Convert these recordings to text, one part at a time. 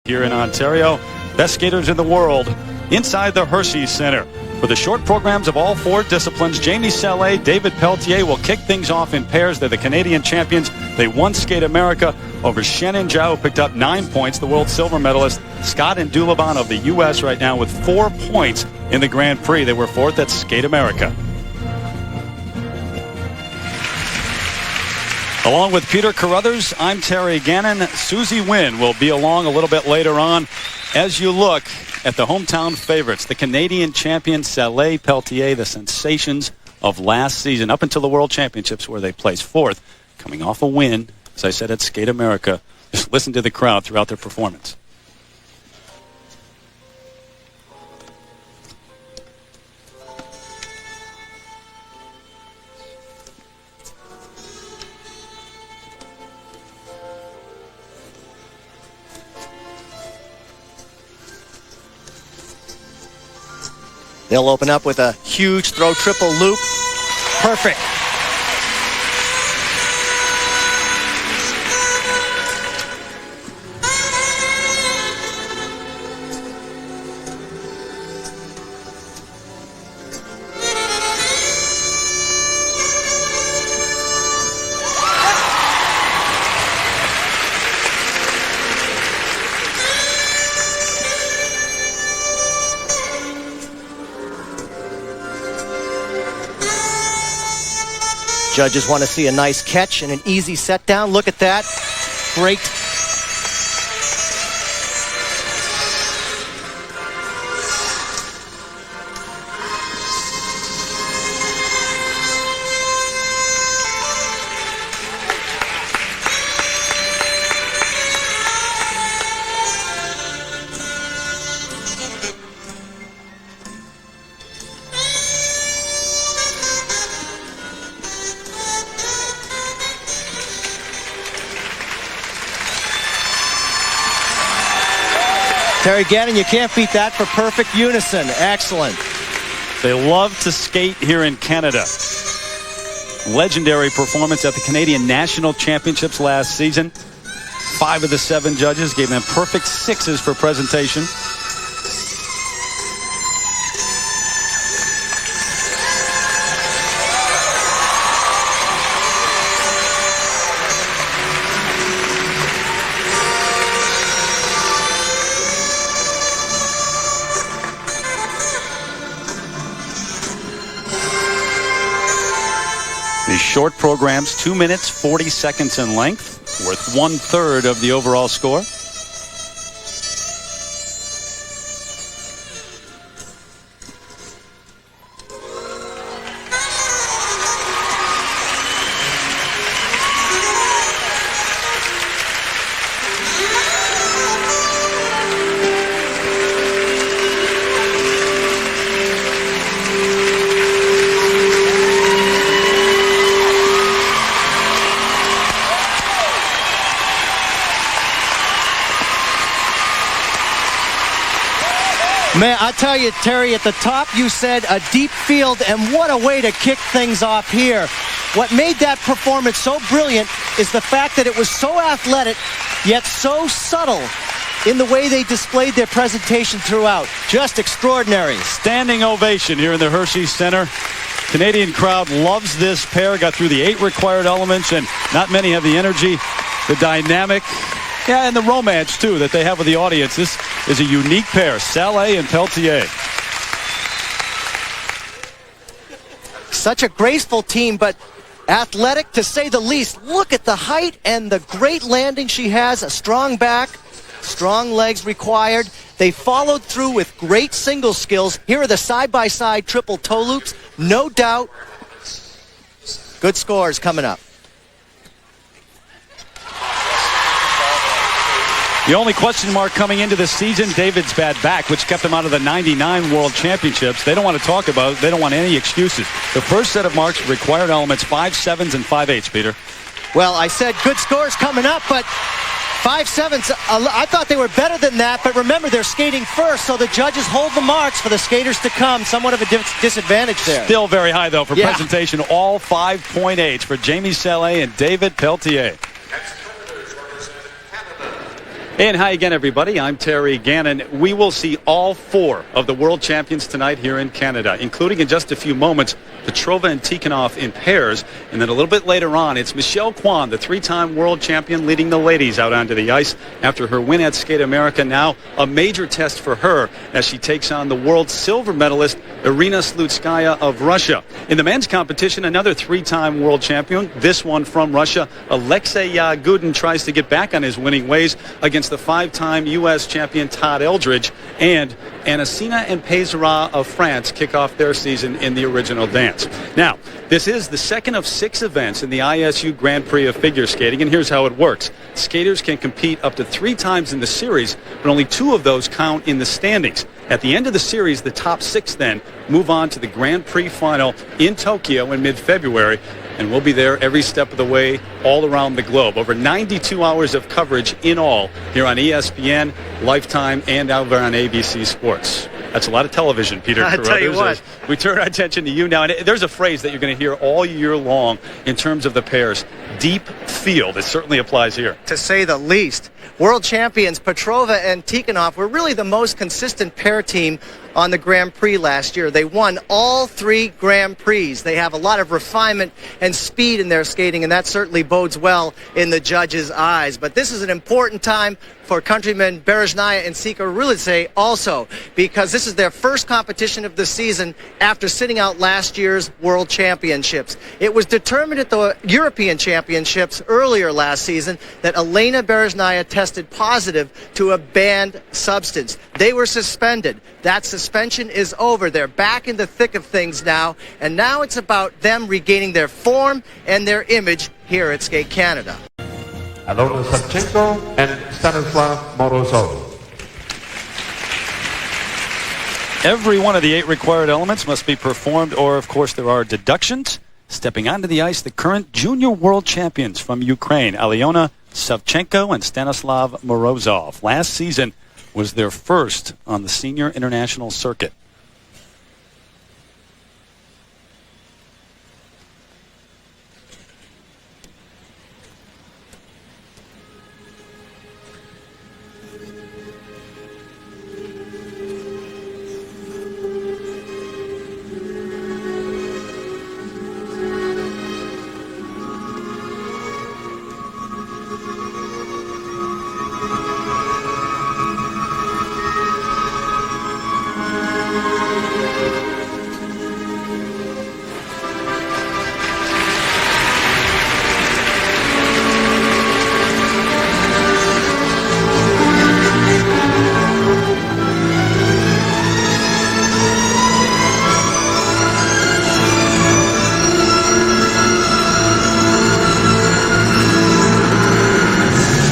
here in Ontario. Best skaters in the world inside the Hershey Center. For the short programs of all four disciplines, Jamie Salé, David Pelletier will kick things off in pairs. They're the Canadian champions. They won Skate America over Shen and Zhao, who picked up 9 points. The world silver medalist, Scott and Dulaban of the U.S. right now with 4 points in the Grand Prix. They were fourth at Skate America. Along with Peter Carruthers, I'm Terry Gannon. Susie Wynn will be along a little bit later on as you look at the hometown favorites, the Canadian champion Salé, Pelletier, the sensations of last season up until the World Championships where they placed fourth, coming off a win, as I said, at Skate America. Just listen to the crowd throughout their performance. They'll open up with a huge throw triple loop. Perfect. Judges want to see a nice catch and an easy set down. Look at that. Great. Terry Gannon, you can't beat that for perfect unison. Excellent. They love to skate here in Canada. Legendary performance at the Canadian National Championships last season. 5 of the 7 judges gave them perfect 6s for presentation. These short programs, 2 minutes, 40 seconds in length, worth 1/3 of the overall score. Man, I tell you, Terry, at the top you said a deep field, and what a way to kick things off here. What made that performance so brilliant is the fact that it was so athletic, yet so subtle in the way they displayed their presentation throughout. Just extraordinary. Standing ovation here in the Hershey Center. Canadian crowd loves this pair. Got through the 8 required elements, and not many have the energy, the dynamic, and the romance, too, that they have with the audience. This is a unique pair, Salé and Pelletier. Such a graceful team, but athletic to say the least. Look at the height and the great landing she has. A strong back, strong legs required. They followed through with great single skills. Here are the side-by-side triple toe loops. No doubt. Good scores coming up. The only question mark coming into the season, David's bad back, which kept him out of the 99 World Championships. They don't want to talk about it. They don't want any excuses. The first set of marks, required elements, 5.7s and 5.8s, Peter. Well, I said good scores coming up, but 5.7s, I thought they were better than that, but remember, they're skating first, so the judges hold the marks for the skaters to come. Somewhat of a disadvantage there. Still very high, though, for presentation. All 5.8s for Jamie Salé and David Pelletier. And hi again, everybody. I'm Terry Gannon. We will see all four of the world champions tonight here in Canada, including in just a few moments Petrova and Tikhonov in pairs. And then a little bit later on, it's Michelle Kwan, the three-time world champion, leading the ladies out onto the ice after her win at Skate America. Now a major test for her as she takes on the world silver medalist Irina Slutskaya of Russia. In the men's competition, another three-time world champion, this one from Russia, Alexei Yagudin, tries to get back on his winning ways against the five-time U.S. champion Todd Eldredge, and Anasina and Pézera of France kick off their season in the original dance. Now, this is the second of 6 events in the ISU Grand Prix of figure skating, and here's how it works. Skaters can compete up to 3 times in the series, but only 2 of those count in the standings. At the end of the series, the top 6 then move on to the Grand Prix final in Tokyo in mid-February, and we'll be there every step of the way all around the globe. Over 92 hours of coverage in all here on ESPN, Lifetime, and over on ABC Sports. That's a lot of television, Peter. I'll tell you what. We turn our attention to you now. And there's a phrase that you're going to hear all year long in terms of the pairs. Deep field. It certainly applies here. To say the least. World champions Petrova and Tikhonov were really the most consistent pair team on the Grand Prix last year. They won all 3 Grand Prix. They have a lot of refinement and speed in their skating, and that certainly bodes well in the judges' eyes. But this is an important time for countrymen Berezhnaya and Suguri also, because this is their first competition of the season after sitting out last year's World Championships. It was determined at the European Championships earlier last season that Elena Berezhnaya tested positive to a banned substance. They were suspended. That suspension is over. They're back in the thick of things now, and now it's about them regaining their form and their image here at Skate Canada. Alona Savchenko and Stanislav Morozov. Every one of the 8 required elements must be performed, or, of course, there are deductions. Stepping onto the ice, the current junior world champions from Ukraine, Alona Savchenko and Stanislav Morozov. Last season was their first on the senior international circuit.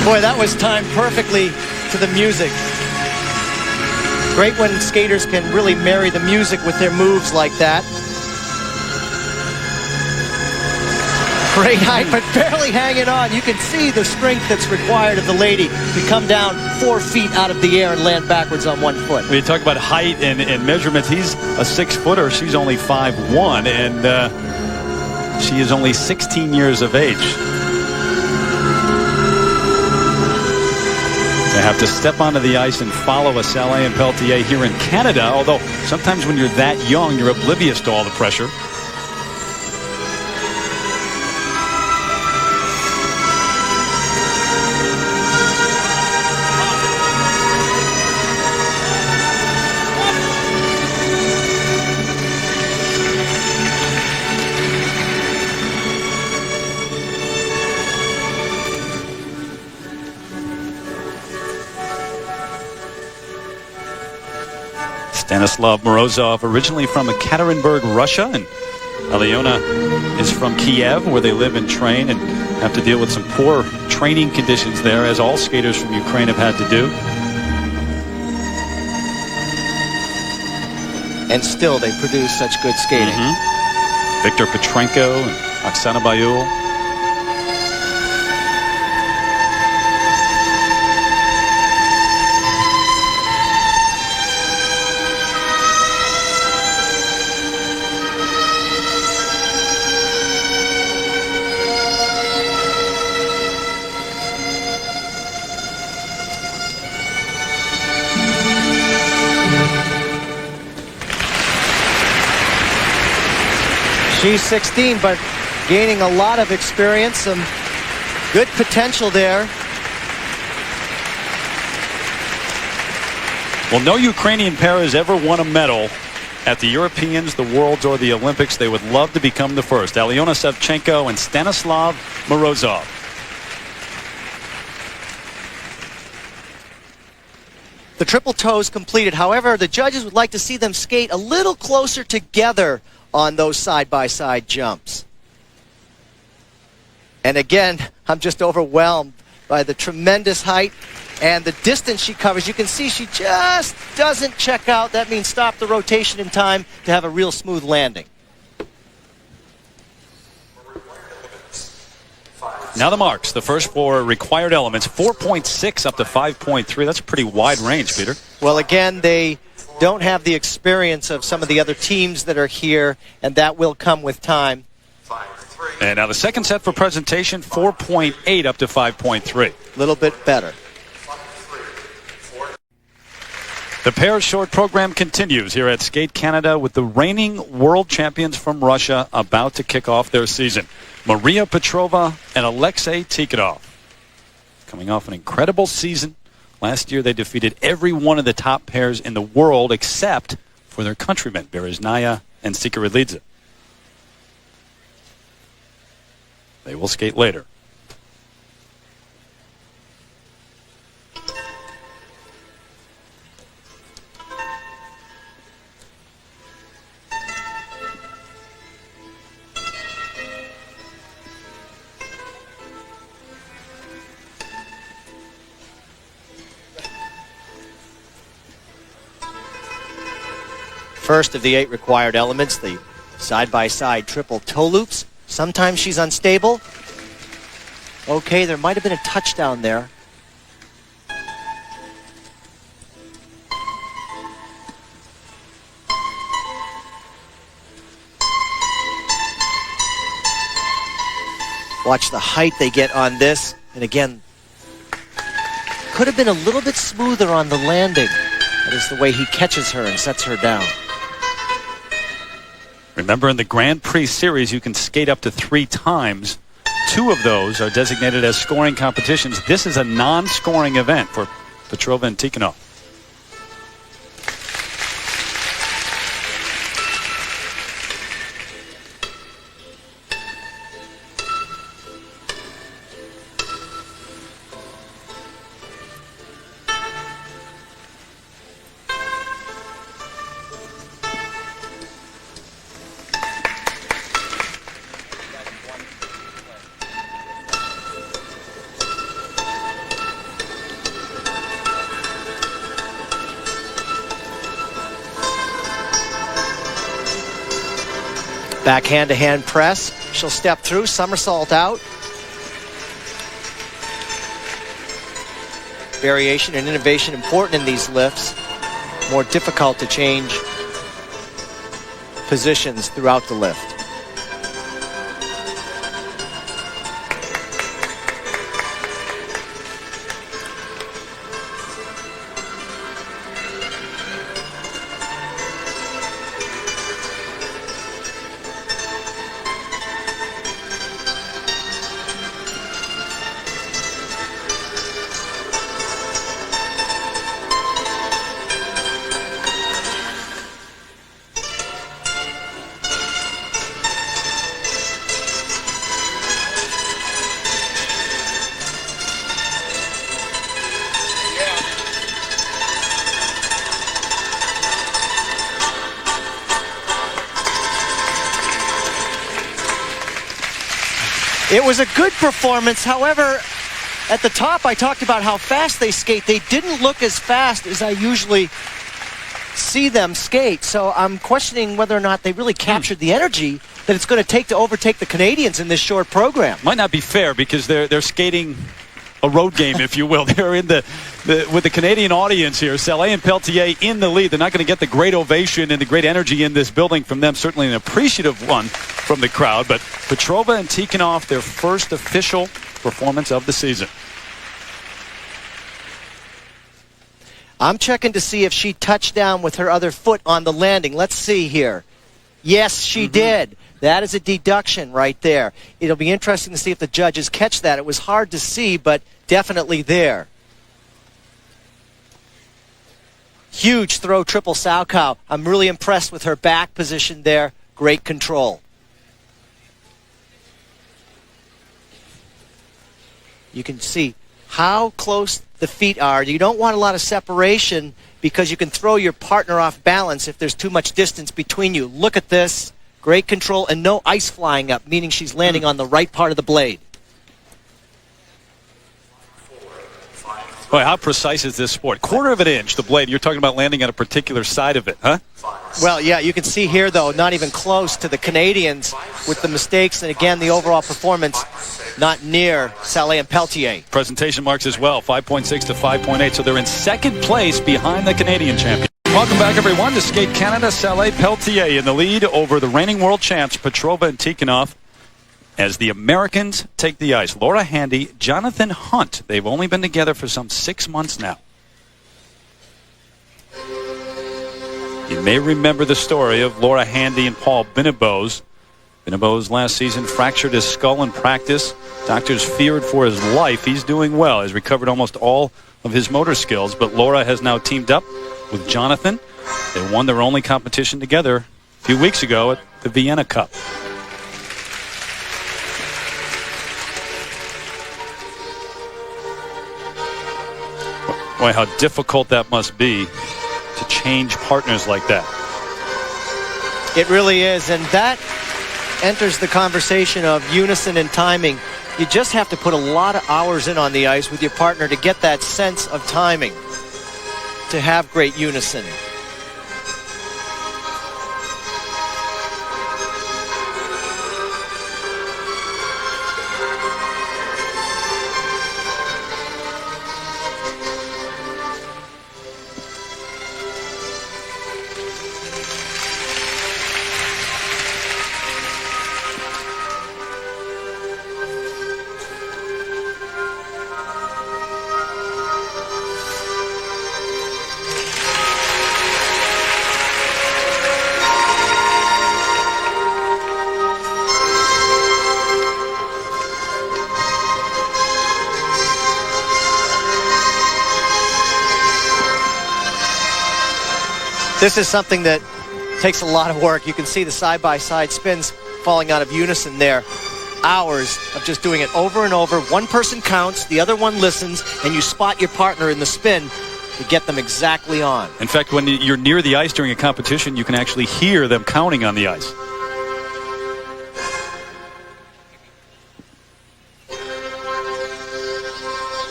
Boy, that was timed perfectly to the music. Great when skaters can really marry the music with their moves like that. Great height, but barely hanging on. You can see the strength that's required of the lady to come down 4 feet out of the air and land backwards on 1 foot. When you talk about height and measurements, he's a 6-footer. She's only 5'1", and she is only 16 years of age. They have to step onto the ice and follow a Salé and Peltier here in Canada, although sometimes when you're that young, you're oblivious to all the pressure. Stanislav Morozov, originally from Ekaterinburg, Russia, and Alona is from Kiev, where they live and train and have to deal with some poor training conditions there, as all skaters from Ukraine have had to do. And still they produce such good skating. Victor Petrenko and Oksana Bayul. She's 16, but gaining a lot of experience, some good potential there. Well, no Ukrainian pair has ever won a medal at the Europeans, the Worlds, or the Olympics. They would love to become the first. Alyona Savchenko and Stanislav Morozov. The triple toes completed. However, the judges would like to see them skate a little closer together on those side-by-side jumps. And again, I'm just overwhelmed by the tremendous height and the distance she covers. You can see she just doesn't check out. That means stop the rotation in time to have a real smooth landing. Now the marks. The first four required elements, 4.6 up to 5.3. That's a pretty wide range, Peter. Well, again, they don't have the experience of some of the other teams that are here, and that will come with time. And now the second set for presentation, 4.8 up to 5.3. A little bit better. The pair short program continues here at Skate Canada with the reigning world champions from Russia about to kick off their season. Maria Petrova and Alexei Tikhonov. Coming off an incredible season. Last year they defeated every one of the top pairs in the world except for their countrymen, Bereznaya and Sikarilidze. They will skate later. First of the 8 required elements, the side-by-side triple toe loops. Sometimes she's unstable. Okay, there might have been a touchdown there. Watch the height they get on this. And again, could have been a little bit smoother on the landing. That is the way he catches her and sets her down. Remember, in the Grand Prix Series, you can skate up to 3 times. 2 of those are designated as scoring competitions. This is a non-scoring event for Petrova and Tikhonov. Back hand-to-hand press. She'll step through, somersault out. Variation and innovation important in these lifts. More difficult to change positions throughout the lift. It was a good performance. However, at the top, I talked about how fast they skate. They didn't look as fast as I usually see them skate. So I'm questioning whether or not they really captured the energy that it's going to take to overtake the Canadians in this short program. Might not be fair because they're skating a road game, if you will. They're in with the Canadian audience here. Saleh and Peltier in the lead. They're not going to get the great ovation and the great energy in this building from them. Certainly an appreciative one from the crowd. But Petrova and Tikhonov, their first official performance of the season. I'm checking to see if she touched down with her other foot on the landing. Let's see here. Yes, she did. That is a deduction right there. It'll be interesting to see if the judges catch that. It was hard to see, but definitely there. Huge throw, triple Salchow. I'm really impressed with her back position there. Great control. You can see how close the feet are. You don't want a lot of separation because you can throw your partner off balance if there's too much distance between you. Look at this. Great control and no ice flying up, meaning she's landing on the right part of the blade. Boy, how precise is this sport? Quarter of an inch, the blade. You're talking about landing on a particular side of it, huh? Well, yeah, you can see here, though, not even close to the Canadians with the mistakes. And, again, the overall performance not near Salé and Peltier. Presentation marks as well, 5.6 to 5.8. So they're in second place behind the Canadian champion. Welcome back, everyone, to Skate Canada. Salé Peltier in the lead over the reigning world champs, Petrova and Tikhonov, as the Americans take the ice. Laura Handy, Jonathan Hunt. They've only been together for some 6 months now. You may remember the story of Laura Handy and Paul Binnebose. Binnebose last season fractured his skull in practice. Doctors feared for his life. He's doing well. He's recovered almost all of his motor skills, but Laura has now teamed up with Jonathan. They won their only competition together a few weeks ago at the Vienna Cup. Boy, how difficult that must be to change partners like that. It really is, and that enters the conversation of unison and timing. You just have to put a lot of hours in on the ice with your partner to get that sense of timing, to have great unison. This is something that takes a lot of work. You can see the side-by-side spins falling out of unison there. Hours of just doing it over and over. One person counts, the other one listens, and you spot your partner in the spin to get them exactly on. In fact, when you're near the ice during a competition, you can actually hear them counting on the ice.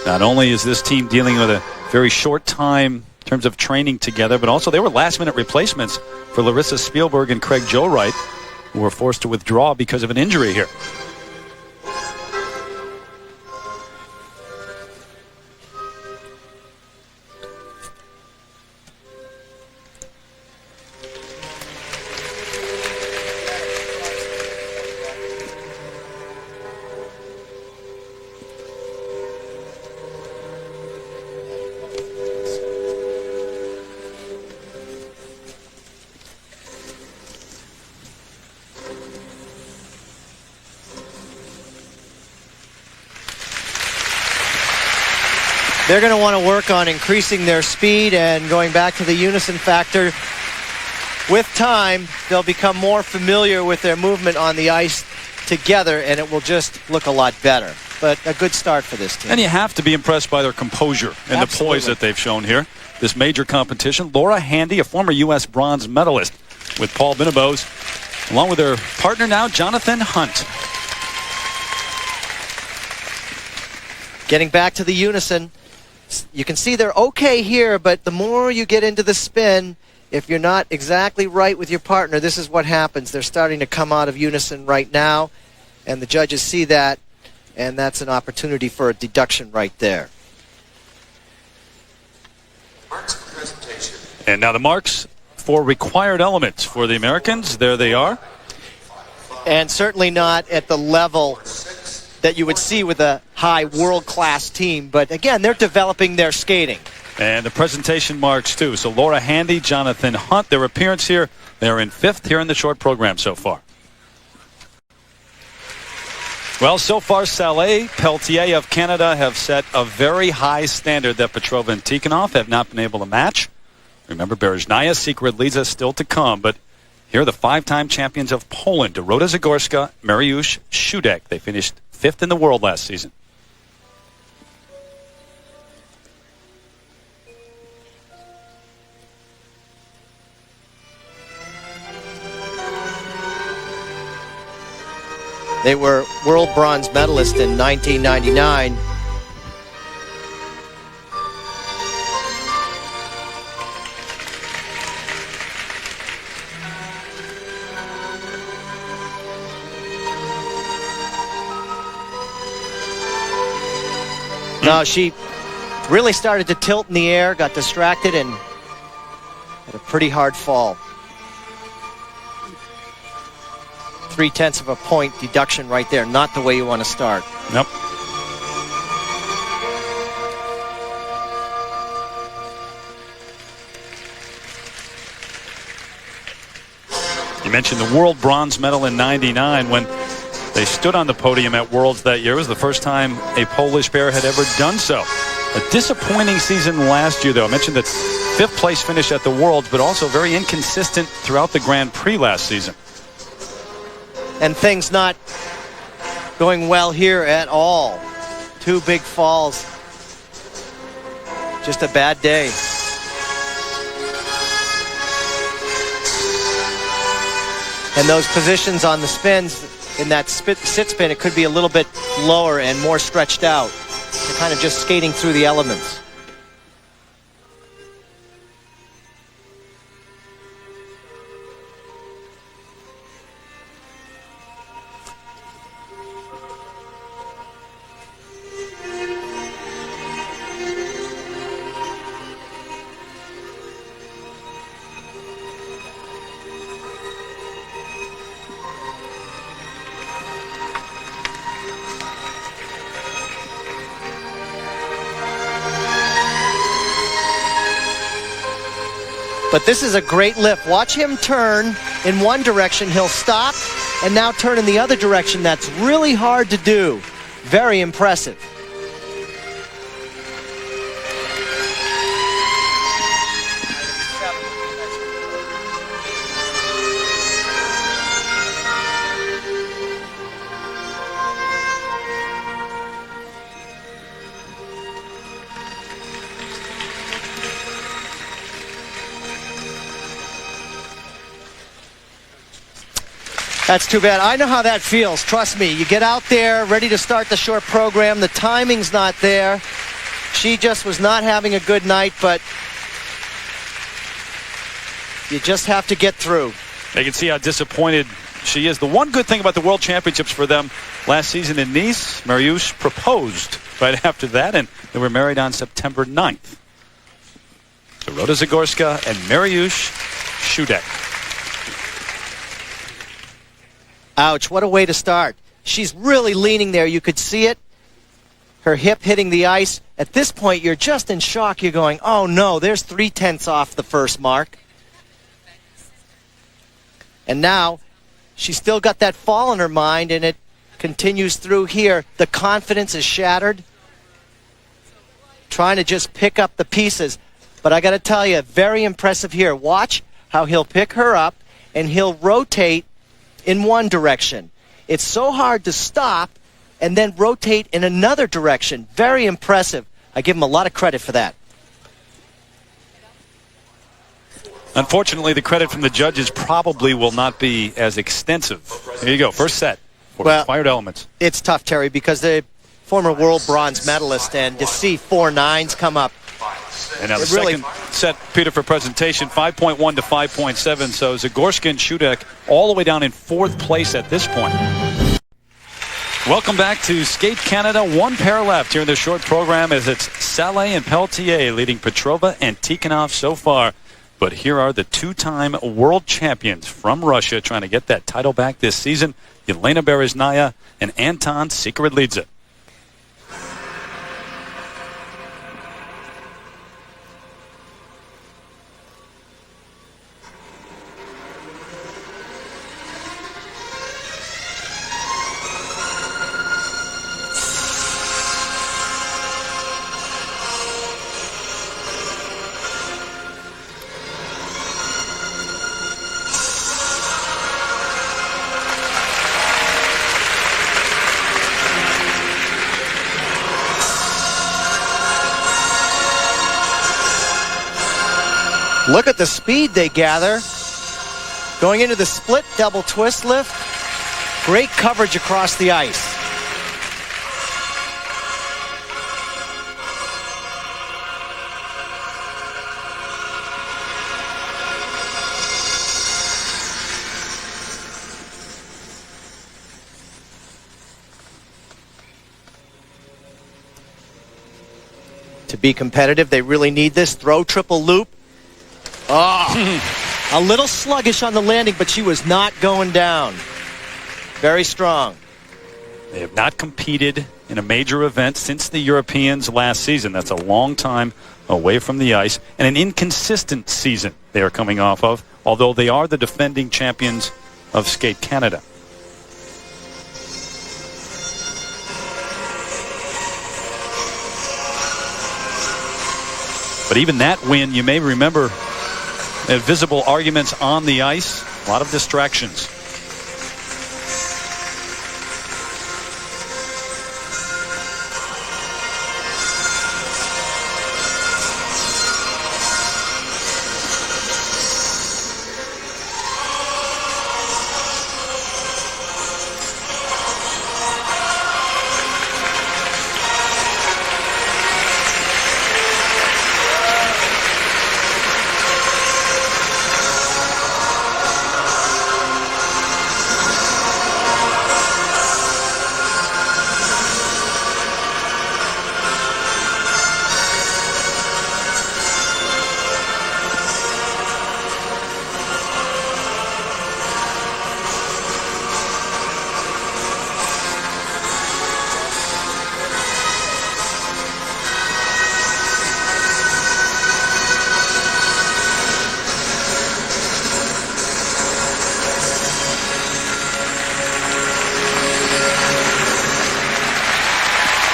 Not only is this team dealing with a very short time in terms of training together, but also they were last-minute replacements for Larissa Spielberg and Craig Joe-Wright, who were forced to withdraw because of an injury here. They're going to want to work on increasing their speed and going back to the unison factor. With time, they'll become more familiar with their movement on the ice together, and it will just look a lot better. But a good start for this team. And you have to be impressed by their composure and the poise that they've shown here. This major competition. Laura Handy, a former U.S. bronze medalist with Paul Binnebose, along with her partner now, Jonathan Hunt. Getting back to the unison. You can see they're okay here, but the more you get into the spin, if you're not exactly right with your partner, this is what happens. They're starting to come out of unison right now, and the judges see that, and that's an opportunity for a deduction right there. And now the marks for required elements for the Americans. There they are. And certainly not at the level that you would see with a high world-class team. But again, they're developing their skating. And the presentation marks, too. So Laura Handy, Jonathan Hunt, their appearance here, they're in fifth here in the short program so far. Well, so far, Saleh, Peltier of Canada have set a very high standard that Petrova and Tikhonov have not been able to match. Remember, Berezhnaya, Sigurodlidze still to come, but here are the 5-time champions of Poland, Dorota Zagorska, Mariusz Shudek. They finished 5th in the world last season. They were world bronze medalists in 1999. No, she really started to tilt in the air, got distracted, and had a pretty hard fall. 0.3 of a point deduction right there. Not the way you want to start. Nope. You mentioned the world bronze medal in '99 when they stood on the podium at Worlds that year. It was the first time a Polish pair had ever done so. A disappointing season last year, though. I mentioned that 5th place finish at the Worlds, but also very inconsistent throughout the Grand Prix last season. And things not going well here at all. 2 big falls. Just a bad day. And those positions on the spins, in that sit spin, it could be a little bit lower and more stretched out. They're kind of just skating through the elements. But this is a great lift. Watch him turn in one direction. He'll stop and now turn in the other direction. That's really hard to do. Very impressive. That's too bad. I know how that feels. Trust me. You get out there, ready to start the short program. The timing's not there. She just was not having a good night, but you just have to get through. They can see how disappointed she is. The one good thing about the World Championships for them last season in Nice, Mariusz proposed right after that, and they were married on September 9th. Dorota Zagorska and Mariusz Shudek. Ouch, what a way to start. She's really leaning there. You could see it. Her hip hitting the ice. At this point, you're just in shock. You're going, oh no, there's 0.3 off the first mark. And now, she's still got that fall in her mind, and it continues through here. The confidence is shattered. Trying to just pick up the pieces. But I got to tell you, very impressive here. Watch how he'll pick her up, and he'll rotate in one direction. It's so hard to stop and then rotate in another direction. Very impressive. I give him a lot of credit for that. Unfortunately, the credit from the judges probably will not be as extensive. Here you go, first set for Inspired Elements. It's tough, Terry, because the former world bronze medalist, and to see 4 9s come up. And now the second set, Peter, for presentation, 5.1 to 5.7. So Zagorska and Shudek all the way down in 4th place at this point. Welcome back to Skate Canada. 1 pair left here in the short program as it's Saleh and Peltier leading Petrova and Tikhonov so far. But here are the 2-time world champions from Russia trying to get that title back this season. Elena Berezhnaya and Anton Sigurodlidze. Look at the speed they gather. Going into the split double twist lift. Great coverage across the ice. To be competitive, they really need this. Throw triple loop. Oh, a little sluggish on the landing, but she was not going down. Very strong. They have not competed in a major event since the Europeans last season. That's a long time away from the ice and an inconsistent season they are coming off of, although they are the defending champions of Skate Canada. But even that win, you may remember, visible arguments on the ice, a lot of distractions.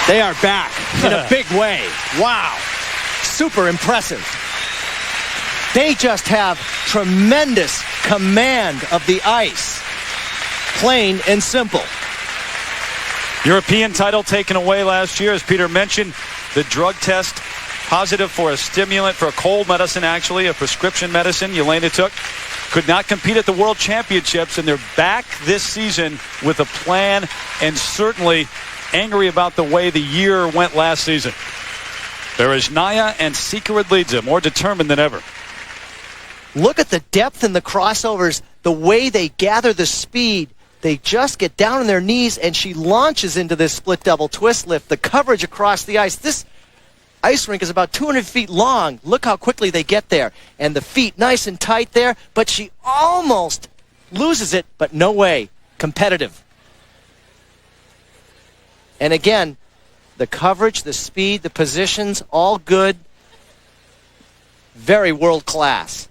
They are back in a big way. Wow. Super impressive. They just have tremendous command of the ice. Plain and simple. European title taken away last year, as Peter mentioned. The drug test positive for a stimulant, for a cold medicine, actually, a prescription medicine Yelena took. Could not compete at the World Championships, and they're back this season with a plan, and certainly angry about the way the year went last season. Berezhnaya and Siguridlidze more determined than ever. Look at the depth in the crossovers, the way they gather the speed. They just get down on their knees, and she launches into this split double twist lift. The coverage across the ice. This ice rink is about 200 feet long. Look how quickly they get there. And the feet nice and tight there, but she almost loses it, but no way. Competitive. And again, the coverage, the speed, the positions, all good. Very world class.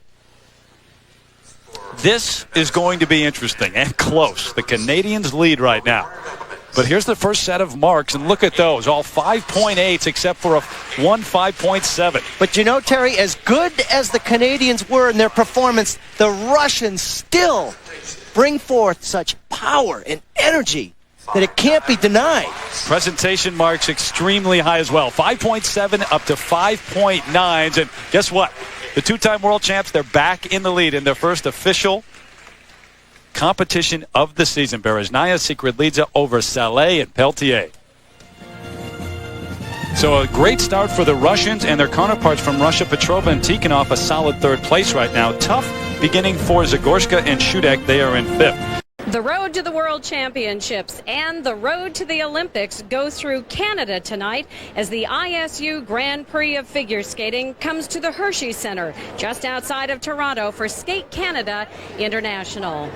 This is going to be interesting and close. The Canadians lead right now. But here's the first set of marks, and look at those. All 5.8s except for one 5.7. But you know, Terry, as good as the Canadians were in their performance, the Russians still bring forth such power and energy that it can't be denied. Presentation marks extremely high as well. 5.7 up to 5.9s. And guess what? The two-time world champs, they're back in the lead in their first official competition of the season. Berezhnaya, Siguridlidze over Saleh and Peltier. So a great start for the Russians and their counterparts from Russia. Petrova and Tikhonov a solid third place right now. Tough beginning for Zagorska and Shudek. They are in fifth. The road to the World Championships and the road to the Olympics go through Canada tonight as the ISU Grand Prix of Figure Skating comes to the Hershey Center just outside of Toronto for Skate Canada International.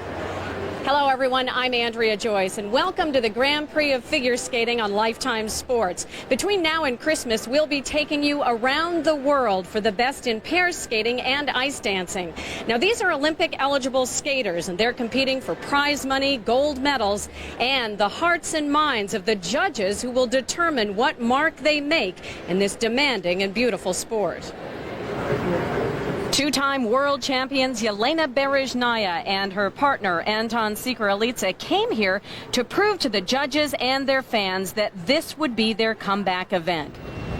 Hello, everyone. I'm Andrea Joyce, and welcome to the Grand Prix of Figure Skating on Lifetime Sports. Between now and Christmas, we'll be taking you around the world for the best in pair skating and ice dancing. Now, these are Olympic-eligible skaters, and they're competing for prize money, gold medals, and the hearts and minds of the judges who will determine what mark they make in this demanding and beautiful sport. Two-time world champions Yelena Berezhnaya and her partner Anton Siguridlidze came here to prove to the judges and their fans that this would be their comeback event.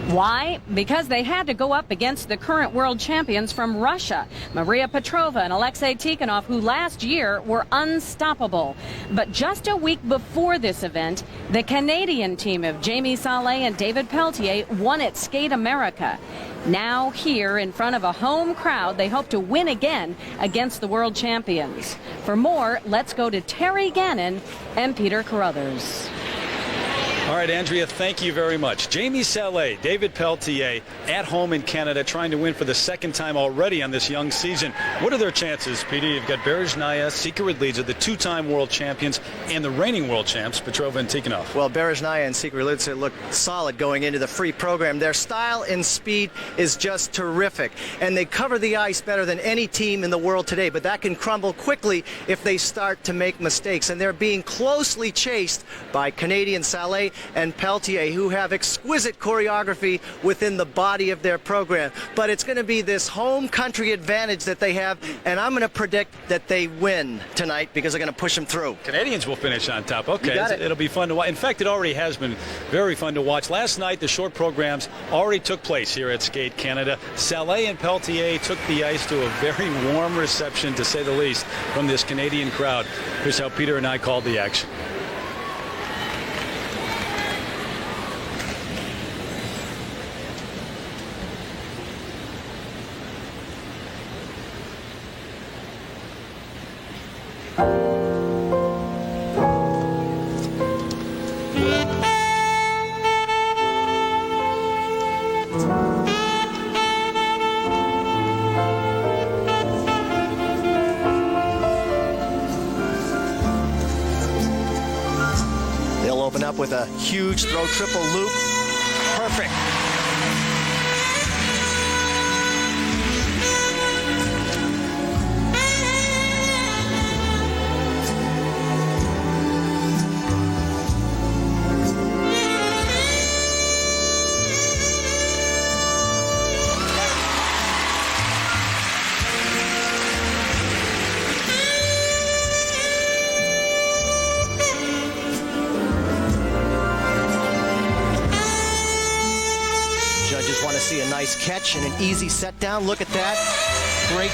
Why? Because they had to go up against the current world champions from Russia, Maria Petrova and Alexei Tikhonov, who last year were unstoppable. But just a week before this event, the Canadian team of Jamie Salé and David Peltier won at Skate America. Now here in front of a home crowd, they hope to win again against the world champions. For more, let's go to Terry Gannon and Peter Carruthers. All right, Andrea, thank you very much. Jamie Salé, David Peltier at home in Canada, trying to win for the second time already on this young season. What are their chances, Peter? You've got Berezhnaya, Sikoridlidze, the two-time world champions, and the reigning world champs, Petrova and Tikhonov. Well, Berezhnaya and Sikoridlidze look solid going into the free program. Their style and speed is just terrific, and they cover the ice better than any team in the world today, but that can crumble quickly if they start to make mistakes, and they're being closely chased by Canadian Salé and Peltier, who have exquisite choreography within the body of their program. But it's going to be this home country advantage that they have, and I'm going to predict that they win tonight because they're going to push them through. Canadians will finish on top. Okay, You got it. It'll be fun to watch. In fact, it already has been very fun to watch. Last night, the short programs already took place here at Skate Canada. Salé and Peltier took the ice to a very warm reception, to say the least, from this Canadian crowd. Here's how Peter and I called the action. They'll open up with a huge throw triple loop. Perfect. Judges want to see a nice catch and an easy set down. Look at that. Great.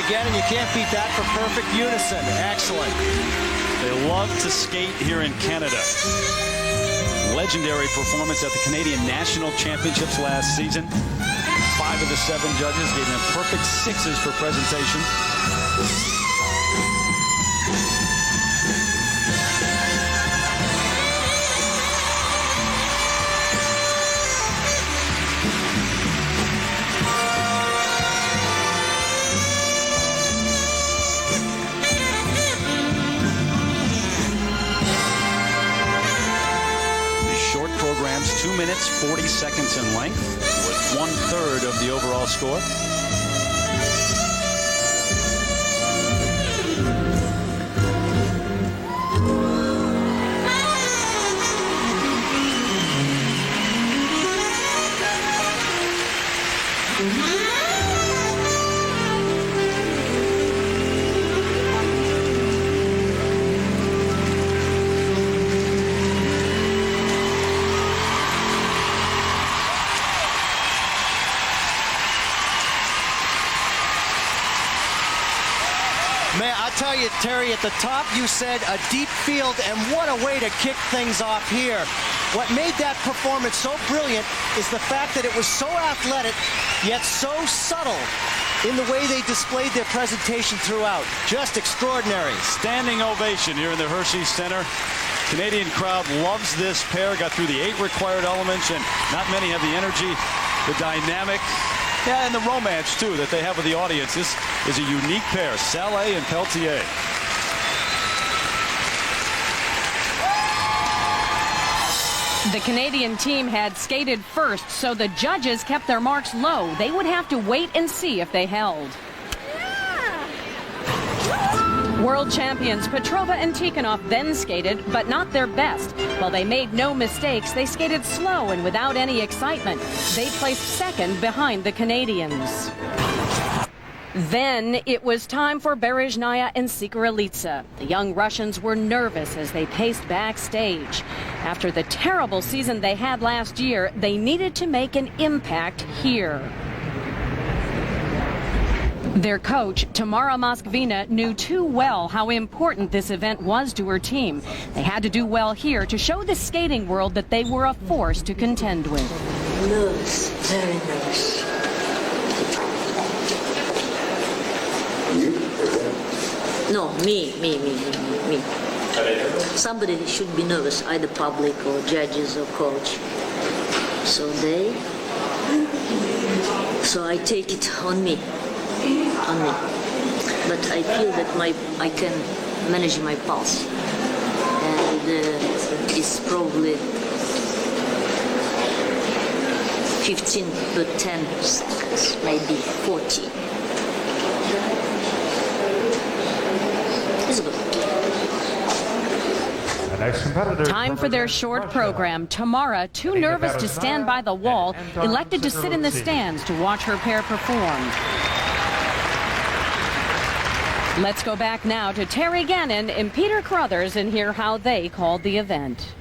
Again, and you can't beat that for perfect unison. Excellent. They love to skate here in Canada. Legendary performance at the Canadian National Championships last season. 5 of the 7 judges gave them perfect 6s for presentation. Programs 2 minutes 40 seconds in length, with 1/3 of the overall score. Man, I'll tell you, Terry, at the top you said a deep field, and what a way to kick things off here. What made that performance so brilliant is the fact that it was so athletic, yet so subtle in the way they displayed their presentation throughout. Just extraordinary. Standing ovation here in the Hershey Center. Canadian crowd loves this pair. Got through the 8 required elements, and not many have the energy, the dynamic, yeah, and the romance, too, that they have with the audience. This is a unique pair, Salé and Peltier. The Canadian team had skated first, so the judges kept their marks low. They would have to wait and see if they held. World champions Petrova and Tikhonov then skated, but not their best. While they made no mistakes, they skated slow and without any excitement. They placed second behind the Canadians. Then it was time for Berezhnaya and Sikirylitsa. The young Russians were nervous as they paced backstage. After the terrible season they had last year, they needed to make an impact here. Their coach, Tamara Moskvina, knew too well how important this event was to her team. They had to do well here to show the skating world that they were a force to contend with. Nervous, very nervous. No, me. Somebody should be nervous, either public or judges or coach. So I take it on me. But I feel that I can manage my pulse. And it's probably 15 per 10 seconds, maybe 40. Time for their short program. Tamara, too nervous to stand by the wall, elected to sit in the stands to watch her pair perform. Let's go back now to Terry Gannon and Peter Crothers and hear how they called the event.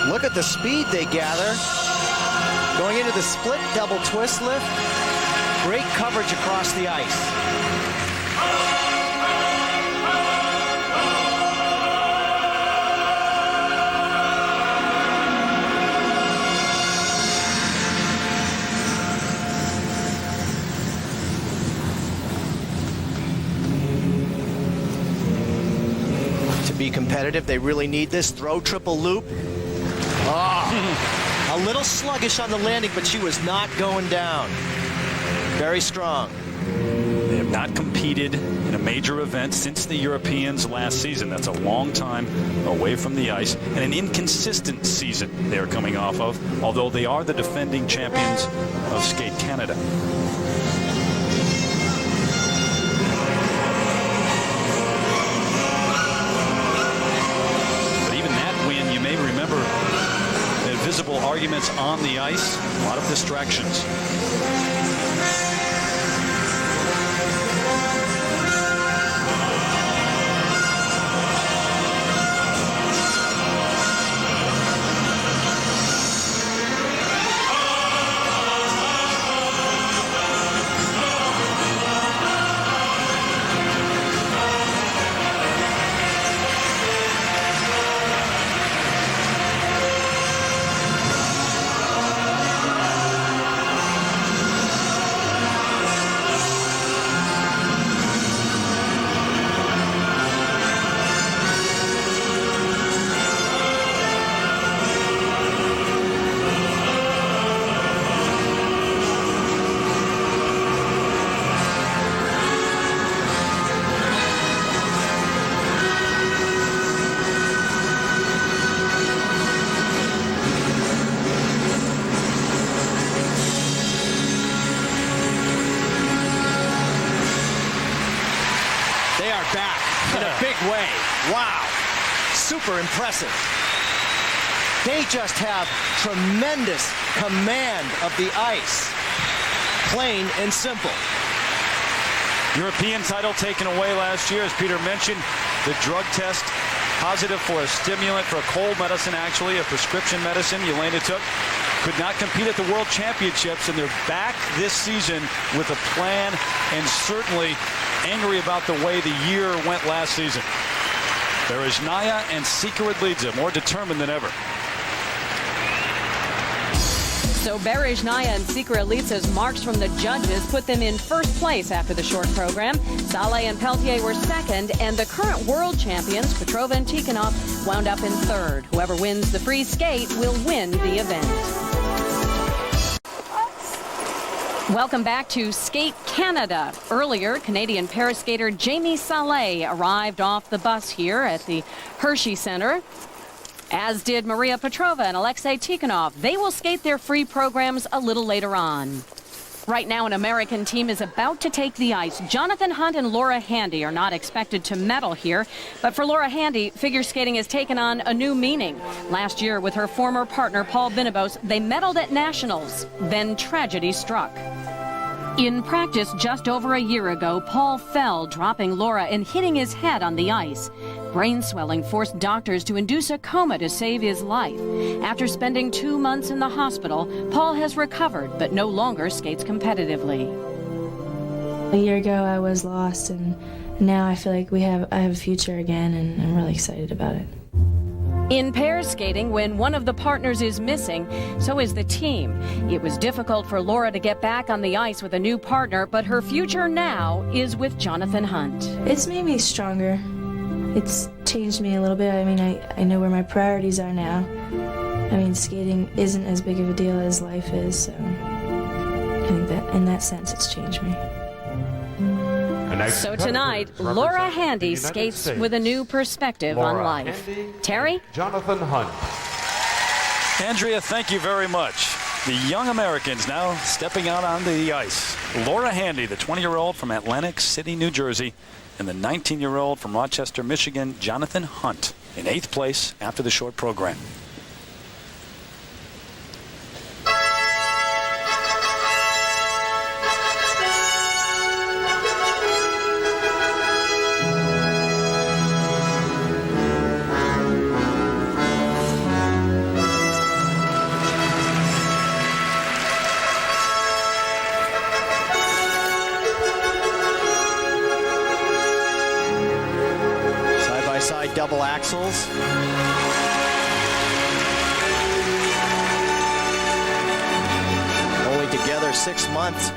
Look at the speed they gather. Going into the split double twist lift. Great coverage across the ice. To be competitive, they really need this. Throw triple loop. Oh, a little sluggish on the landing, but she was not going down. Very strong. They have not competed in a major event since the Europeans last season. That's a long time away from the ice and an inconsistent season they're coming off of, although they are the defending champions of Skate Canada. But even that win, you may remember, visible arguments on the ice, a lot of distractions. Back in a big way. Wow. Super impressive. They just have tremendous command of the ice. Plain and simple. European title taken away last year, as Peter mentioned. The drug test positive for a stimulant, for a cold medicine, actually, a prescription medicine Yelena took. Could not compete at the World Championships, and they're back this season with a plan, and certainly angry about the way the year went last season. There is Naya and Sikoridlidze, more determined than ever. So Berej, Naya, and Sikoridlidze's marks from the judges put them in first place after the short program. Saleh and Peltier were second, and the current world champions, Petrova and Tikhonov, wound up in third. Whoever wins the free skate will win the event. Welcome back to Skate Canada. Earlier, Canadian paraskater Jamie Saleh arrived off the bus here at the Hershey Center, as did Maria Petrova and Alexei Tikhonov. They will skate their free programs a little later on. Right now, an American team is about to take the ice. Jonathan Hunt and Laura Handy are not expected to medal here, but for Laura Handy, figure skating has taken on a new meaning. Last year, with her former partner Paul Binabos, they medaled at Nationals. Then tragedy struck. In practice just over a year ago, Paul fell, dropping Laura and hitting his head on the ice. Brain swelling forced doctors to induce a coma to save his life. After spending 2 months in the hospital, Paul has recovered, but no longer skates competitively. A year ago, I was lost, and now I feel like I have a future again, and I'm really excited about it. In pair skating, when one of the partners is missing, so is the team. It was difficult for Laura to get back on the ice with a new partner, but her future now is with Jonathan Hunt. It's made me stronger. It's changed me a little bit. I mean, I know where my priorities are now. I mean, skating isn't as big of a deal as life is, so I think that in that sense it's changed me. So tonight, Laura Handy skates with a new perspective on life. Terry? Jonathan Hunt. Andrea, thank you very much. The young Americans now stepping out onto the ice. Laura Handy, the 20-year-old from Atlantic City, New Jersey, and the 19-year-old from Rochester, Michigan, Jonathan Hunt, in 8th place after the short program. Double axles. Only together 6 months.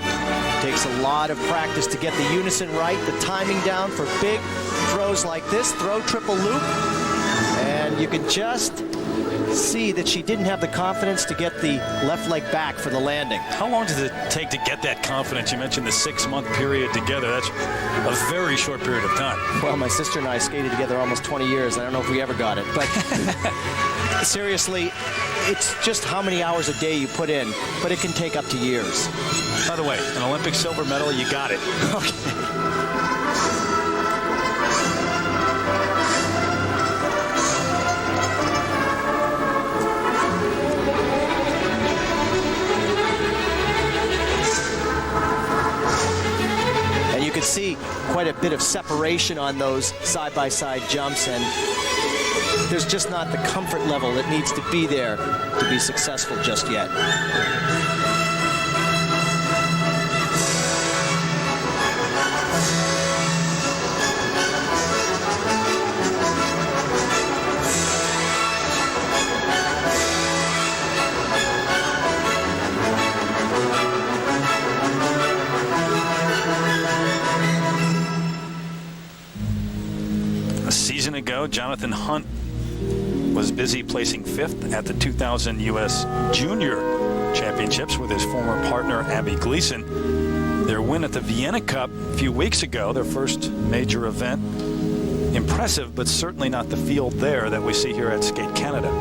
Takes a lot of practice to get the unison right, the timing down for big throws like this. Throw triple loop. And you can just see that she didn't have the confidence to get the left leg back for the landing. How long does it take to get that confidence? You mentioned the 6-month period together. That's a very short period of time. Well, my sister and I skated together almost 20 years. I don't know if we ever got it, but seriously, it's just how many hours a day you put in, but it can take up to years. By the way, an Olympic silver medal, you got it. Okay. You can see quite a bit of separation on those side-by-side jumps, and there's just not the comfort level that needs to be there to be successful just yet. Ago, Jonathan Hunt was busy placing 5th at the 2000 U.S. Junior Championships with his former partner, Abby Gleason. Their win at the Vienna Cup a few weeks ago, their first major event. Impressive, but certainly not the field there that we see here at Skate Canada.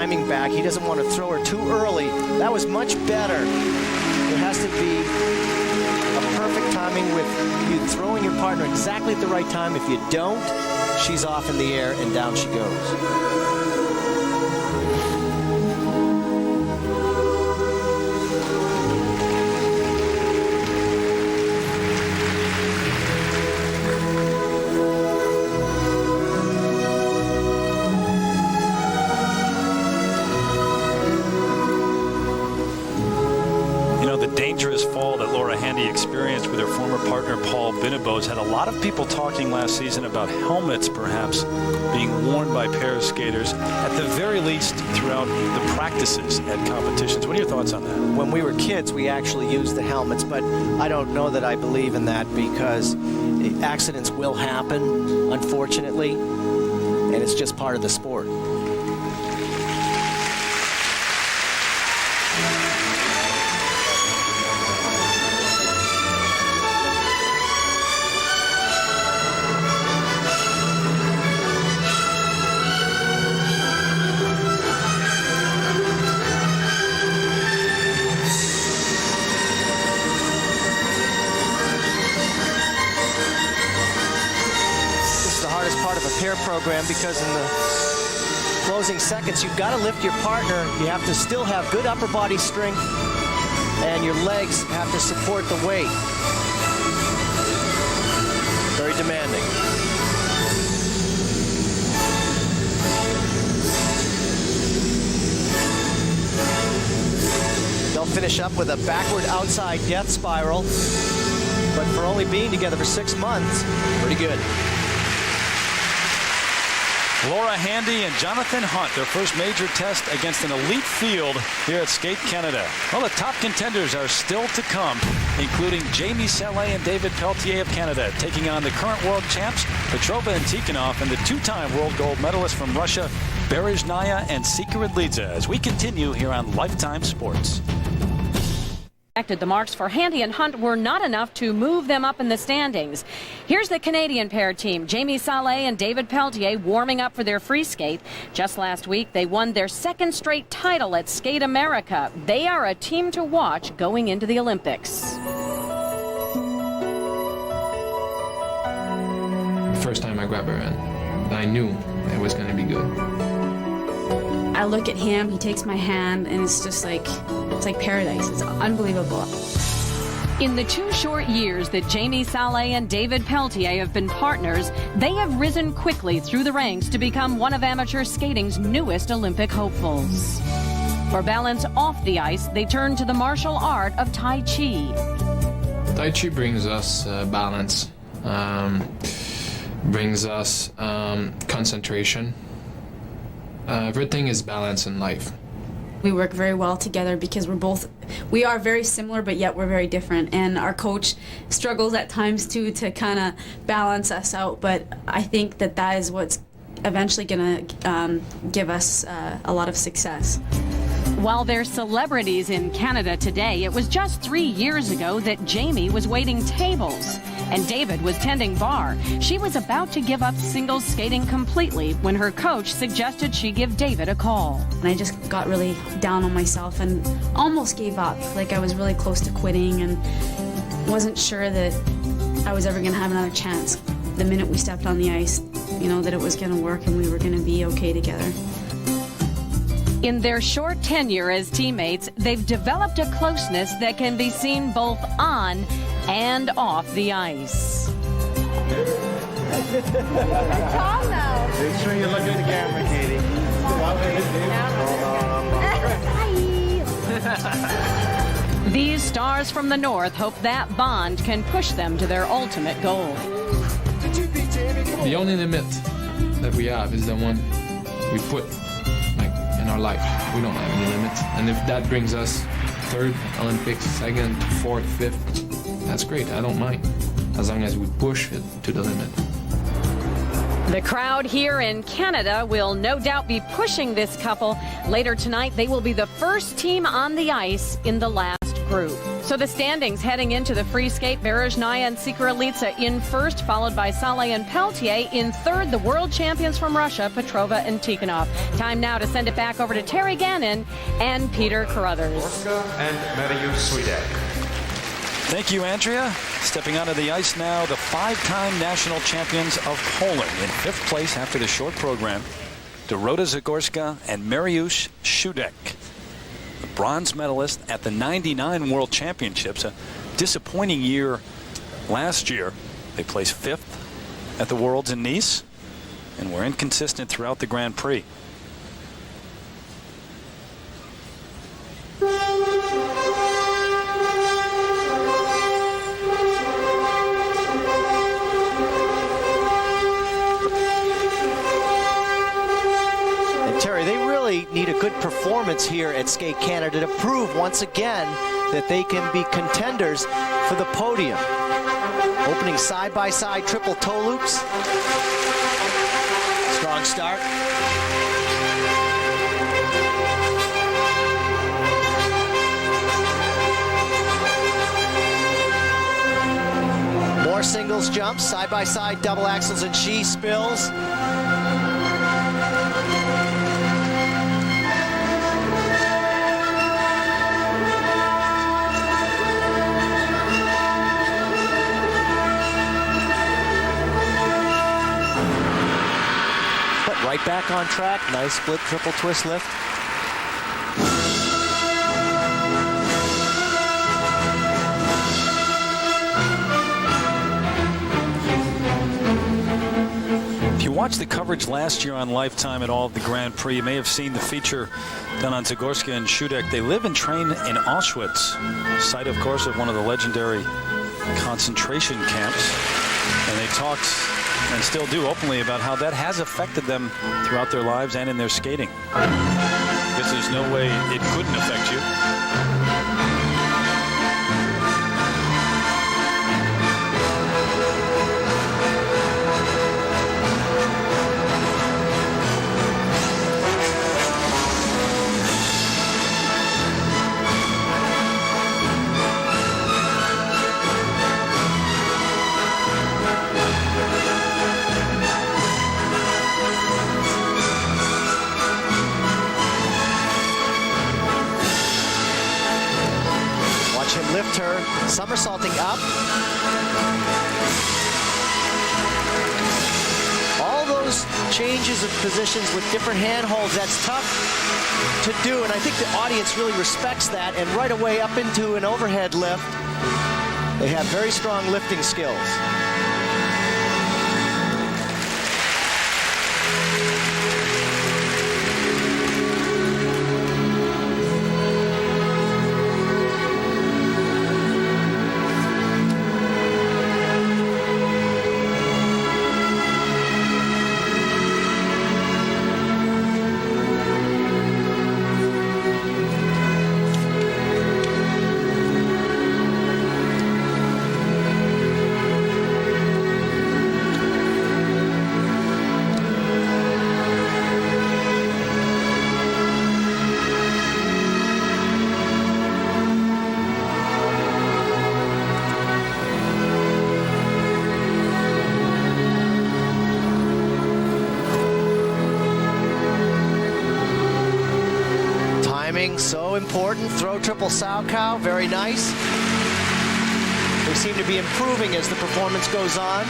timing back. He doesn't want to throw her too early. That was much better. There has to be a perfect timing with you throwing your partner exactly at the right time. If you don't, she's off in the air and down she goes. Dangerous fall that Laura Handy experienced with her former partner Paul Binabos had a lot of people talking last season about helmets perhaps being worn by pair skaters, at the very least throughout the practices at competitions. What are your thoughts on that? When we were kids, we actually used the helmets, but I don't know that I believe in that because accidents will happen, unfortunately, and it's just part of the sport. Program because in the closing seconds you've got to lift your partner. You have to still have good upper body strength and your legs have to support the weight. Very demanding. They'll finish up with a backward outside death spiral, but for only being together for 6 months, pretty good. Laura Handy and Jonathan Hunt, their first major test against an elite field here at Skate Canada. Well, the top contenders are still to come, including Jamie Salé and David Peltier of Canada, taking on the current world champs, Petrova and Tikhonov, and the two-time world gold medalist from Russia, Berezhnaya and Sikoridlidze, as we continue here on Lifetime Sports. The marks for Handy and Hunt were not enough to move them up in the standings. Here's the Canadian pair team, Jamie Salé and David Peltier, warming up for their free skate. Just last week, they won their second straight title at Skate America. They are a team to watch going into the Olympics. First time I grabbed her and I knew it was going to be good. I look at him, he takes my hand, and it's just like, it's like paradise. It's unbelievable. In the 2 short years that Jamie Salé and David Peltier have been partners, they have risen quickly through the ranks to become one of amateur skating's newest Olympic hopefuls. For balance off the ice, they turn to the martial art of Tai Chi. Tai Chi brings us balance, brings us concentration. Everything is balance in life. We work very well together because we are very similar, but yet we're very different. And our coach struggles at times too to kind of balance us out. But I think that is what's eventually going to give us a lot of success. While they're celebrities in Canada today, it was just 3 years ago that Jamie was waiting tables and David was tending bar. She was about to give up singles skating completely when her coach suggested she give David a call. And I just got really down on myself and almost gave up. Like I was really close to quitting and wasn't sure that I was ever going to have another chance. The minute we stepped on the ice, you know, that it was going to work and we were going to be okay together. In their short tenure as teammates, they've developed a closeness that can be seen both on and off the ice. Tall now. Make sure you look at the camera, Katie. These stars from the North hope that bond can push them to their ultimate goal. The only limit that we have is the one we put in our life. We don't have any limits. And if that brings us 3rd Olympics, 2nd, 4th, 5th, that's great. I don't mind, as long as we push it to the limit. The crowd here in Canada will no doubt be pushing this couple. Later tonight, they will be the first team on the ice in the last group. So the standings heading into the free skate, Berezhnaya and Sikralitsa in first, followed by Saleh and Peltier. In third, the world champions from Russia, Petrova and Tikhonov. Time now to send it back over to Terry Gannon and Peter Carruthers. And Mariusz Swidek. Thank you, Andrea. Stepping onto the ice now, the 5-time national champions of Poland in 5th place after the short program. Dorota Zagorska and Mariusz Swidek, the bronze medalist at the 99 World Championships. A disappointing year last year. They placed 5th at the Worlds in Nice and were inconsistent throughout the Grand Prix. Terry, they really need a good performance here at Skate Canada to prove once again that they can be contenders for the podium. Opening side-by-side triple toe loops. Strong start. More singles jumps, side-by-side double axels, and she spills. Right back on track. Nice split triple twist lift. If you watched the coverage last year on Lifetime at all of the Grand Prix, you may have seen the feature done on Zagorska and Swidek. They live and train in Auschwitz, site, of course, of one of the legendary concentration camps. And they talked and still do openly about how that has affected them throughout their lives and in their skating. I guess there's no way it couldn't affect you. Lift her, somersaulting up. All those changes of positions with different handholds, that's tough to do, and I think the audience really respects that, and right away up into an overhead lift. They have very strong lifting skills. So important. Throw triple sow cow, very nice. They seem to be improving as the performance goes on.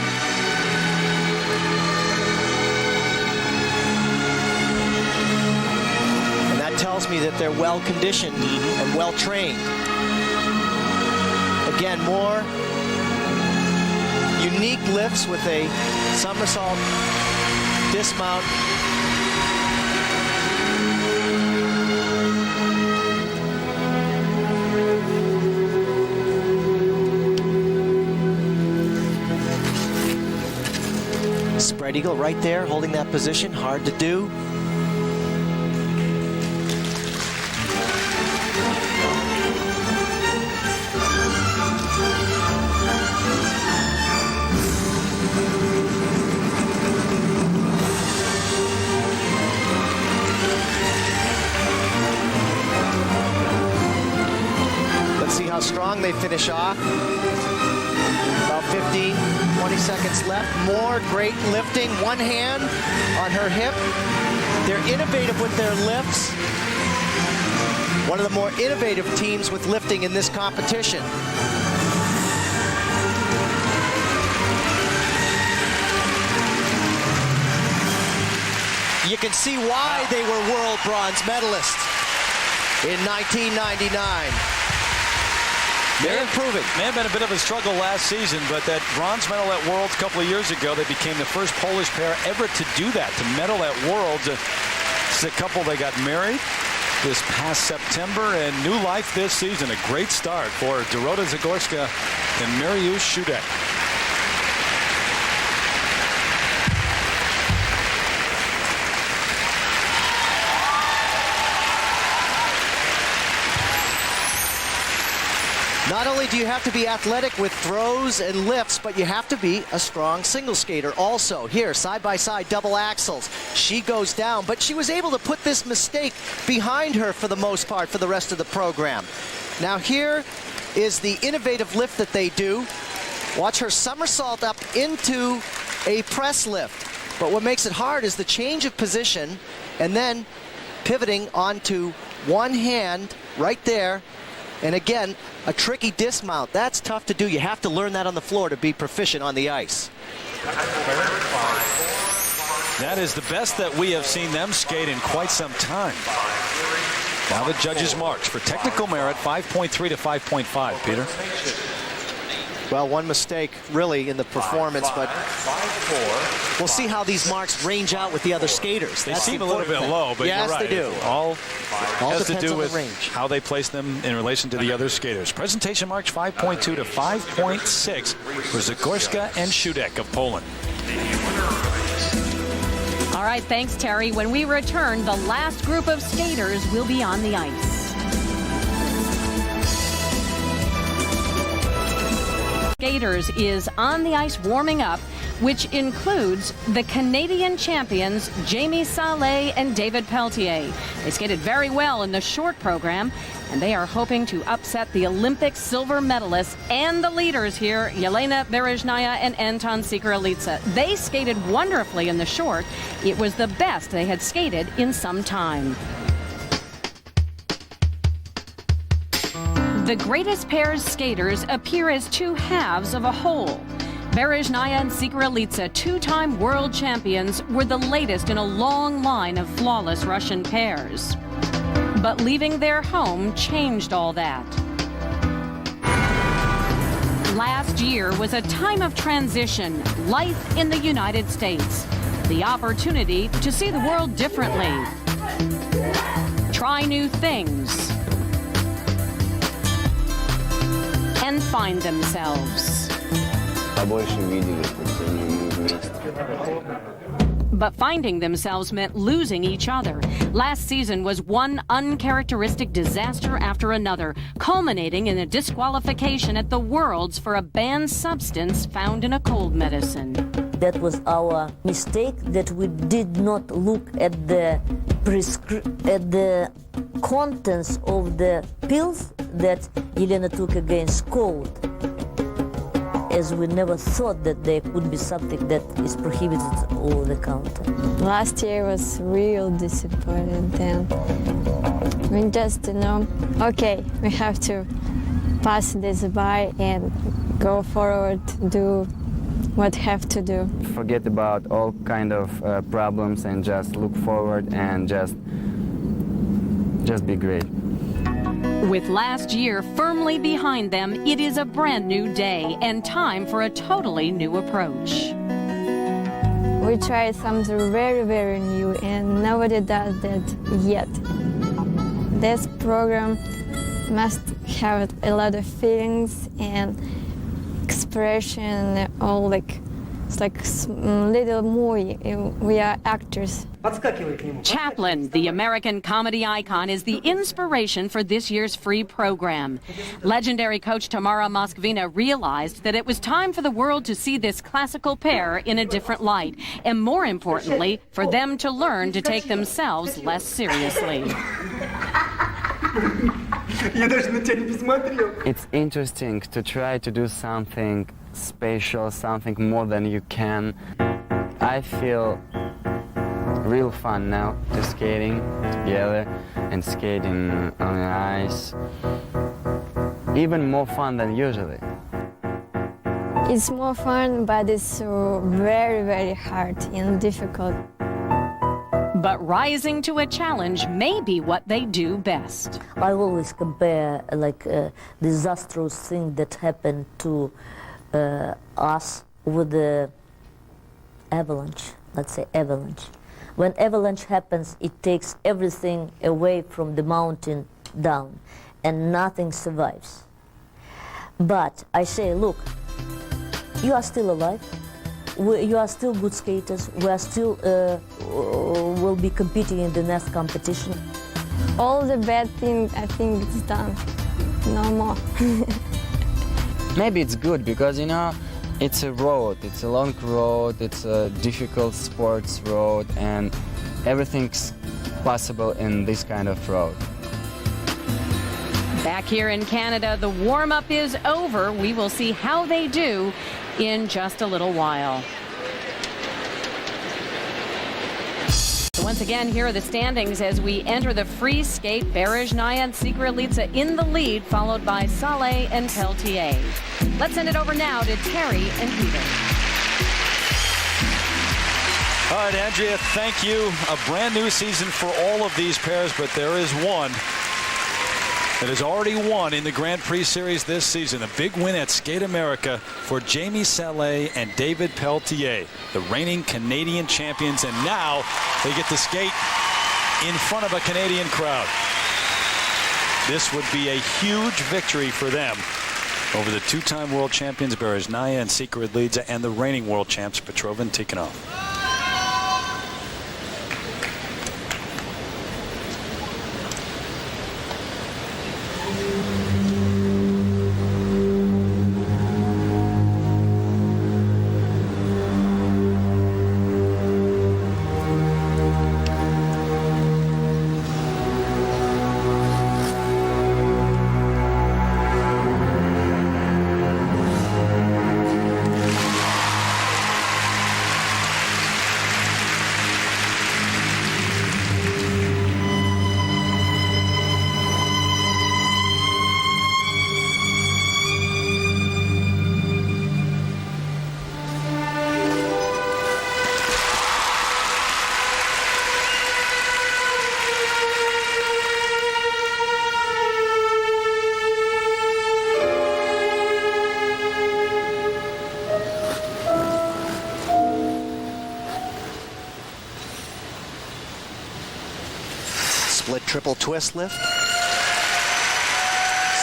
And that tells me that they're well conditioned and well trained. Again, more unique lifts with a somersault dismount. Spread eagle right there, holding that position, hard to do. Let's see how strong they finish off. About 15, 20 seconds left. More great lifting. One hand on her hip. They're innovative with their lifts. One of the more innovative teams with lifting in this competition. You can see why they were world bronze medalists in 1999. They're improving. May have been a bit of a struggle last season, but that bronze medal at Worlds a couple of years ago, they became the first Polish pair ever to do that, to medal at Worlds. It's a couple that got married this past September, and new life this season. A great start for Dorota Zagorska and Mariusz Szudek. Not only do you have to be athletic with throws and lifts, but you have to be a strong single skater also. Here, side-by-side double axles. She goes down, but she was able to put this mistake behind her for the most part for the rest of the program. Now here is the innovative lift that they do. Watch her somersault up into a press lift. But what makes it hard is the change of position and then pivoting onto one hand right there. And again, a tricky dismount. That's tough to do. You have to learn that on the floor to be proficient on the ice. That is the best that we have seen them skate in quite some time. Now the judges' marks for technical merit, 5.3 to 5.5, Peter. Well, one mistake really in the performance, but we'll see how these marks range out with the other skaters. They seem a little bit low, but yes, you're right. They do. All has to do with range. how they place them in relation to the other skaters. Presentation marks 5.2 to 5.6 for Zagorska and Szudek of Poland. All right, thanks, Terry. When we return, the last group of skaters will be on the ice. Skaters is on the ice warming up, which includes the Canadian champions Jamie Salé and David Peltier. They skated very well in the short program, and they are hoping to upset the Olympic silver medalists and the leaders here, Yelena Berezhnaya and Anton Sikorelitsa. They skated wonderfully in the short. It was the best they had skated in some time. The greatest pairs skaters appear as two halves of a whole. Berezhnaya and Sikorelitsa, two-time world champions, were the latest in a long line of flawless Russian pairs. But leaving their home changed all that. Last year was a time of transition, life in the United States, the opportunity to see the world differently, try new things, and find themselves. But finding themselves meant losing each other. Last season was one uncharacteristic disaster after another, culminating in a disqualification at the Worlds for a banned substance found in a cold medicine. That was our mistake, that we did not look at the contents of the pills that Yelena took against cold, as we never thought that there could be something that is prohibited over the counter. Last year was real disappointing, and we just okay, we have to pass this by and go forward, do what have to do. Forget about all kind of problems and just look forward and just be great. With last year firmly behind them, it is a brand new day and time for a totally new approach. We tried something very, very new, and nobody does that yet. This program must have a lot of feelings and expression, all it's like little movie. We are actors. Chaplin, the American comedy icon, is the inspiration for this year's free program. Legendary coach Tamara Moskvina realized that it was time for the world to see this classical pair in a different light, and more importantly, for them to learn to take themselves less seriously. It's interesting to try to do something special, something more than you can. I feel real fun now to skating together and skating on the ice. Even more fun than usually. It's more fun, but it's very, very hard and difficult. But rising to a challenge may be what they do best. I always compare like a disastrous thing that happened to us with the avalanche, let's say avalanche. When avalanche happens, it takes everything away from the mountain down, and nothing survives. But I say, look, you are still alive. You are still good skaters. We are still will be competing in the next competition. All the bad things, I think it's done. No more. Maybe it's good because, you know, it's a road, it's a long road, it's a difficult sports road, and everything's possible in this kind of road. Back here in Canada, the warm-up is over. We will see how they do in just a little while. So once again, here are the standings as we enter the free skate. Berezhnaya and Sigralitsa in the lead, followed by Saleh and Peltier. Let's send it over now to Terry and Peter. All right, Andrea, thank you. A brand new season for all of these pairs, but there is one that has already won in the Grand Prix Series this season. A big win at Skate America for Jamie Saleh and David Peltier, the reigning Canadian champions, and now they get to skate in front of a Canadian crowd. This would be a huge victory for them over the two-time world champions Berezhnaya and Sigralitsa and the reigning world champs Petrova and Tikhonov. Split triple twist lift.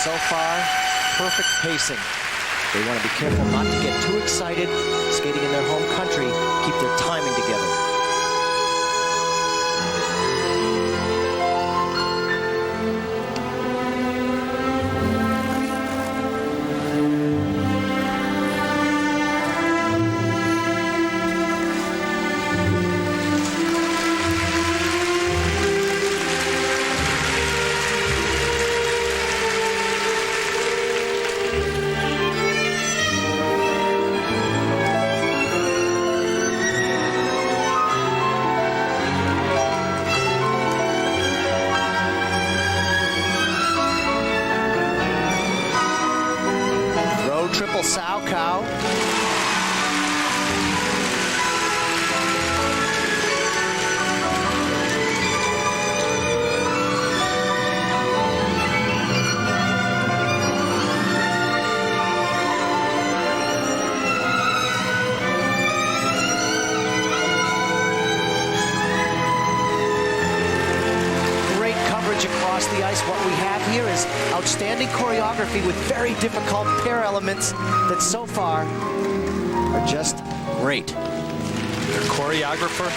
So far, perfect pacing. They want to be careful not to get too excited. Skating in their home country, keep their timing together. Triple sow cow. Great coverage across the ice. What we have here is outstanding choreography with very difficult pair elements that so far are just great. Their choreographer,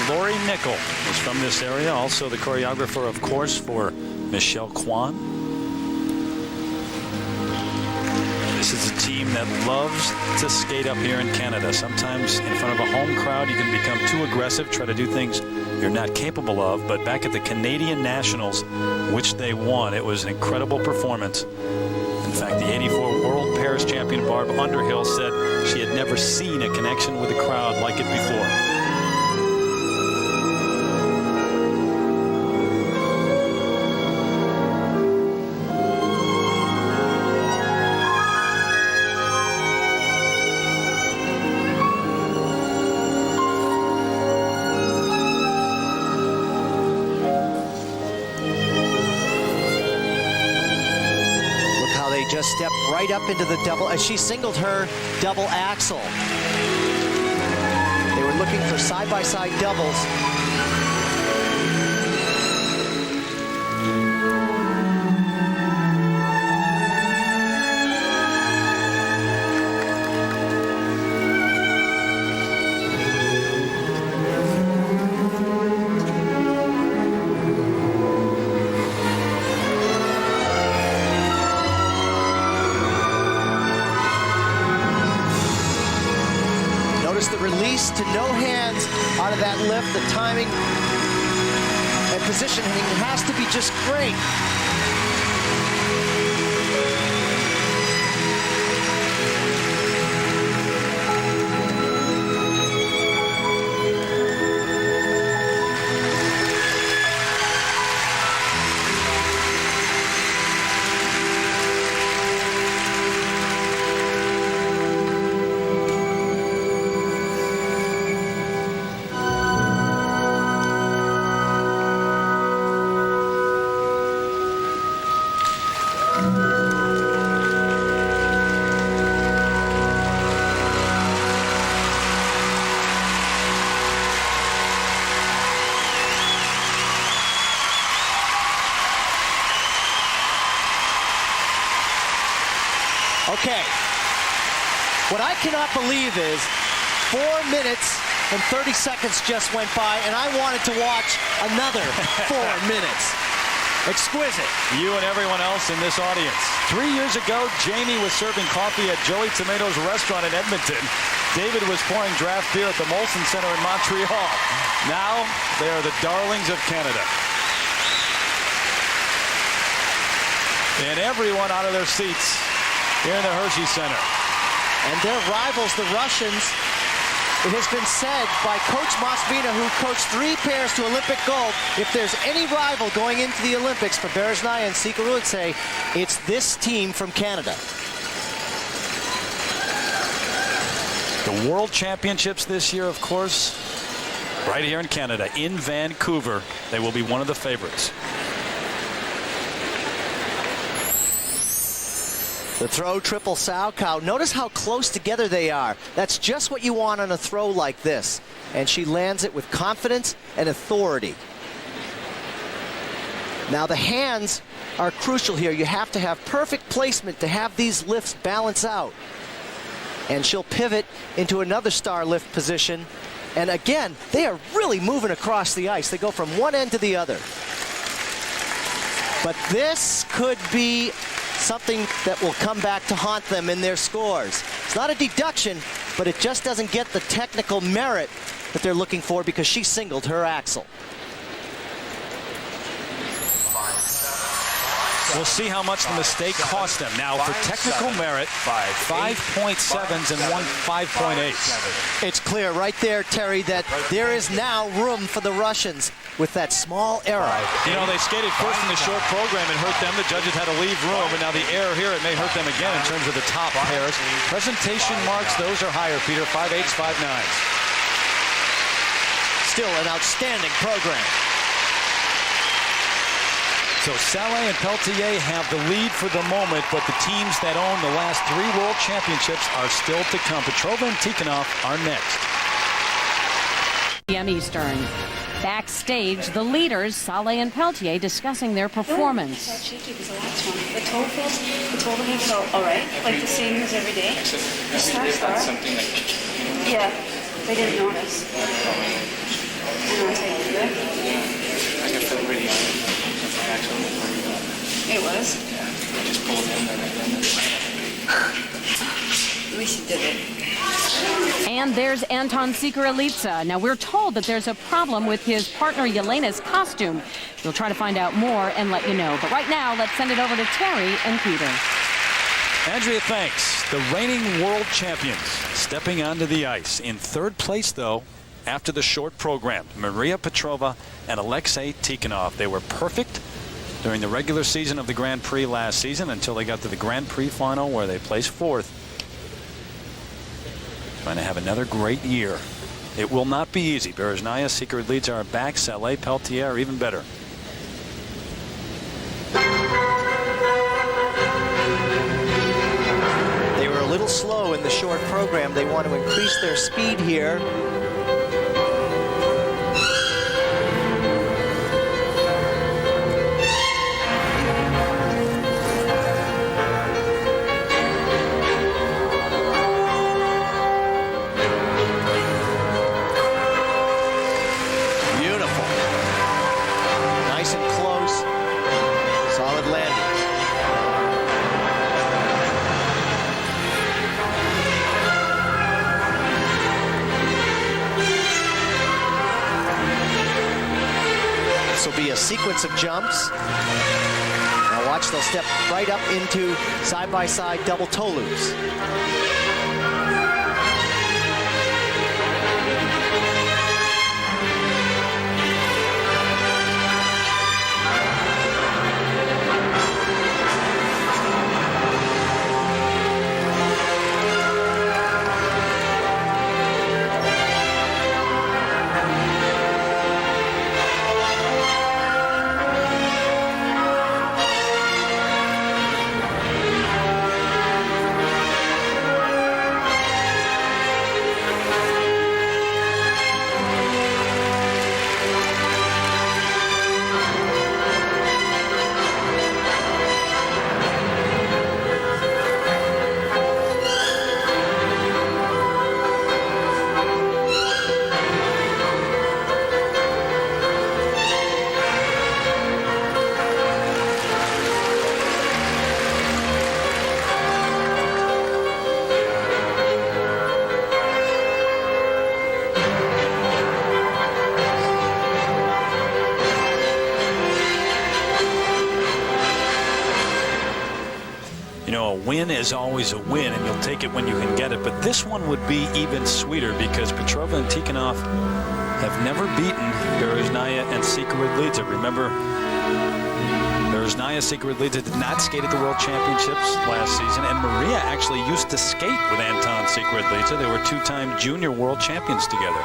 Lori Nickel, is from this area. Also the choreographer, of course, for Michelle Kwan. This is a team that loves to skate up here in Canada. Sometimes in front of a home crowd, you can become too aggressive, try to do things you're not capable of. But back at the Canadian Nationals which they won. It was an incredible performance. In fact, the 84 World Pairs champion Barb Underhill said she had never seen a connection with the crowd like it before. Just stepped right up into the double as she singled her double axel. They were looking for side-by-side doubles. The release to no hands out of that lift. The timing and positioning has to be just great. Okay, what I cannot believe is 4 minutes and 30 seconds just went by, and I wanted to watch another 4 minutes. Exquisite. You and everyone else in this audience. 3 years ago, Jamie was serving coffee at Joey Tomato's restaurant in Edmonton. David was pouring draft beer at the Molson Center in Montreal. Now, they are the darlings of Canada. And everyone out of their seats here in the Hershey Center. And their rivals, the Russians, it has been said by Coach Mosvina, who coached 3 pairs to Olympic gold, if there's any rival going into the Olympics for Berezhnaya and Suguri, would say it's this team from Canada. The World Championships this year, of course, right here in Canada, in Vancouver. They will be one of the favorites. The throw, triple sow cow. Notice how close together they are. That's just what you want on a throw like this. And she lands it with confidence and authority. Now the hands are crucial here. You have to have perfect placement to have these lifts balance out. And she'll pivot into another star lift position. And again, they are really moving across the ice. They go from one end to the other. But this could be something that will come back to haunt them in their scores. It's not a deduction, but it just doesn't get the technical merit that they're looking for because she singled her axle. We'll see how much the mistake cost them. Now, for technical merit, 5.7s and one 5.8. It's clear right there, Terry, that there is now room for the Russians with that small error. You know, they skated first in the short program. It hurt them. The judges had to leave room, and now the error here, it may hurt them again in terms of the top pairs. Presentation marks, those are higher, Peter. 5.8s, 5.9s. Still an outstanding program. So Saleh and Peltier have the lead for the moment, but the teams that own the last 3 World Championships are still to come. Petrova and Tikhonov are next. p.m. Eastern. Backstage, the leaders, Saleh and Peltier, discussing their performance. How cheeky was the last one? The toe felt all right, like the same as every day. That's something that... Yeah, they didn't notice. I know, I tell you, I can feel really it was? Yeah, I just pulled in and then... At least you did it. And there's Anton Sigurilitsa. Now, we're told that there's a problem with his partner Yelena's costume. We'll try to find out more and let you know. But right now, let's send it over to Terry and Peter. Andrea, thanks. The reigning world champions stepping onto the ice. In third place, though, after the short program, Maria Petrova and Alexei Tikhonov. They were perfect during the regular season of the Grand Prix last season until they got to the Grand Prix final where they placed fourth. Trying to have another great year. It will not be easy. Berezhnaya, Sigurilitsa are back. Saleh, Peltier are even better. They were a little slow in the short program. They want to increase their speed here. Sequence of jumps. Now watch, they'll step right up into side-by-side double toe loops. Win is always a win, and you'll take it when you can get it. But this one would be even sweeter because Petrova and Tikhonov have never beaten Berezhnaya and Sigurilitsa. Remember, Berezhnaya, Sigurilitsa did not skate at the World Championships last season, and Maria actually used to skate with Anton Sigurilitsa. They were two-time junior world champions together.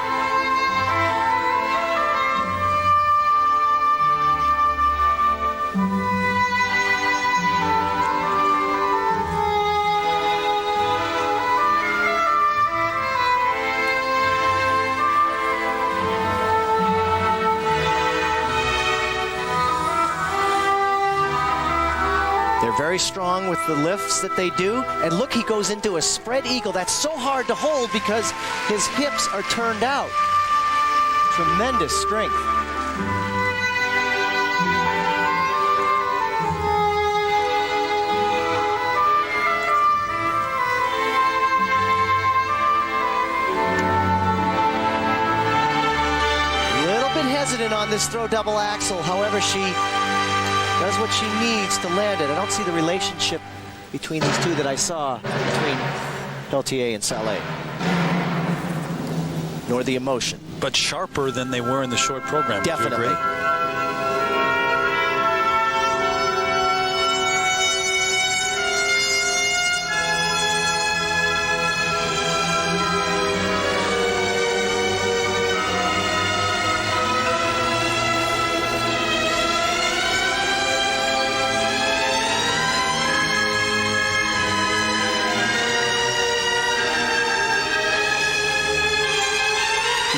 Very strong with the lifts that they do. And look, he goes into a spread eagle. That's so hard to hold because his hips are turned out. Tremendous strength. A little bit hesitant on this throw double axel. However, she does what she needs to land it. I don't see the relationship between these two that I saw between Peltier and Saleh, nor the emotion. But sharper than they were in the short program. Definitely.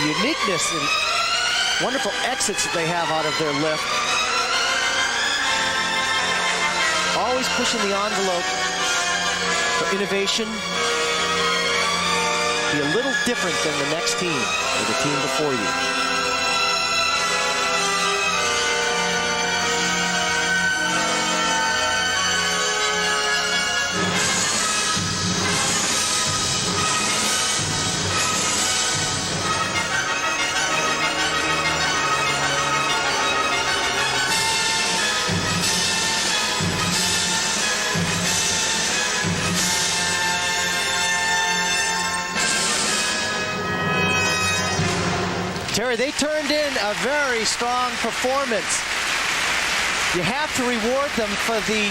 Uniqueness and wonderful exits that they have out of their lift. Always pushing the envelope for innovation. Be a little different than the next team or the team before you. Terry, they turned in a very strong performance. You have to reward them for the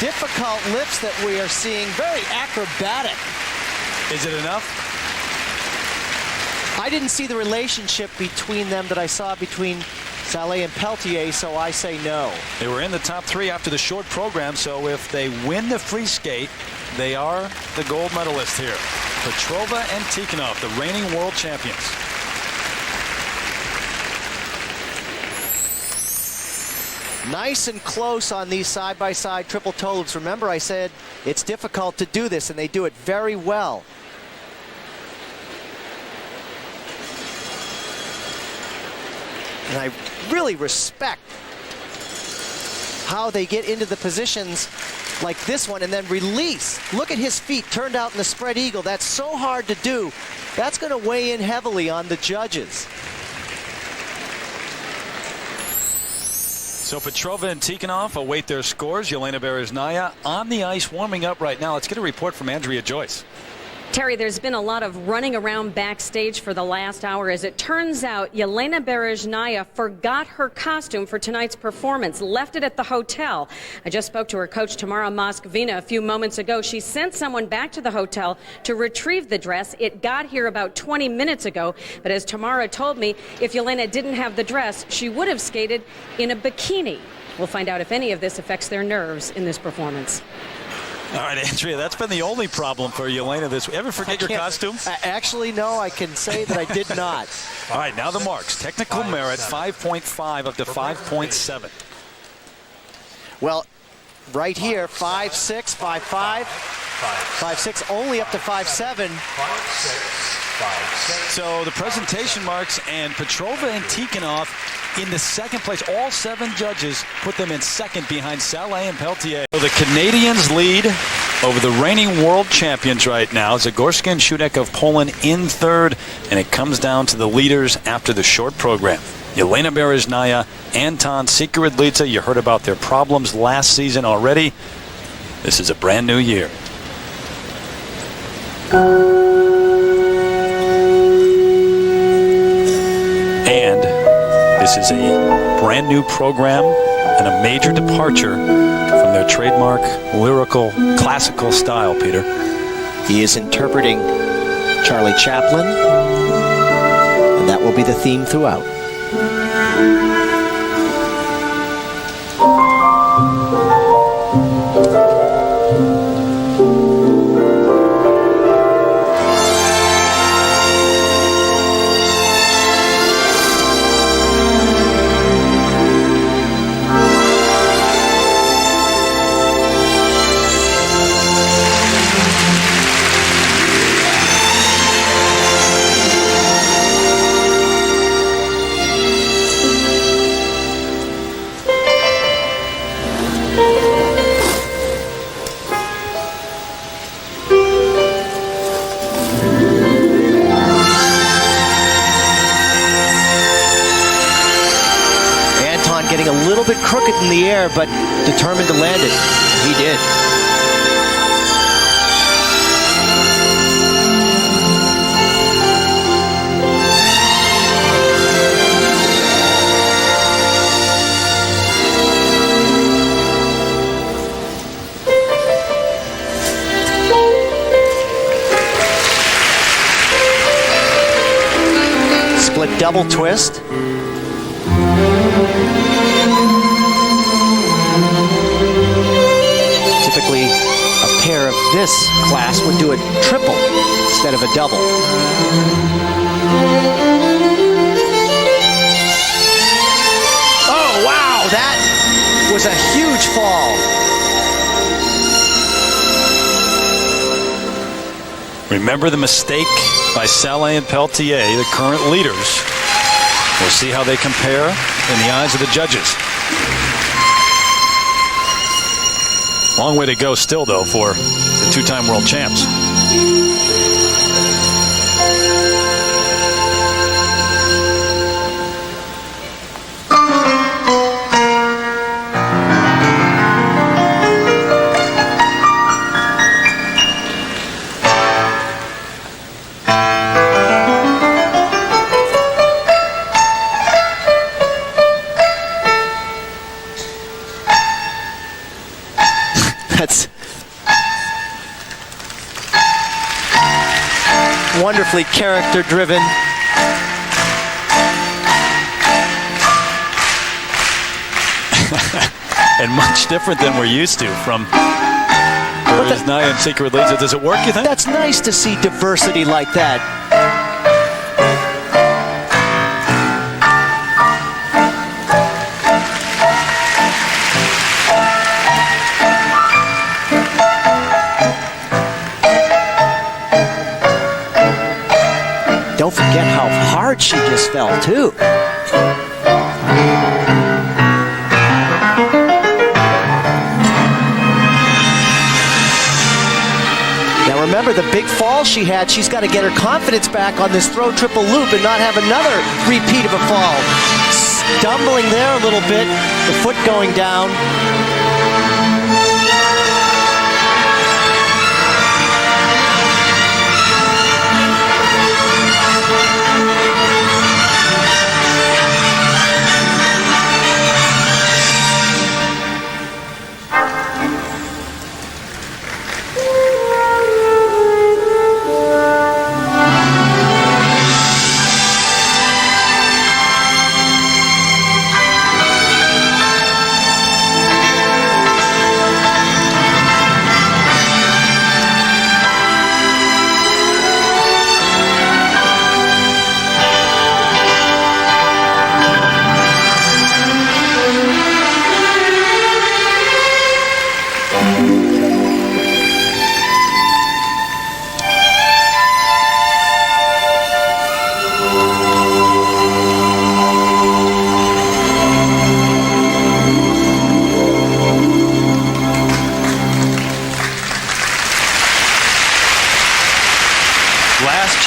difficult lifts that we are seeing. Very acrobatic. Is it enough? I didn't see the relationship between them that I saw between Saleh and Peltier, so I say no. They were in the top 3 after the short program, so if they win the free skate, they are the gold medalists here. Petrova and Tikhonov, the reigning world champions. Nice and close on these side-by-side triple toe loops. Remember, I said it's difficult to do this, and they do it very well. And I really respect how they get into the positions like this one and then release. Look at his feet turned out in the spread eagle. That's so hard to do. That's going to weigh in heavily on the judges. So Petrova and Tikhonov await their scores. Yelena Bereznaya on the ice warming up right now. Let's get a report from Andrea Joyce. Terry, there's been a lot of running around backstage for the last hour. As it turns out, Yelena Bereznaya forgot her costume for tonight's performance, left it at the hotel. I just spoke to her coach, Tamara Moskvina, a few moments ago. She sent someone back to the hotel to retrieve the dress. It got here about 20 minutes ago. But as Tamara told me, if Yelena didn't have the dress, she would have skated in a bikini. We'll find out if any of this affects their nerves in this performance. All right, Andrea, that's been the only problem for Yelena this week. Ever forget your costume? Actually, no, I can say that I did not. All right, now the marks. Technical merit, 5.5 up to 5.7. Well, right here, 5.6, 5.5, 5.6, only up to 5.7. So the presentation marks and Petrova and Tikhonov in the second place. All 7 judges put them in second behind Saleh and Peltier. So the Canadians lead over the reigning world champions right now. Zagorska and Shudek of Poland in third, and it comes down to the leaders after the short program. Yelena Bereznaya, Anton Sikoridlitsa. You heard about their problems last season already. This is a brand new year. And this is a brand new program and a major departure from their trademark lyrical classical style, Peter. He is interpreting Charlie Chaplin, and that will be the theme throughout. Getting a little bit crooked in the air, but determined to land it. He did. Split double twist. Typically, a pair of this class would do a triple instead of a double. Oh, wow, that was a huge fall. Remember the mistake by Saleh and Peltier, the current leaders. We'll see how they compare in the eyes of the judges. Long way to go still, though, for the 2-time world champs. wonderfully character-driven. And much different than we're used to from Naya and Secret Leads. Does it work, you think? That's nice to see diversity like that. Don't forget how hard she just fell, too. Now remember, the big fall she had, she's got to get her confidence back on this throw triple loop and not have another repeat of a fall. Stumbling there a little bit, the foot going down.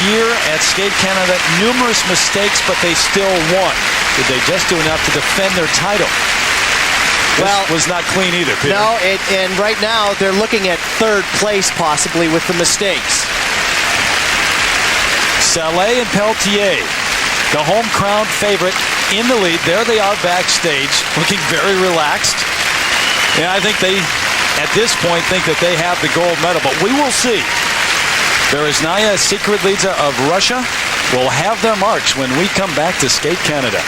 Year at Skate Canada, numerous mistakes, but they still won. Did they just do enough to defend their title? Well, this was not clean either, Peter. No, and right now they're looking at third place possibly with the mistakes. Saleh and Peltier, the home crowned favorite, in the lead. There they are backstage, looking very relaxed. And I think they, at this point, think that they have the gold medal, but we will see. Berezhnaya, Secret Leader of Russia, will have their marks when we come back to Skate Canada.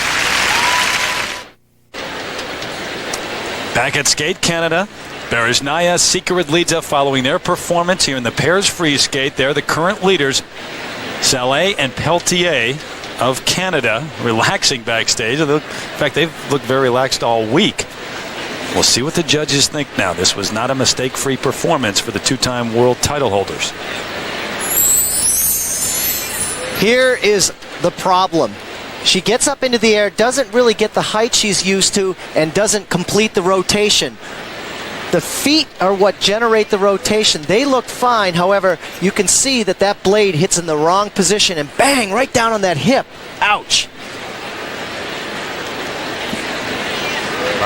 Back at Skate Canada, Berezhnaya, Secret Leader following their performance here in the pairs free skate. They're the current leaders. Saleh and Peltier of Canada relaxing backstage. In fact, they've looked very relaxed all week. We'll see what the judges think now. This was not a mistake-free performance for the two-time world title holders. Here is the problem. She gets up into the air, doesn't really get the height she's used to, and doesn't complete the rotation. The feet are what generate the rotation. They look fine. However, you can see that that blade hits in the wrong position and bang, right down on that hip. Ouch.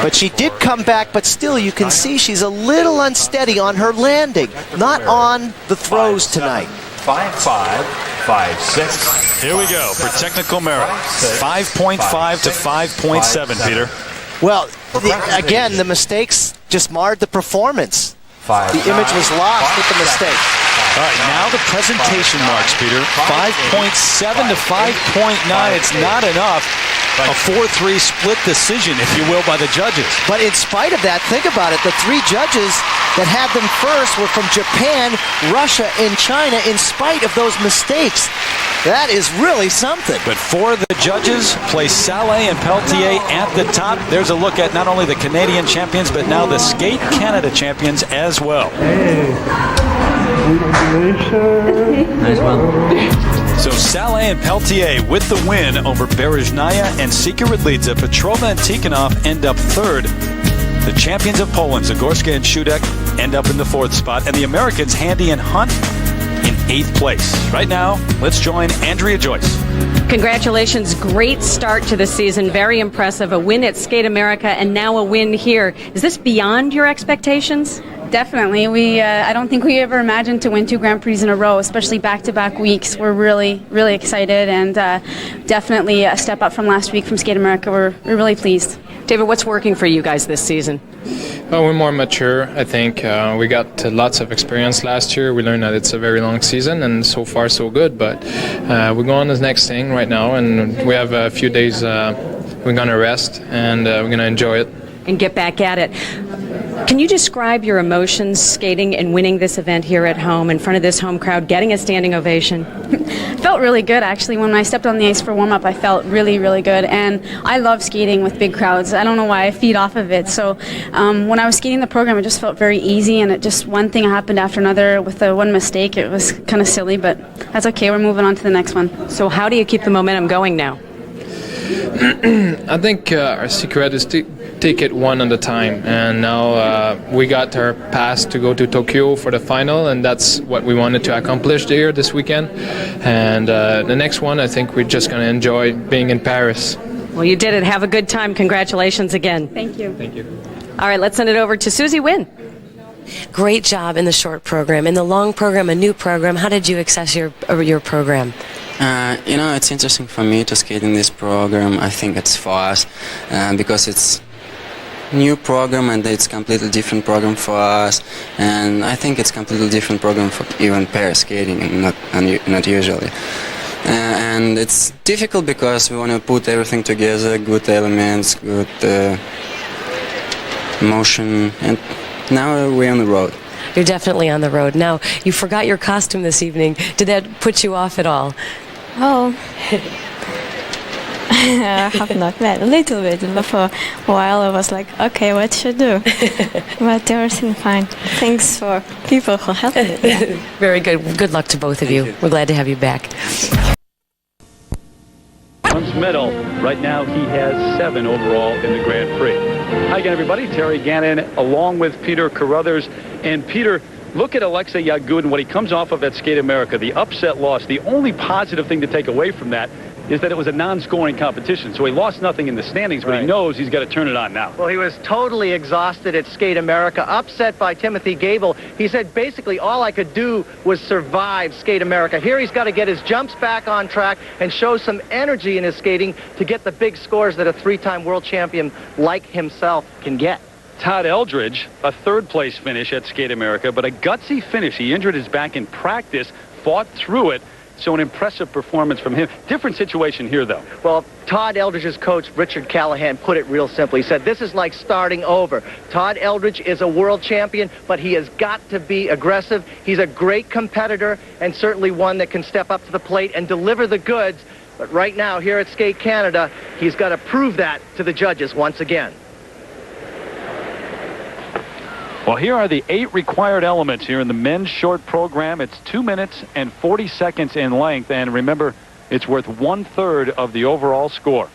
But she did come back, but still you can see she's a little unsteady on her landing, not on the throws tonight. 5.5, 5.6. Here we go for technical merit. 5.5 to 5.7, Peter. Well, again, the mistakes just marred the performance. The image was lost with the mistake. All right, now the presentation marks, Peter. 5.7 to 5.9. It's not enough. A 4-3 split decision, if you will, by the judges. But in spite of that, think about it. The three judges that had them first were from Japan, Russia, and China, in spite of those mistakes. That is really something. But for the judges, place Saleh and Peltier at the top. There's a look at not only the Canadian champions, but now the Skate Canada champions as well. Hey, congratulations. Nice one. So Saleh and Peltier with the win over Berezhnaya and Secret Leader. Petrova and Tikhonov end up third. The champions of Poland, Zagorska and Shudek, end up in the fourth spot. And the Americans, Handy and Hunt, in eighth place. Right now, let's join Andrea Joyce. Congratulations. Great start to the season. Very impressive. A win at Skate America and now a win here. Is this beyond your expectations? Definitely. I don't think we ever imagined to win 2 Grand Prix in a row, especially back-to-back weeks. We're really, really excited, and definitely a step up from last week from Skate America. We're really pleased. David, what's working for you guys this season? We're more mature, I think. We got lots of experience last year. We learned that it's a very long season, and so far so good. But we're going on the next thing right now, and we have a few days we're going to rest, and we're going to enjoy it. And get back at it. Can you describe your emotions skating and winning this event here at home in front of this home crowd, getting a standing ovation? Felt really good, actually. When I stepped on the ice for warm-up, I felt really, really good. And I love skating with big crowds. I don't know why I feed off of it. So when I was skating the program, it just felt very easy, and it just one thing happened after another with the one mistake. It was kind of silly, but that's okay. We're moving on to the next one. So how do you keep the momentum going now? I think our secret is to take it one at a time, and now we got our pass to go to Tokyo for the final, and that's what we wanted to accomplish here this weekend. And the next one, I think we're just going to enjoy being in Paris. Well, you did it. Have a good time. Congratulations again. Thank you. Thank you. All right, let's send it over to Susie Wynn. Great job in the short program. In the long program, a new program, how did you access your program? You know, it's interesting for me to skate in this program. I think it's for us because it's new program and it's completely different program for us. And I think it's completely different program for even pair skating, and not usually. And it's difficult because we want to put everything together, good elements, good motion, and now we're on the road. You're definitely on the road. Now, you forgot your costume this evening. Did that put you off at all? Oh, I have not met a little bit. For a while I was like, okay, what should I do? But everything fine. Thanks for people who helped me. Yeah. Very good. Good luck to both of you. We're glad to have you back. Runs middle. Right now he has 7 overall in the Grand Prix. Hi again, everybody. Terry Gannon along with Peter Carruthers. And Peter, look at Alexei Yagudin, what he comes off of at Skate America, the upset loss. The only positive thing to take away from that is that it was a non-scoring competition. So he lost nothing in the standings, but he knows he's got to turn it on now. Well, he was totally exhausted at Skate America, upset by Timothy Gable. He said, basically, all I could do was survive Skate America. Here he's got to get his jumps back on track and show some energy in his skating to get the big scores that a 3-time world champion like himself can get. Todd Eldredge, a 3rd-place finish at Skate America, but a gutsy finish. He injured his back in practice, fought through it. So an impressive performance from him. Different situation here, though. Well, Todd Eldredge's coach, Richard Callahan, put it real simply. He said, this is like starting over. Todd Eldredge is a world champion, but he has got to be aggressive. He's a great competitor and certainly one that can step up to the plate and deliver the goods. But right now, here at Skate Canada, he's got to prove that to the judges once again. Well, here are the 8 required elements here in the men's short program. It's 2 minutes and 40 seconds in length. And remember, it's worth 1/3 of the overall score.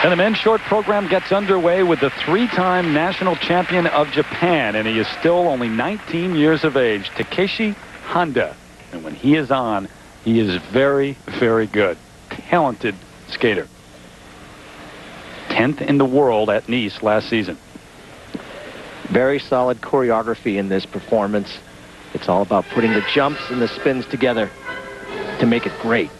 And the men's short program gets underway with the 3-time national champion of Japan. And he is still only 19 years of age, Takeshi Honda. And when he is on, he is very, very good. Talented skater. 10th in the world at Nice last season. Very solid choreography in this performance. It's all about putting the jumps and the spins together to make it great.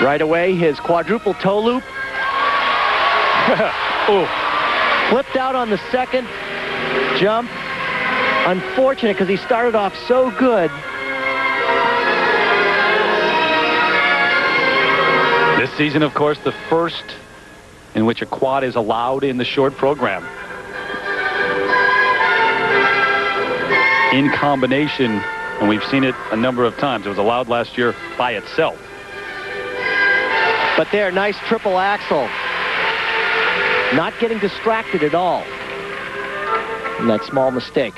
Right away, his quadruple toe loop. Flipped out on the second jump. Unfortunate because he started off so good. This season, of course, the first in which a quad is allowed in the short program. In combination, and we've seen it a number of times. It was allowed last year by itself. But there, nice triple axel. Not getting distracted at all in that small mistake.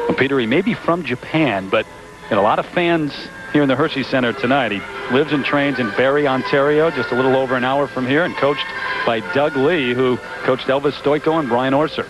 Well, Peter, he may be from Japan, but got a lot of fans here in the Hershey Center tonight. He lives and trains in Barrie, Ontario, just a little over an hour from here, and coached by Doug Lee, who coached Elvis Stoico and Brian Orser.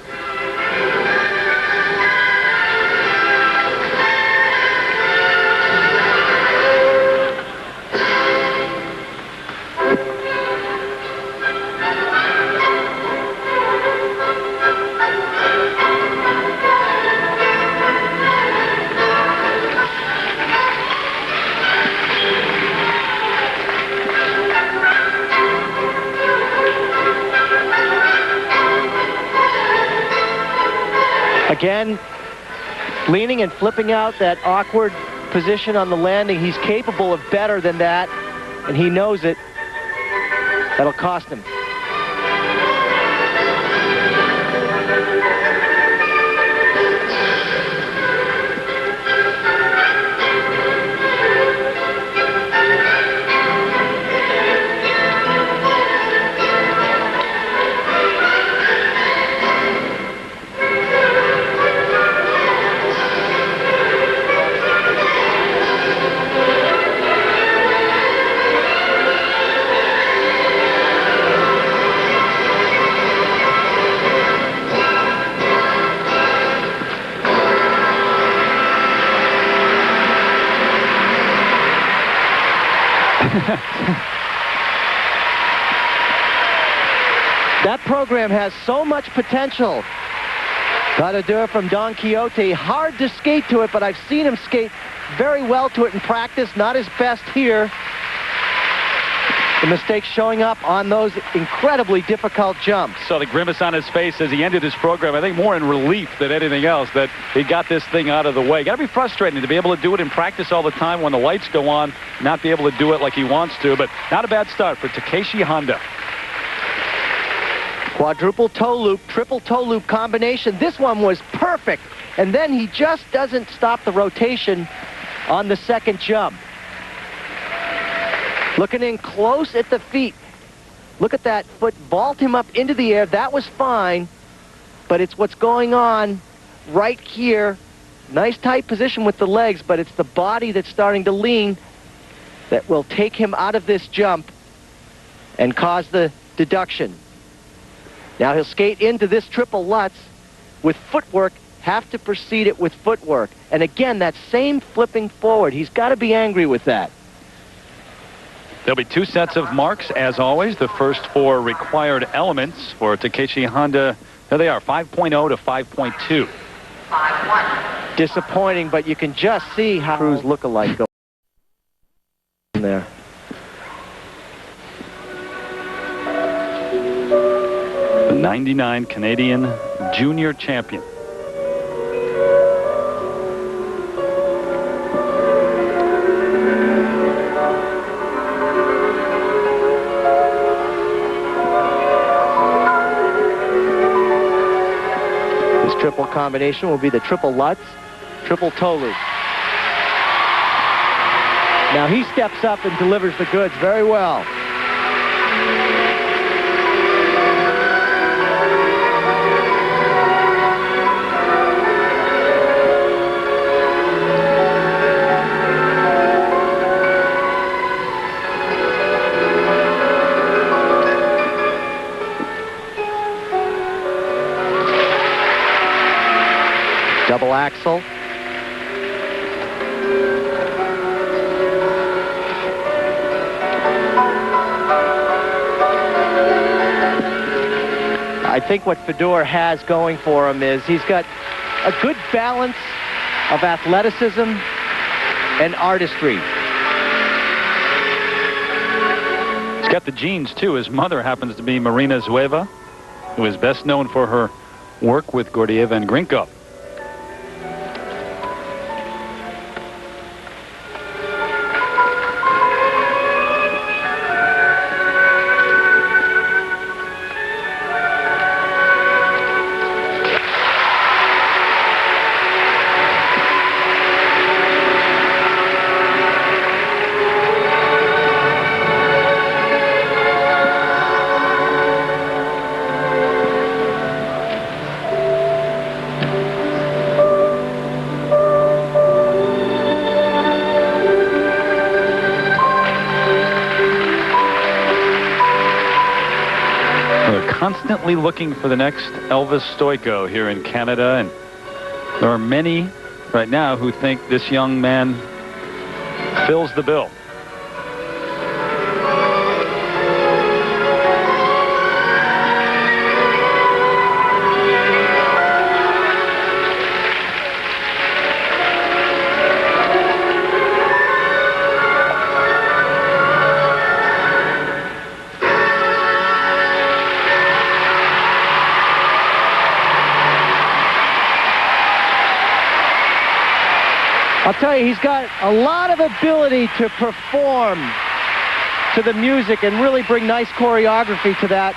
Again, leaning and flipping out that awkward position on the landing. He's capable of better than that, and he knows it. That'll cost him. That program has so much potential. Pas de deux from Don Quixote. Hard to skate to it, but I've seen him skate very well to it in practice. Not his best here. The mistakes showing up on those incredibly difficult jumps. Saw the grimace on his face as he ended his program, I think more in relief than anything else, that he got this thing out of the way. Got to be frustrating to be able to do it in practice all the time when the lights go on, not be able to do it like he wants to, but not a bad start for Takeshi Honda. Quadruple toe loop, triple toe loop combination. This one was perfect. And then he just doesn't stop the rotation on the second jump. Looking in close at the feet. Look at that foot vault him up into the air. That was fine, but it's what's going on right here. Nice tight position with the legs, but it's the body that's starting to lean that will take him out of this jump and cause the deduction. Now he'll skate into this triple Lutz with footwork, have to precede it with footwork. And again, that same flipping forward. He's got to be angry with that. There'll be 2 sets of marks, as always. The first 4 required elements for Takeshi Honda. There they are, 5.0 to 5.2. 5-1. Disappointing, but you can just see how Cruz look-alike go in there. The 99 Canadian junior champion. Triple combination will be the triple Lutz, triple toe loop. Now he steps up and delivers the goods very well. Double axel. I think what Fedor has going for him is he's got a good balance of athleticism and artistry. He's got the genes, too. His mother happens to be Marina Zueva, who is best known for her work with Gordieva and Grinko. Constantly looking for the next Elvis Stoico here in Canada, and there are many right now who think this young man fills the bill. I'll tell you, he's got a lot of ability to perform to the music and really bring nice choreography to that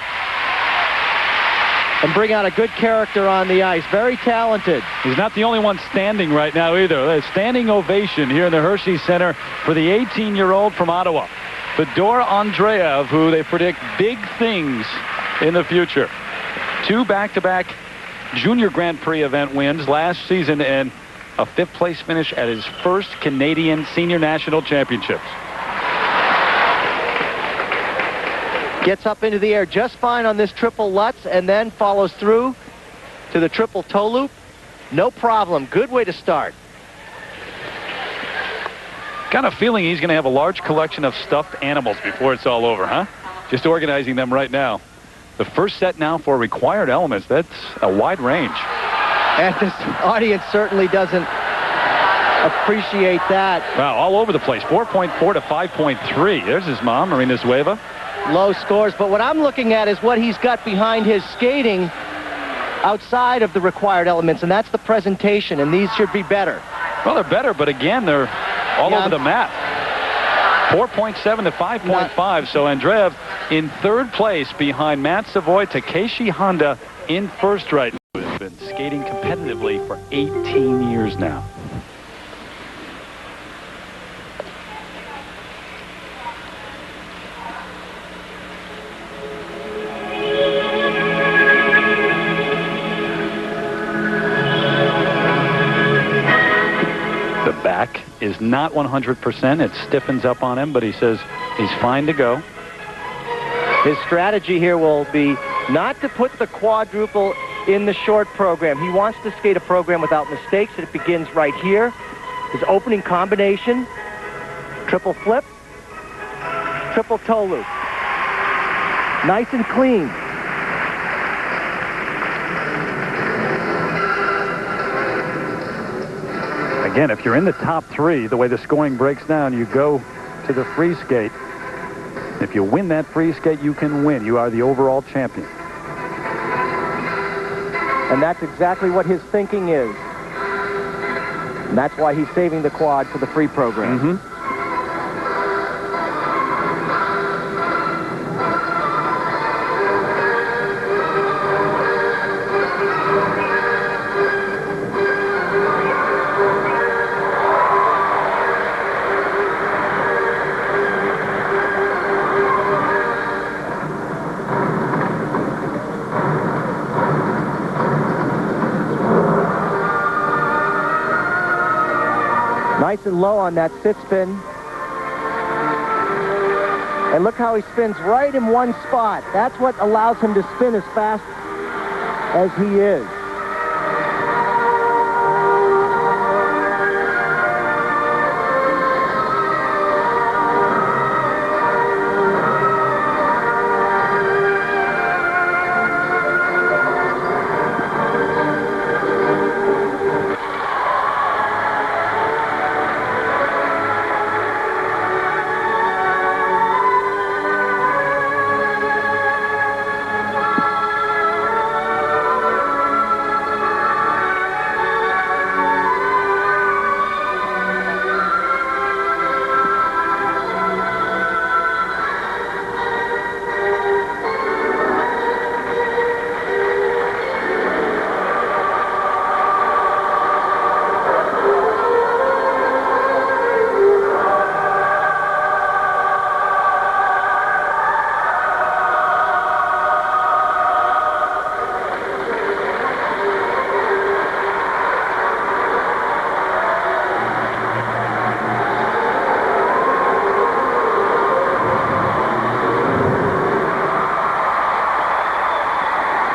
and bring out a good character on the ice. Very talented. He's not the only one standing right now either. A standing ovation here in the Hershey Center for the 18-year-old from Ottawa, Fedor Andreev, who they predict big things in the future. 2 back-to-back Junior Grand Prix event wins last season and a 5th-place finish at his first Canadian Senior National Championships. Gets up into the air just fine on this triple Lutz and then follows through to the triple toe loop. No problem. Good way to start. Got a feeling he's going to have a large collection of stuffed animals before it's all over, huh? Just organizing them right now. The first set now for required elements. That's a wide range. And this audience certainly doesn't appreciate that. Wow, all over the place. 4.4 to 5.3. There's his mom, Irina Zhao. Low scores, but what I'm looking at is what he's got behind his skating outside of the required elements, and that's the presentation, and these should be better. Well, they're better, but again, they're all over the map. 4.7 to 5.5, so Andreev in 3rd place behind Matt Savoie, Takeshi Honda in 1st right now. He's been skating competitively for 18 years now. Back is not 100%. It stiffens up on him, but he says he's fine to go. His strategy here will be not to put the quadruple in the short program. He wants to skate a program without mistakes, and it begins right here. His opening combination, triple flip, triple toe loop. Nice and clean. Again, if you're in the top 3, the way the scoring breaks down, you go to the free skate. If you win that free skate, you can win. You are the overall champion. And that's exactly what his thinking is. And that's why he's saving the quad for the free program. Mm-hmm. Nice and low on that sit spin. And look how he spins right in one spot. That's what allows him to spin as fast as he is.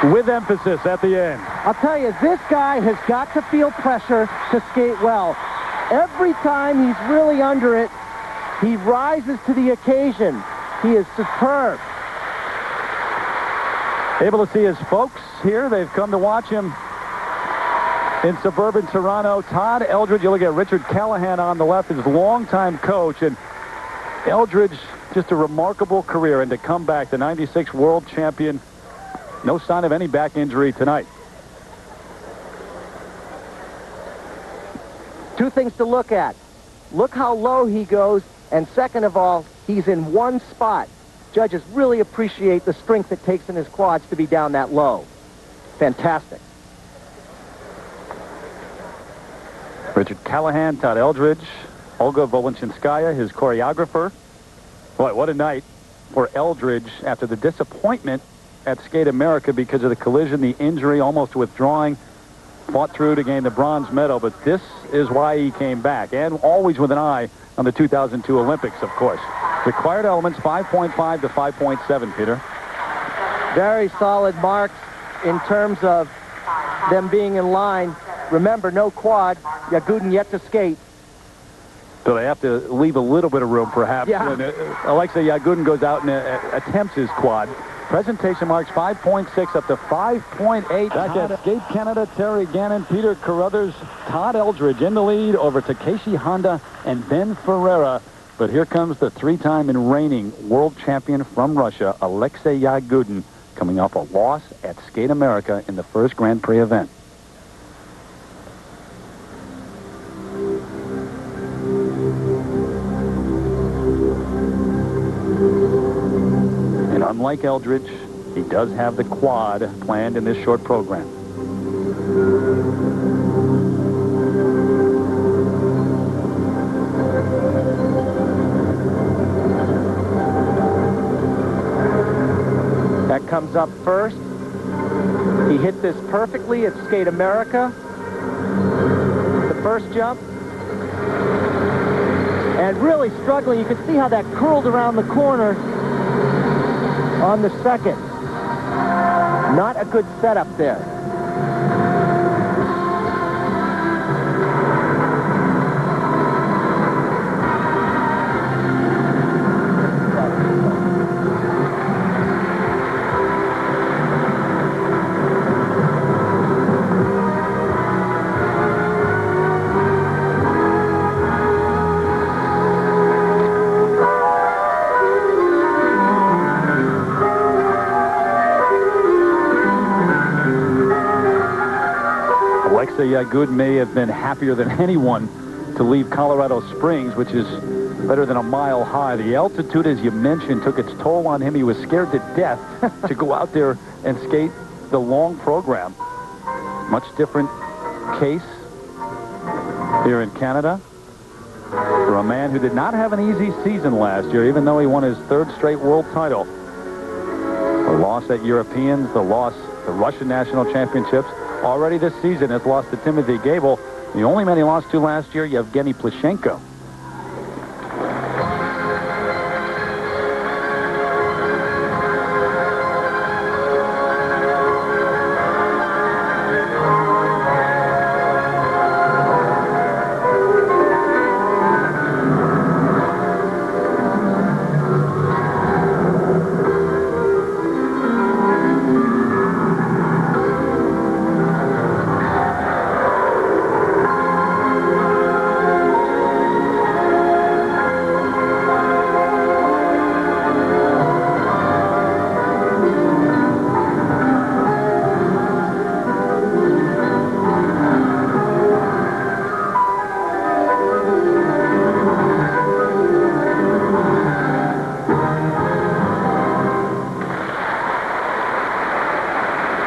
With emphasis at the end. I'll tell you, this guy has got to feel pressure to skate well. Every time he's really under it, he rises to the occasion. He is superb. Able to see his folks here. They've come to watch him in suburban Toronto. Todd Eldredge, you look at Richard Callahan on the left, his longtime coach. And Eldredge, just a remarkable career. And to come back, the 96 world champion. No sign of any back injury tonight. Two things to look at. Look how low he goes, and second of all, he's in one spot. Judges really appreciate the strength it takes in his quads to be down that low. Fantastic. Richard Callahan, Todd Eldredge, Olga Volonchinskaya, his choreographer. Boy, what a night for Eldredge after the disappointment at Skate America because of the collision, the injury, almost withdrawing, fought through to gain the bronze medal. But this is why he came back, and always with an eye on the 2002 Olympics, of course. Required elements, 5.5 to 5.7, Peter. Very solid marks in terms of them being in line. Remember, no quad. Yagudin yet to skate. So they have to leave a little bit of room, perhaps. Yeah. When Alexei Yagudin goes out and attempts his quad. Presentation marks 5.6 up to 5.8. Back at Skate Canada, Terry Gannon, Peter Carruthers, Todd Eldredge in the lead over Takeshi Honda and Ben Ferreira. But here comes the three-time and reigning world champion from Russia, Alexei Yagudin, coming off a loss at Skate America in the first Grand Prix event. And unlike Eldredge, he does have the quad planned in this short program. That comes up first. He hit this perfectly at Skate America. The first jump. And really struggling. You can see how that curled around the corner on the second. Not a good setup there. Alexei Yagudin may have been happier than anyone to leave Colorado Springs, which is better than a mile high. The altitude, as you mentioned, took its toll on him. He was scared to death to go out there and skate the long program. Much different case here in Canada for a man who did not have an easy season last year, even though he won his third straight world title. The loss at Europeans, the loss to Russian national championships. Already this season has lost to Timothy Gable. The only man he lost to last year, Yevgeny Plushenko.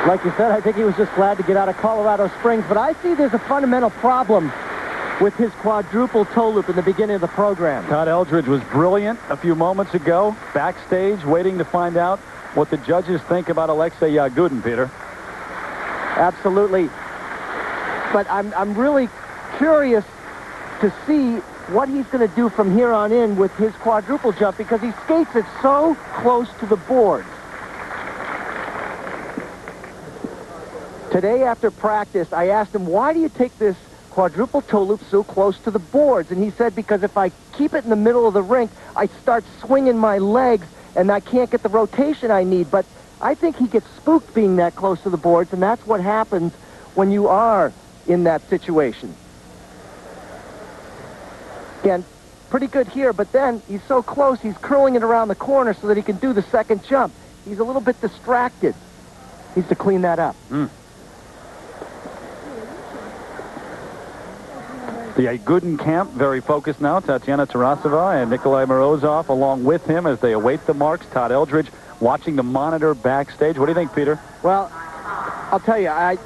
Like you said, I think he was just glad to get out of Colorado Springs, but I see there's a fundamental problem with his quadruple toe loop in the beginning of the program. Todd Eldredge was brilliant a few moments ago, backstage, waiting to find out what the judges think about Alexei Yagudin, Peter. Absolutely. But I'm really curious to see what he's going to do from here on in with his quadruple jump, because he skates it so close to the boards. Today after practice, I asked him, why do you take this quadruple toe loop so close to the boards? And he said, because if I keep it in the middle of the rink, I start swinging my legs and I can't get the rotation I need. But I think he gets spooked being that close to the boards, and that's what happens when you are in that situation. Again, pretty good here, but then he's so close, he's curling it around the corner so that he can do the second jump. He's a little bit distracted. Needs to clean that up. The Yagudin camp very focused now. Tatiana Tarasova and Nikolai Morozov along with him as they await the marks. Todd Eldredge watching the monitor backstage. What do you think, Peter? Well, I'll tell you, I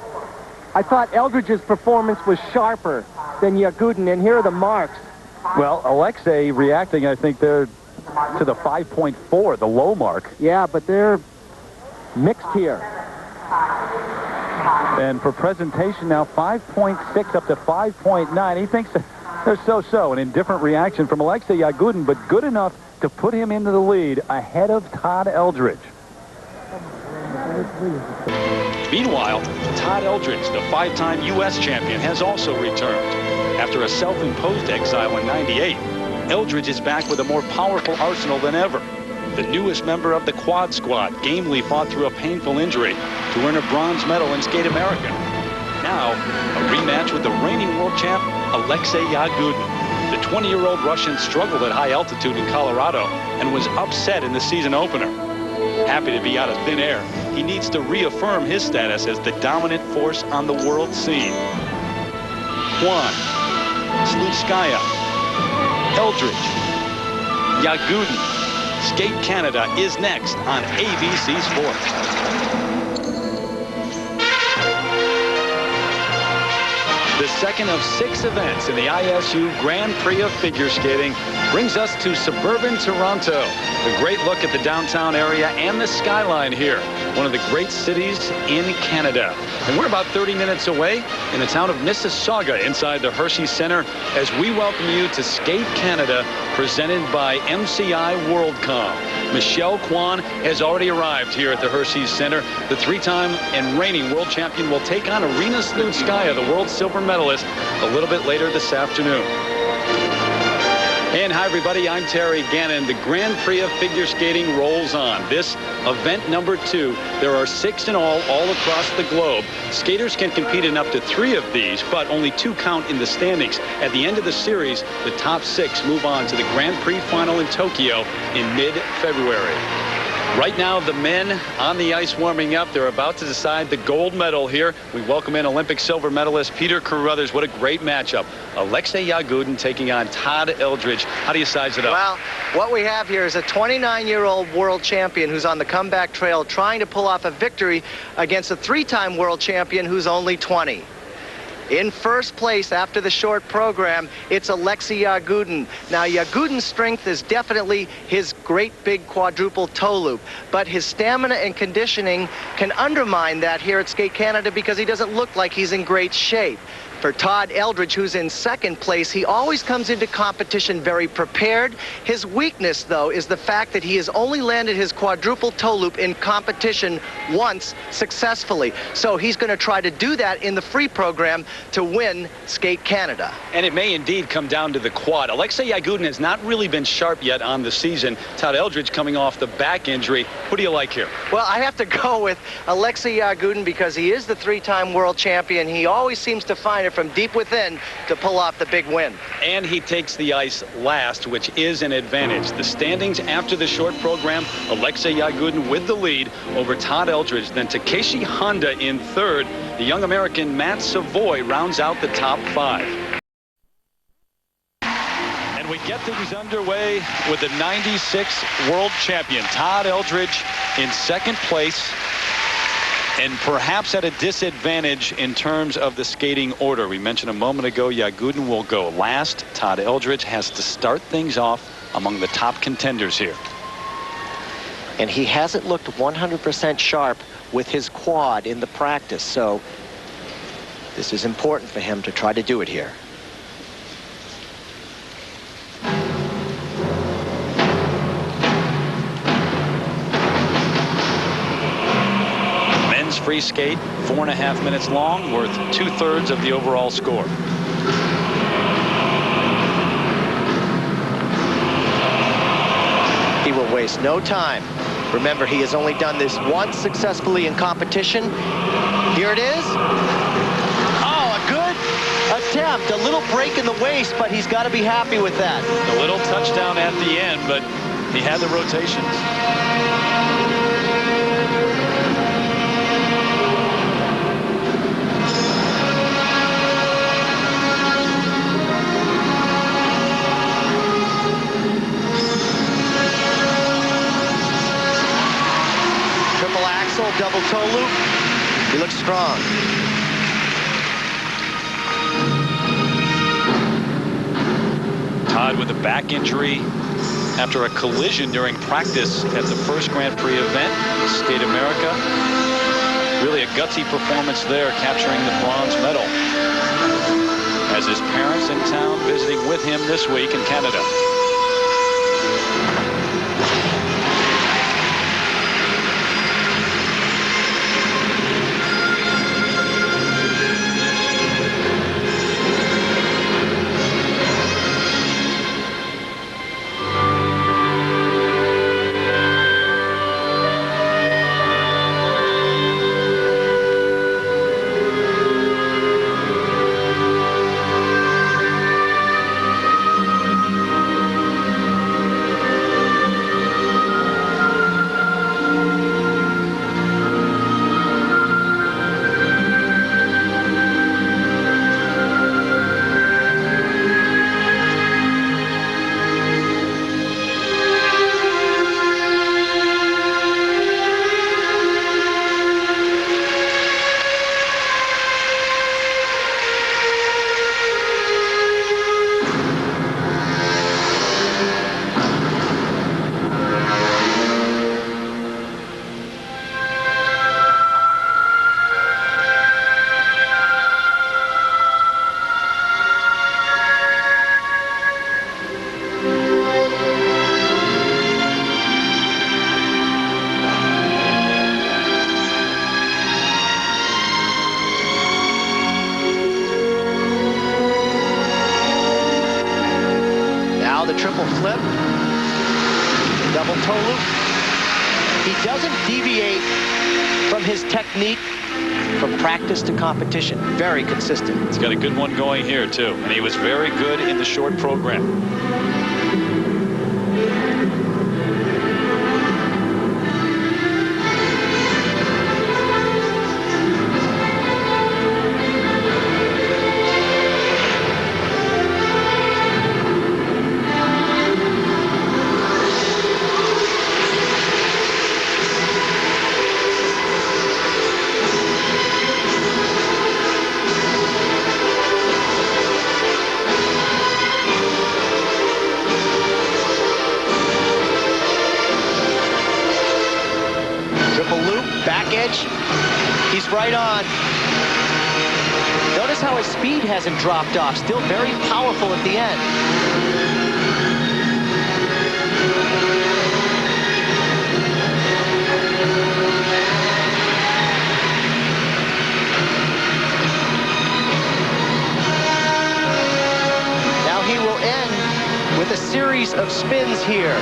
thought Eldredge's performance was sharper than Yagudin, and here are the marks. Well, Alexei reacting, I think, there to the 5.4, the low mark. Yeah, but they're mixed here. And for presentation now, 5.6 up to 5.9. He thinks they're so-so, an indifferent reaction from Alexei Yagudin, but good enough to put him into the lead ahead of Todd Eldredge. Meanwhile, Todd Eldredge, the 5-time U.S. champion, has also returned. After a self-imposed exile in '98, Eldredge is back with a more powerful arsenal than ever. The newest member of the Quad Squad gamely fought through a painful injury to earn a bronze medal in Skate America. Now, a rematch with the reigning world champ, Alexei Yagudin. The 20-year-old Russian struggled at high altitude in Colorado and was upset in the season opener. Happy to be out of thin air, he needs to reaffirm his status as the dominant force on the world scene. Kwan, Slutskaya, Eldredge, Yagudin. Skate Canada is next on ABC Sports. The second of 6 events in the ISU Grand Prix of Figure Skating brings us to suburban Toronto. A great look at the downtown area and the skyline here. One of the great cities in Canada. And we're about 30 minutes away in the town of Mississauga inside the Hershey Center as we welcome you to Skate Canada, presented by MCI WorldCom. Michelle Kwan has already arrived here at the Hershey Center. The 3-time and reigning world champion will take on Irina Slutskaya, the world silver medalist, a little bit later this afternoon. And hi, everybody. I'm Terry Gannon. The Grand Prix of Figure Skating rolls on. This event number 2. There are 6 in all across the globe. Skaters can compete in up to 3 of these, but only 2 count in the standings. At the end of the series, the top 6 move on to the Grand Prix final in Tokyo in mid-February. Right now, the men on the ice warming up. They're about to decide the gold medal here. We welcome in Olympic silver medalist Peter Carruthers. What a great matchup. Alexei Yagudin taking on Todd Eldredge. How do you size it up? Well, what we have here is a 29-year-old world champion who's on the comeback trail trying to pull off a victory against a 3-time world champion who's only 20. In first place after the short program, it's Alexei Yagudin. Now, Yagudin's strength is definitely his great big quadruple toe loop, but his stamina and conditioning can undermine that here at Skate Canada because he doesn't look like he's in great shape. For Todd Eldredge, who's in second place, he always comes into competition very prepared. His weakness, though, is the fact that he has only landed his quadruple toe loop in competition once successfully. So he's going to try to do that in the free program to win Skate Canada. And it may indeed come down to the quad. Alexei Yagudin has not really been sharp yet on the season. Todd Eldredge coming off the back injury. Who do you like here? Well, I have to go with Alexei Yagudin because he is the 3-time world champion. He always seems to find it from deep within to pull off the big win. And he takes the ice last, which is an advantage. The standings after the short program, Alexei Yagudin with the lead over Todd Eldredge. Then Takeshi Honda in third. The young American Matt Savoie rounds out the top 5. And we get things underway with the 96 world champion, Todd Eldredge, in second place. And perhaps at a disadvantage in terms of the skating order. We mentioned a moment ago, Yagudin will go last. Todd Eldredge has to start things off among the top contenders here. And he hasn't looked 100% sharp with his quad in the practice. So this is important for him to try to do it here. Free skate, 4.5 minutes long, worth 2/3 of the overall score. He will waste no time. Remember, he has only done this once successfully in competition. Here it is. Oh, a good attempt. A little break in the waist, but he's got to be happy with that. A little touchdown at the end, but he had the rotations. strong. Todd with a back injury after a collision during practice at the first Grand Prix event, Skate America. Really a gutsy performance there, capturing the bronze medal. As his parents in town visiting with him this week in Canada. Triple flip, double toe loop. He doesn't deviate from his technique from practice to competition. Very consistent. He's got a good one going here too, and he was very good in the short program. He's right on. Notice how his speed hasn't dropped off. Still very powerful at the end. Now he will end with a series of spins here.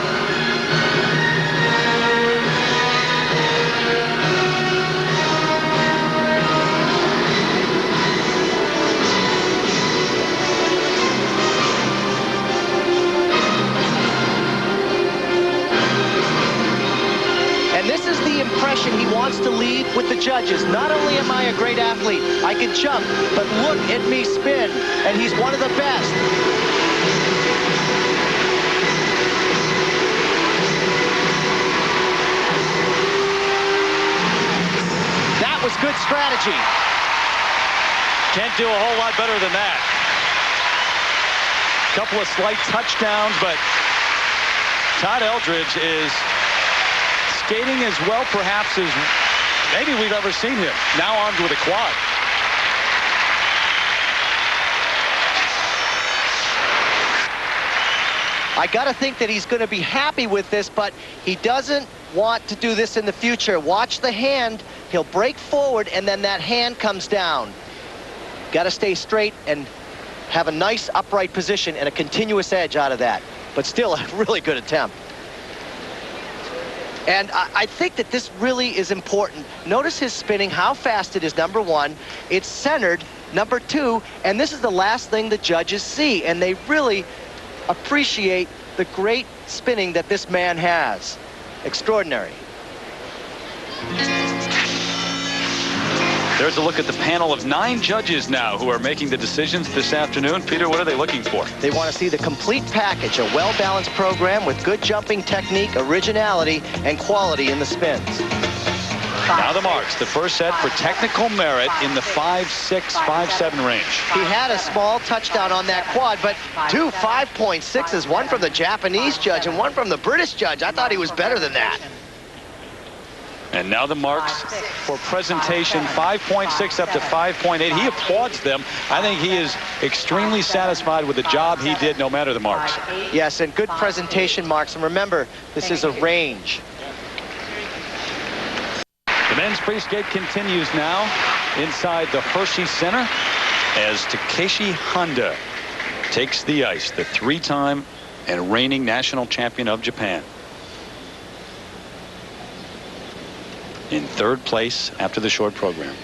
Impression he wants to leave with the judges. Not only am I a great athlete, I can jump, but look at me spin, and he's one of the best. That was good strategy. Can't do a whole lot better than that. Couple of slight touchdowns, but Todd Eldredge is skating as well, perhaps, as maybe we've ever seen him. Now armed with a quad. I got to think that he's going to be happy with this, but he doesn't want to do this in the future. Watch the hand. He'll break forward, and then that hand comes down. Got to stay straight and have a nice upright position and a continuous edge out of that. But still a really good attempt. And I think that this really is important. Notice his spinning, how fast it is, number one. It's centered, number two, and this is the last thing the judges see, and they really appreciate the great spinning that this man has. Extraordinary. There's a look at the panel of 9 judges now who are making the decisions this afternoon. Peter, what are they looking for? They want to see the complete package, a well-balanced program with good jumping technique, originality, and quality in the spins. Now the marks. The first set for technical merit in the 5.6, 5.7 range. He had a small touchdown on that quad, but 2 5.6s, one from the Japanese judge and one from the British judge. I thought he was better than that. And now the marks for presentation, 5.6 up to 5.8. He applauds them. I think he is extremely satisfied with the job he did, no matter the marks. Yes, and good presentation marks. And remember, this is a range. The men's pre-skate continues now inside the Hershey Center as Takeshi Honda takes the ice, the 3-time and reigning national champion of Japan. In 3rd place after the short program.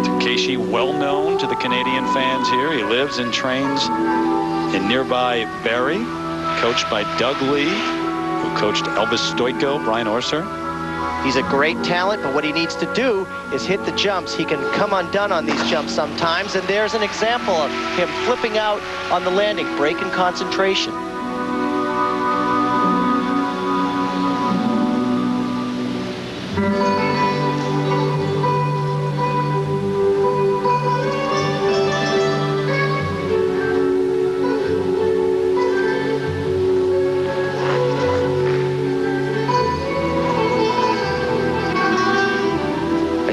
Takeshi, well known to the Canadian fans here. He lives and trains in nearby Barrie. Coached by Doug Lee, who coached Elvis Stoico, Brian Orser. He's a great talent, but what he needs to do is hit the jumps. He can come undone on these jumps sometimes, and there's an example of him flipping out on the landing, breaking concentration.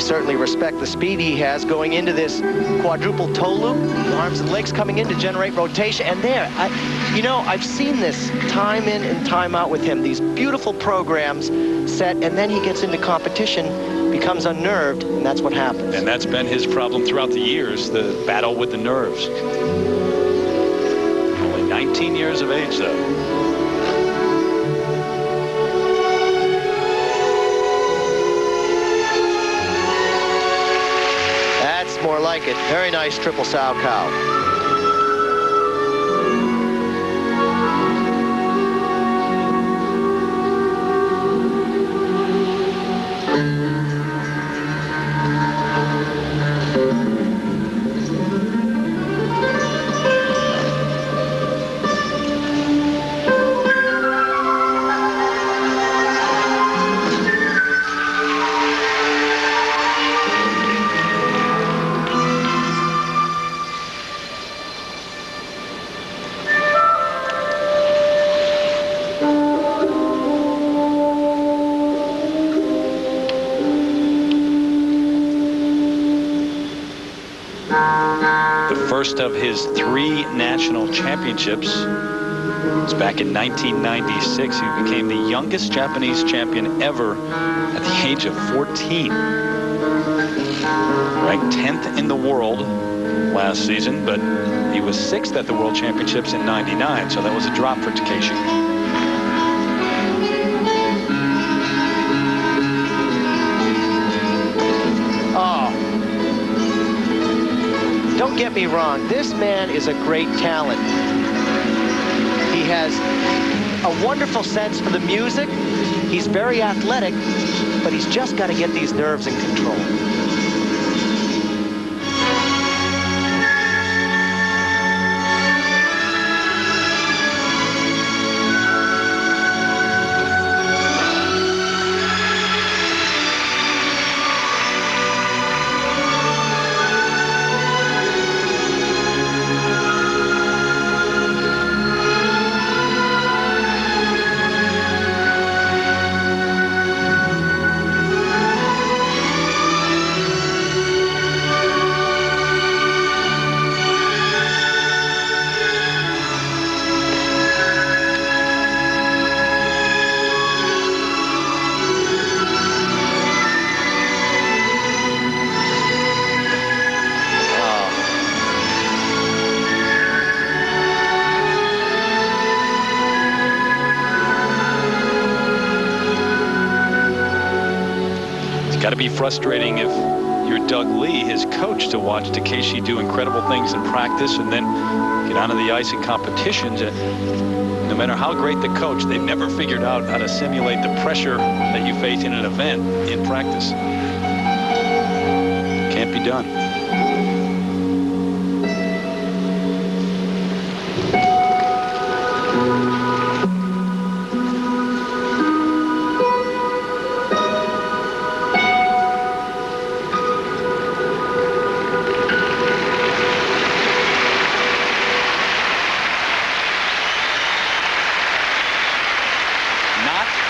Certainly respect the speed he has going into this quadruple toe loop. The arms and legs coming in to generate rotation. And there, you know, I've seen this time in and time out with him. These beautiful programs set, and then he gets into competition, becomes unnerved, and that's what happens. And that's been his problem throughout the years, the battle with the nerves. Only 19 years of age, though. More like it. Very nice triple sow cow. First of his 3 national championships. It's back in 1996. He became the youngest Japanese champion ever at the age of 14. Ranked 10th in the world last season, but he was 6th at the World Championships in 99, so that was a drop for Takeshi. Don't get me wrong, this man is a great talent. He has a wonderful sense for the music. He's very athletic, but he's just got to get these nerves in control. Got to be frustrating if you're Doug Lee, his coach, to watch Takeshi do incredible things in practice and then get onto the ice in competitions. And no matter how great the coach, they've never figured out how to simulate the pressure that you face in an event in practice. Can't be done.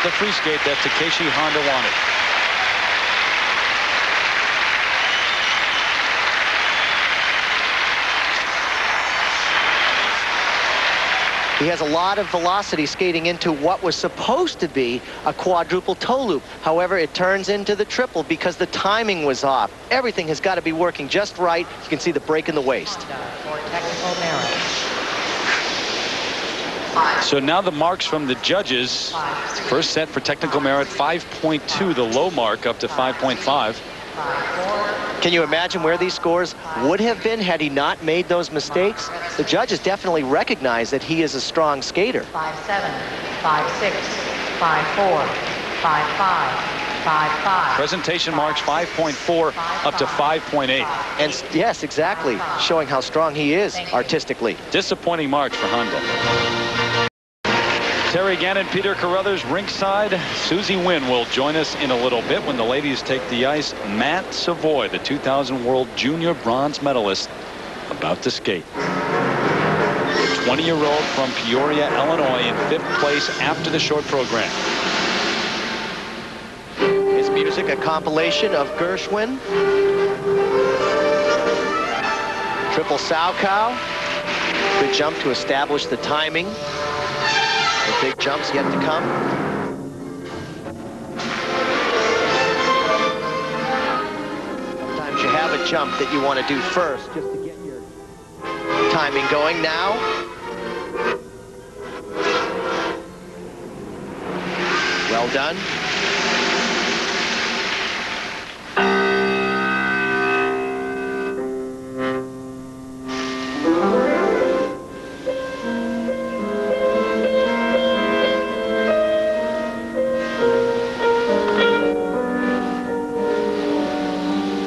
The free skate that Takeshi Honda wanted. He has a lot of velocity skating into what was supposed to be a quadruple toe loop. However, it turns into the triple because the timing was off. Everything has got to be working just right. You can see the break in the waist. For technical merit. So now the marks from the judges. First set for technical merit, 5.2, the low mark up to 5.5. Can you imagine where these scores would have been had he not made those mistakes? The judges definitely recognize that he is a strong skater. 5.7, 5.6, 5.4, 5.5, 5.5. Presentation marks 5.4 up to 5.8. And yes, exactly, showing how strong he is artistically. Disappointing marks for Honda. Terry Gannon, Peter Carruthers ringside. Susie Wynn will join us in a little bit when the ladies take the ice. Matt Savoie, the 2000 World Junior bronze medalist, about to skate. The 20-year-old from Peoria, Illinois, in 5th place after the short program. His music, a compilation of Gershwin. Triple Salchow. Good jump to establish the timing. The big jumps yet to come. Sometimes you have a jump that you want to do first just to get your timing going. Now, well done.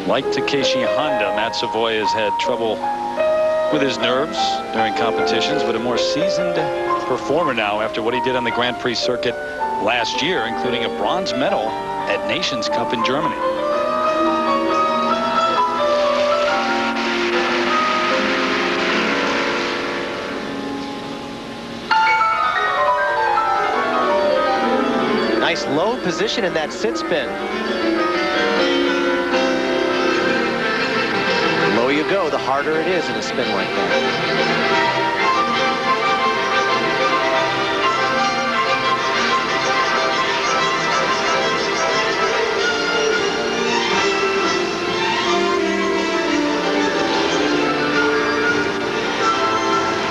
Like Takeshi Honda, Matt Savoie has had trouble with his nerves during competitions, but a more seasoned performer now after what he did on the Grand Prix circuit last year, including a bronze medal at Nations Cup in Germany. Nice low position in that sit spin. The lower you go, the harder it is in a spin like that.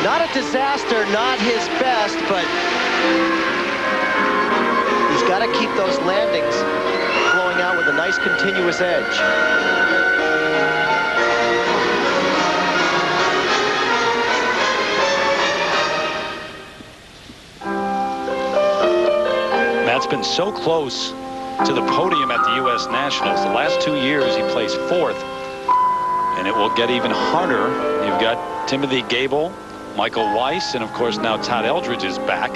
Not a disaster, not his best, but he's got to keep those landings flowing out with a nice continuous edge. Matt's been so close to the podium at the U.S. Nationals. The last 2 years he placed 4th, and it will get even harder. You've got Timothy Gable, Michael Weiss, and of course now Todd Eldredge is back.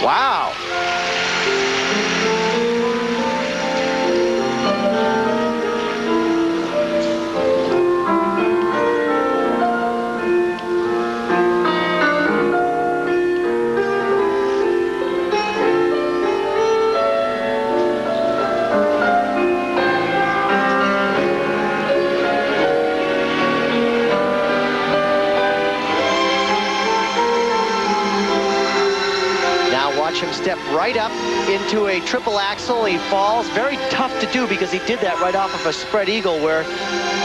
Wow. Step right up into a triple axel. He falls. Very tough to do because he did that right off of a spread eagle where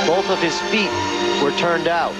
both of his feet were turned out.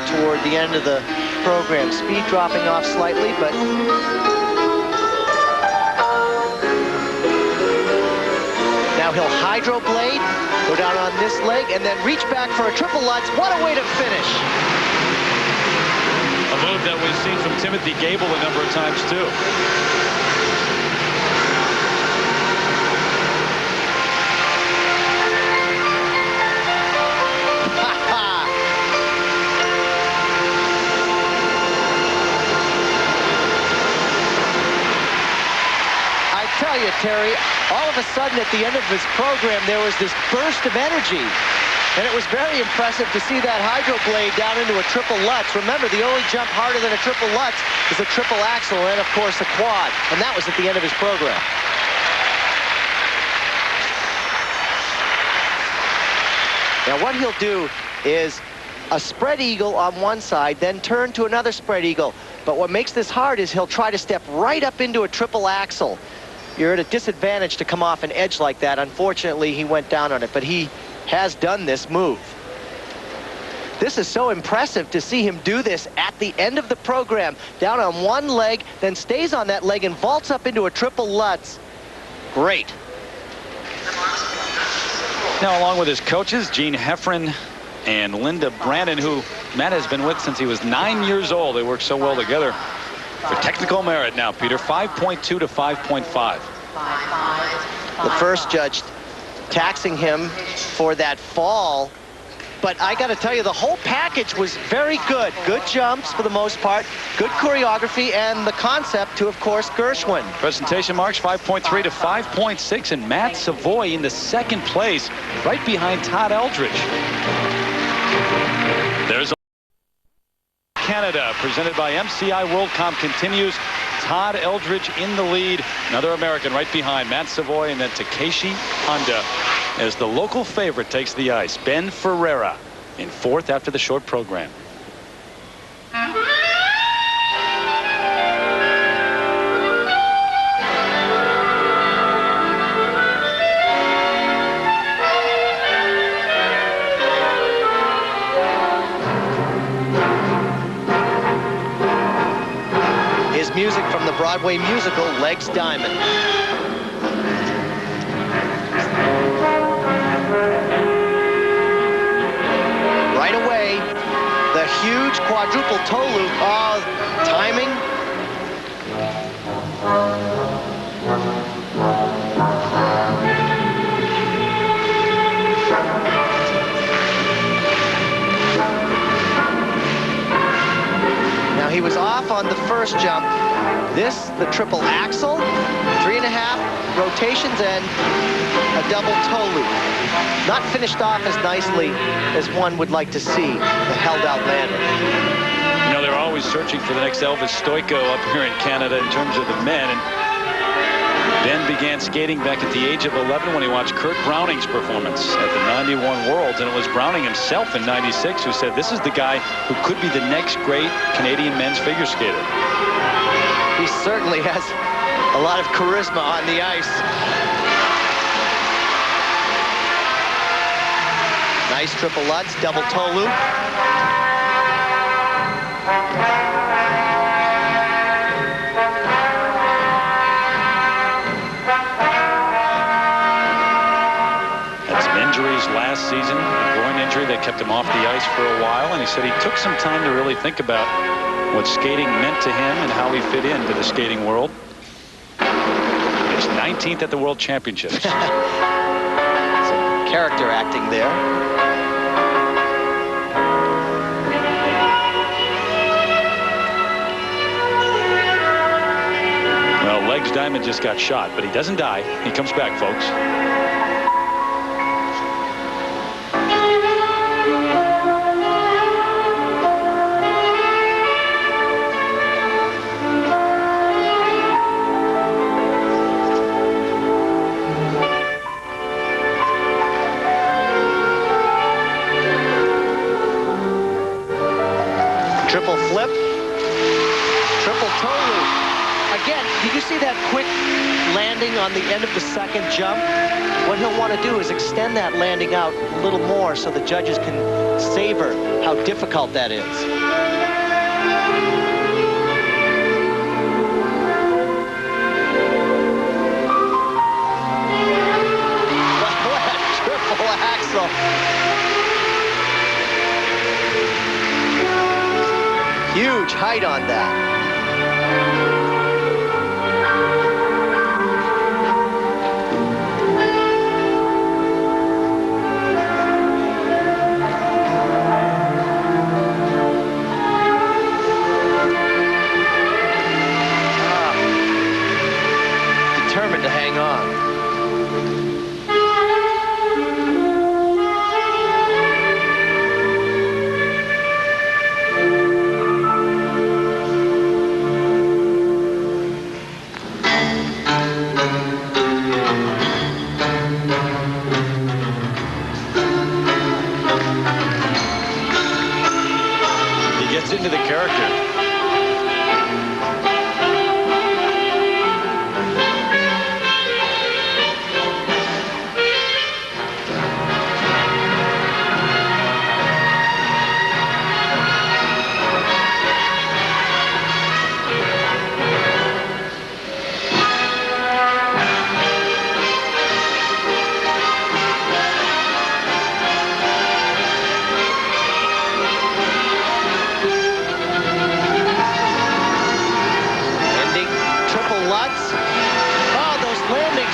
slow toward the end of the program. Speed dropping off slightly, but now he'll hydroblade, go down on this leg, and then reach back for a triple Lutz. What a way to finish. A move that we've seen from Timothy Gable a number of times, too. Tell you, Terry, all of a sudden at the end of his program, there was this burst of energy. And it was very impressive to see that hydroblade down into a triple Lutz. Remember, the only jump harder than a triple Lutz is a triple axel and, of course, a quad. And that was at the end of his program. Now, what he'll do is a spread eagle on one side, then turn to another spread eagle. But what makes this hard is he'll try to step right up into a triple axel. You're at a disadvantage to come off an edge like that. Unfortunately, he went down on it, but he has done this move. This is so impressive to see him do this at the end of the program, down on one leg, then stays on that leg and vaults up into a triple Lutz. Great. Now, along with his coaches, Gene Heffron and Linda Brandon, who Matt has been with since he was 9 years old. They work so well together. For technical merit now, Peter, 5.2 to 5.5. The first judge taxing him for that fall. But I got to tell you, the whole package was very good. Good jumps for the most part, good choreography, and the concept to, of course, Gershwin. Presentation marks 5.3 to 5.6, and Matt Savoie in the second place, right behind Todd Eldredge. There's Canada, presented by MCI WorldCom, continues. Todd Eldredge in the lead. Another American right behind Matt Savoie, and then Takeshi Honda as the local favorite takes the ice. Ben Ferreira in fourth after the short program. Music from the Broadway musical Legs Diamond. Right away, the huge quadruple toe loop. Oh, timing. Now he was off on the first jump. This, the triple axel, 3.5 rotations and a double toe loop. Not finished off as nicely as one would like to see the held out landing. You know, they're always searching for the next Elvis Stoico up here in Canada in terms of the men. And Ben began skating back at the age of 11 when he watched Kurt Browning's performance at the 91 Worlds. And it was Browning himself in 96 who said, this is the guy who could be the next great Canadian men's figure skater. He certainly has a lot of charisma on the ice. Nice triple Lutz, double toe loop. Had some injuries last season, a groin injury that kept him off the ice for a while, and he said he took some time to really think about what skating meant to him and how he fit into the skating world. He's 19th at the World Championships. Some character acting there. Well, Legs Diamond just got shot, but he doesn't die. He comes back, folks. Triple flip, triple toe loop. Again, did you see that quick landing on the end of the second jump? What he'll want to do is extend that landing out a little more so the judges can savor how difficult that is. What a triple axel. Huge height on that. Determined to hang on. Into the character.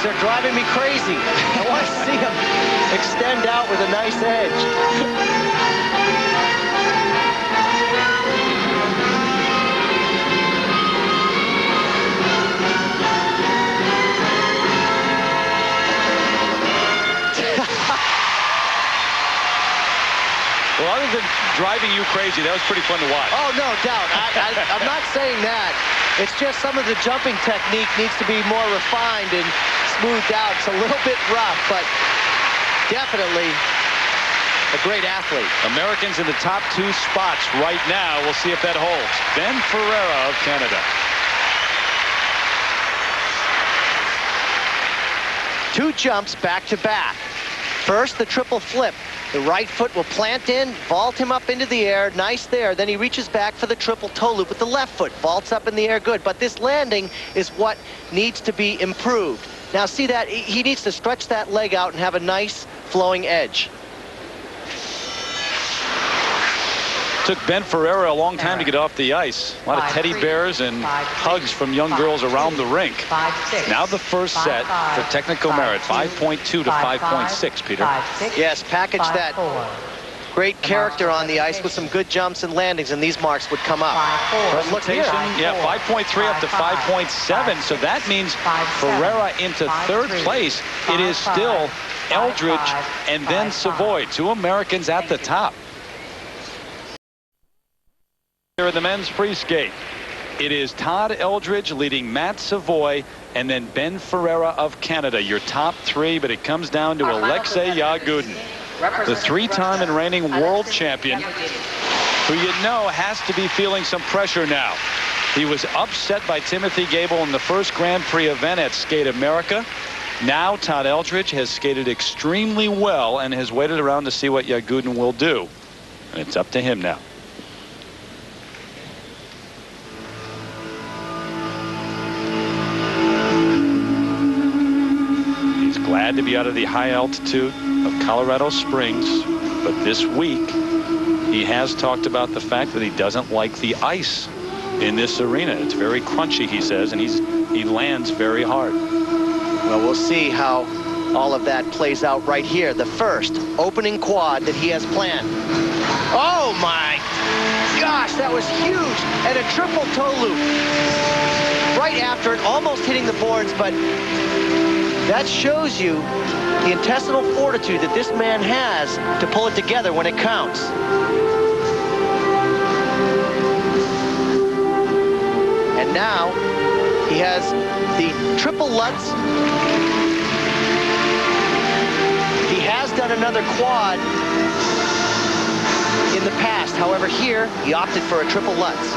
Are driving me crazy. I want to see him extend out with a nice edge. Well, other than driving you crazy, that was pretty fun to watch. Oh, no doubt. I'm not saying that. It's just some of the jumping technique needs to be more refined and smoothed out. It's a little bit rough, but definitely a great athlete. Americans in the top 2 spots right now. We'll see if that holds. Ben Ferreira of Canada. 2 jumps back to back. First, the triple flip. The right foot will plant in, vault him up into the air. Nice there. Then he reaches back for the triple toe loop with the left foot. Vaults up in the air. Good. But this landing is what needs to be improved. Now, see that? He needs to stretch that leg out and have a nice flowing edge. Took Ben Ferreira a long time to get off the ice. A lot of teddy bears and hugs from young girls around the rink. Now the first set for technical merit, 5.2 to 5.6, Peter. Yes, package that great character on the ice with some good jumps and landings, and these marks would come up. Presentation, yeah, 5.3 up to 5.7, so that means Ferreira into third place. It is still Eldredge and then Savoie, 2 Americans at the top. Here in the men's free skate, it is Todd Eldredge leading Matt Savoie and then Ben Ferreira of Canada, your top 3, but it comes down to Alexei Yagudin, the 3-time and reigning world champion, who you know has to be feeling some pressure now. He was upset by Timothy Gable in the first Grand Prix event at Skate America. Now Todd Eldredge has skated extremely well and has waited around to see what Yagudin will do. And it's up to him now. Glad to be out of the high altitude of Colorado Springs, but this week he has talked about the fact that he doesn't like the ice in this arena. It's very crunchy, he says, and he lands very hard. Well, we'll see how all of that plays out right here. The first opening quad that he has planned. Oh my gosh, that was huge, and a triple toe loop right after it, almost hitting the boards, but that shows you the intestinal fortitude that this man has to pull it together when it counts. And now he has the triple Lutz. He has done another quad in the past. However, here he opted for a triple Lutz.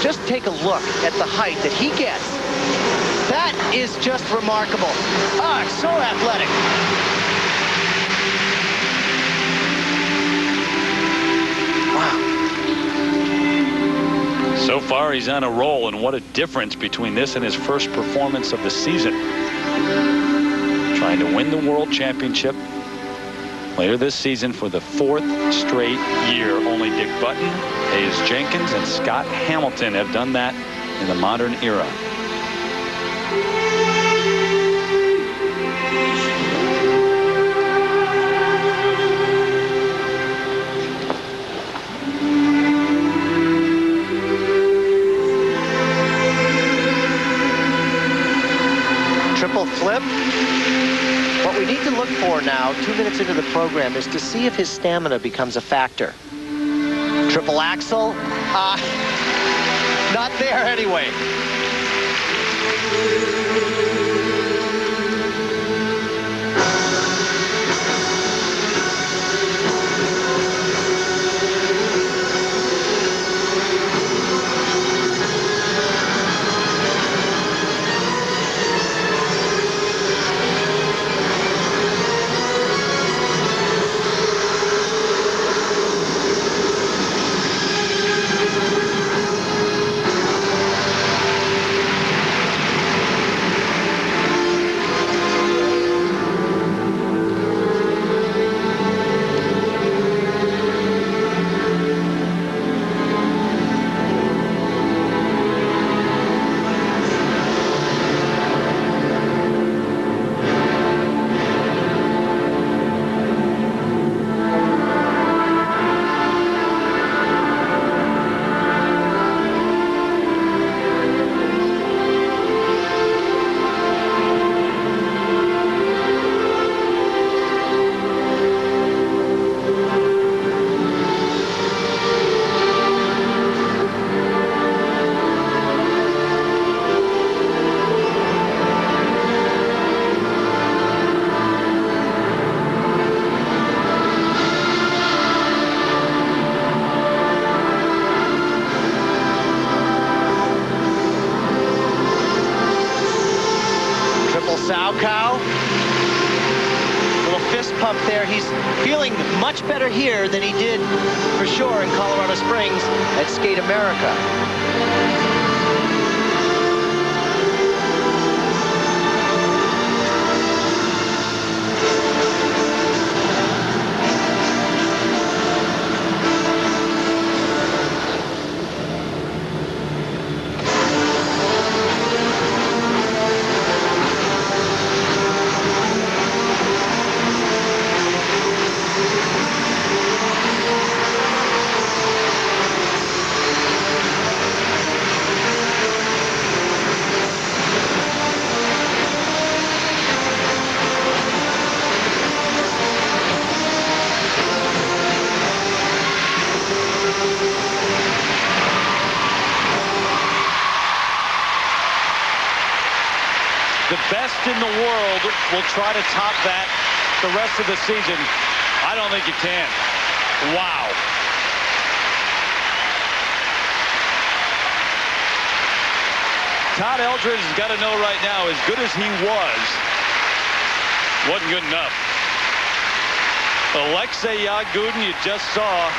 just take a look at the height that he gets. That is just remarkable. Ah, so athletic. Wow. So far, he's on a roll, and what a difference between this and his first performance of the season. Trying to win the World Championship later this season for the 4th straight year. Only Dick Button, Hayes Jenkins, and Scott Hamilton have done that in the modern era. Triple flip. What we need to look for now, 2 minutes into the program, is to see if his stamina becomes a factor. Triple axel. Not there anyway. Much better here than he did for sure in Colorado Springs at Skate America. The best in the world will try to top that the rest of the season. I don't think you can. Wow. Todd Eldredge has got to know right now, as good as he was, wasn't good enough. Alexei Yagudin, you just saw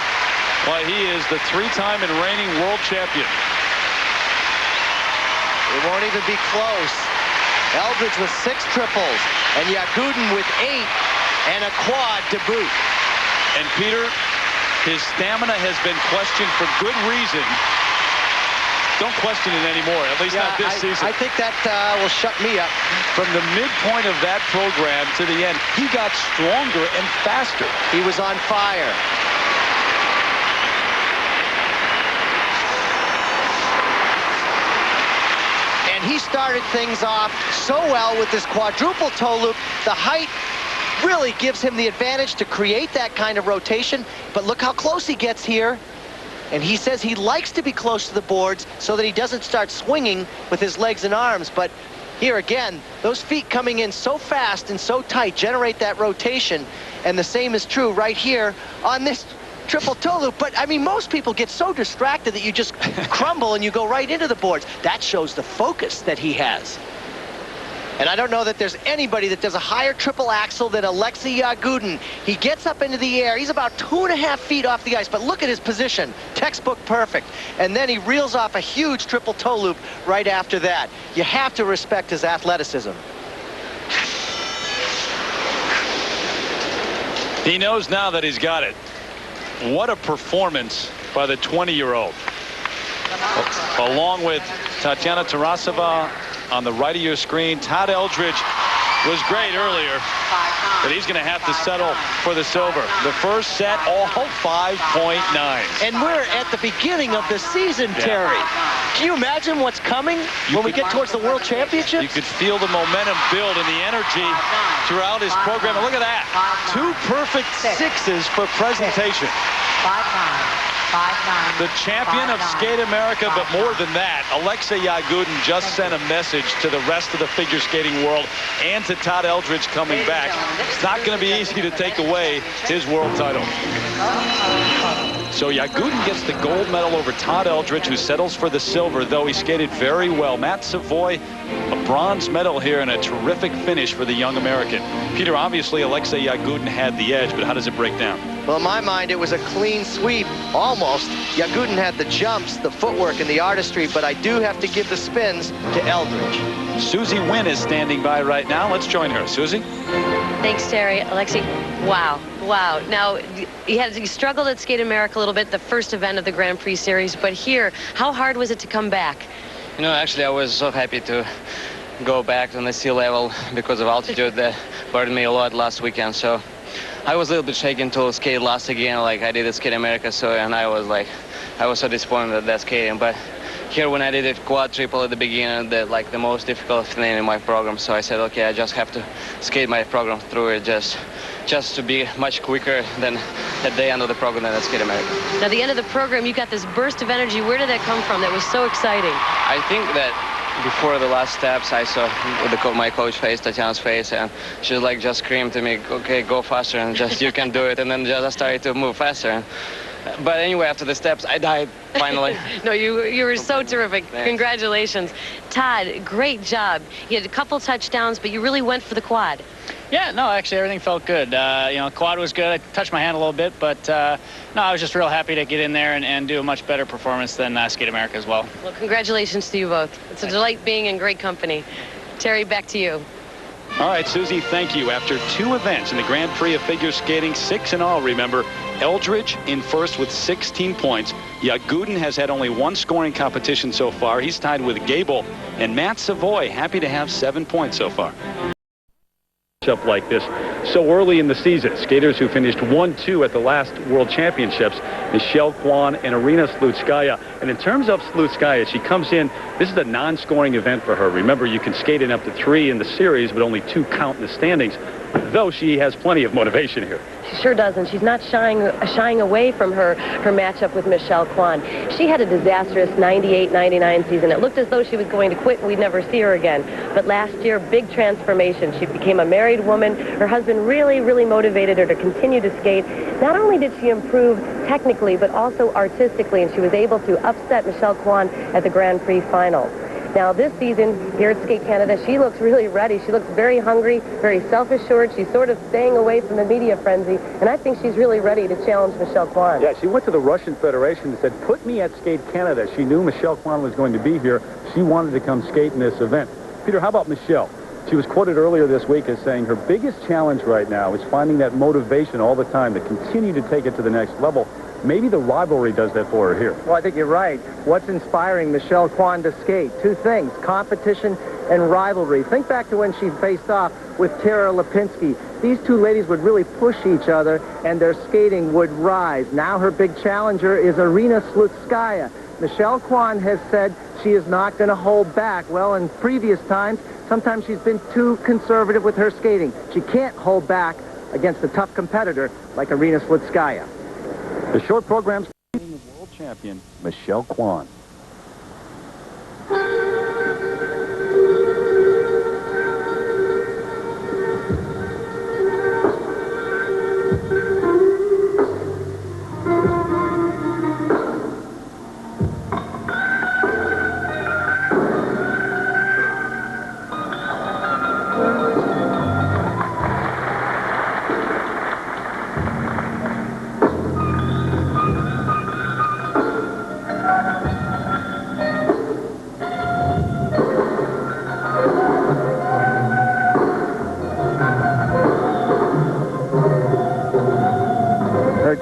why he is the 3-time and reigning world champion. It won't even be close. Eldredge with 6 triples, and Yagudin with 8, and a quad to boot. And Peter, his stamina has been questioned for good reason. Don't question it anymore, at least not this season. I think that will shut me up. From the midpoint of that program to the end, he got stronger and faster. He was on fire. He started things off so well with this quadruple toe loop. The height really gives him the advantage to create that kind of rotation. But look how close he gets here. And he says he likes to be close to the boards so that he doesn't start swinging with his legs and arms. But here again, those feet coming in so fast and so tight generate that rotation. And the same is true right here on this triple toe loop, but I mean, most people get so distracted that you just crumble and you go right into the boards. That shows the focus that he has. And I don't know that there's anybody that does a higher triple axel than Alexei Yagudin. He gets up into the air. He's about 2.5 feet off the ice, but look at his position. Textbook perfect. And then he reels off a huge triple toe loop right after that. You have to respect his athleticism. He knows now that he's got it. What a performance by the 20-year-old. Along with Tatiana Tarasova on the right of your screen. Todd Eldredge was great earlier, but he's going to have to settle for the silver. The first set, all 5.9s. And we're at the beginning of the season, Terry. Can you imagine what's coming when we get towards the World Championships? You could feel the momentum build and the energy throughout his program. And look at that. 2 perfect sixes for presentation. 5-9. The champion of Skate America, but more than that, Alexei Yagudin just sent a message to the rest of the figure skating world and to Todd Eldredge coming back. It's not going to be easy to take away his world title. So Yagudin gets the gold medal over Todd Eldredge, who settles for the silver, though he skated very well. Matt Savoie, a bronze medal here and a terrific finish for the young American. Peter, obviously Alexei Yagudin had the edge, but how does it break down? Well, in my mind, it was a clean sweep, almost. Yagudin had the jumps, the footwork, and the artistry, but I do have to give the spins to Eldredge. Susie Wynn is standing by right now. Let's join her. Susie? Thanks, Terry. Alexei, wow. Now, you struggled at Skate America a little bit, the first event of the Grand Prix Series, but here, how hard was it to come back? You know, actually, I was so happy to go back on the sea level because of altitude that bothered me a lot last weekend, so I was a little bit shaken to skate last again like I did at Skate America, and I was so disappointed at that skating. But here when I did it quad triple at the beginning, the most difficult thing in my program, so I said, okay, I just have to skate my program through it just to be much quicker than at the end of the program than at Skate America. Now, the end of the program, you got this burst of energy. Where did that come from? That was so exciting. I think that before the last steps, I saw my coach face, Tatiana's face, and she just screamed to me, okay, go faster, and just you can do it. And then just started to move faster. But anyway, after the steps, I died finally. No, you were so terrific. Thanks. Congratulations. Todd, great job. You had a couple touchdowns, but you really went for the quad. Yeah, no, actually everything felt good. Quad was good. I touched my hand a little bit, but no, I was just real happy to get in there and do a much better performance than Skate America as well. Well, congratulations to you both. It's a delight being in great company. Terry, back to you. All right, Susie, thank you. After 2 events in the Grand Prix of figure skating, 6 in all, remember, Eldredge in first with 16 points. Yagudin has had only 1 scoring competition so far. He's tied with Gable. And Matt Savoie, happy to have 7 points so far. Up like this so early in the season. Skaters who finished 1-2 at the last World Championships, Michelle Kwan and Irina Slutskaya. And in terms of Slutskaya, she comes in, this is a non-scoring event for her. Remember, you can skate in up to 3 in the series, but only 2 count in the standings, though she has plenty of motivation here. She sure does, and she's not shying away from her matchup with Michelle Kwan. She had a disastrous 98-99 season. It looked as though she was going to quit and we'd never see her again. But last year, big transformation. She became a married woman. Her husband really motivated her to continue to skate. Not only did she improve technically, but also artistically, and she was able to upset Michelle Kwan at the Grand Prix final. Now, this season here at Skate Canada, she looks really ready. She looks very hungry, very self-assured. She's sort of staying away from the media frenzy, and I think she's really ready to challenge Michelle Kwan. Yeah, she went to the Russian Federation and said, put me at Skate Canada. She knew Michelle Kwan was going to be here. She wanted to come skate in this event. Peter, how about Michelle? She was quoted earlier this week as saying her biggest challenge right now is finding that motivation all the time to continue to take it to the next level. Maybe the rivalry does that for her here. Well, I think you're right. What's inspiring Michelle Kwan to skate? 2 things, competition and rivalry. Think back to when she faced off with Tara Lipinski. These 2 ladies would really push each other, and their skating would rise. Now her big challenger is Irina Slutskaya. Michelle Kwan has said she is not going to hold back. Well, in previous times, sometimes she's been too conservative with her skating. She can't hold back against a tough competitor like Irina Slutskaya. The short program's world champion, Michelle Kwan.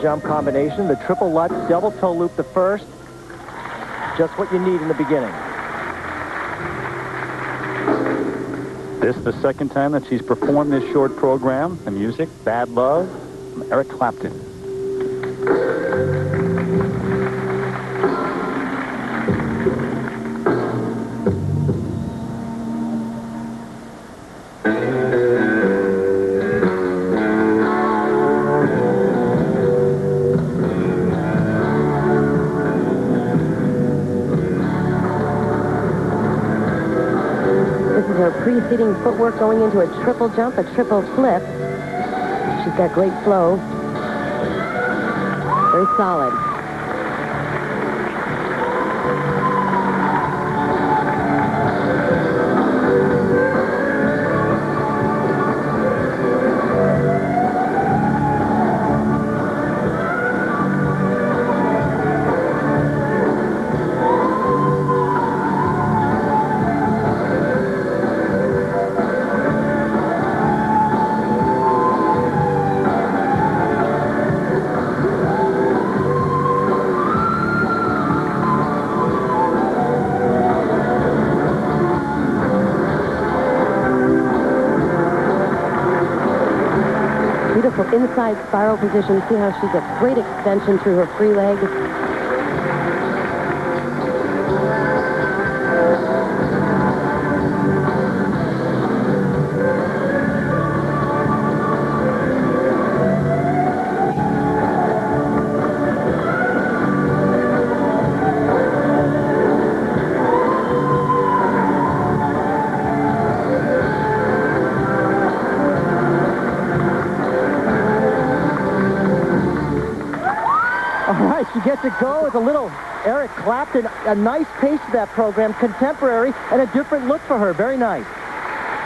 jump combination. The triple Lutz, double toe loop the first. Just what you need in the beginning. This is the second time that she's performed this short program. The music, Bad Love, from Eric Clapton. Preceding footwork going into a triple jump, a triple flip. She's got great flow. Very solid. Inside spiral position. See how she's a great extension through her free leg. She gets it go with a little Eric Clapton. A nice pace to that program, contemporary, and a different look for her. Very nice.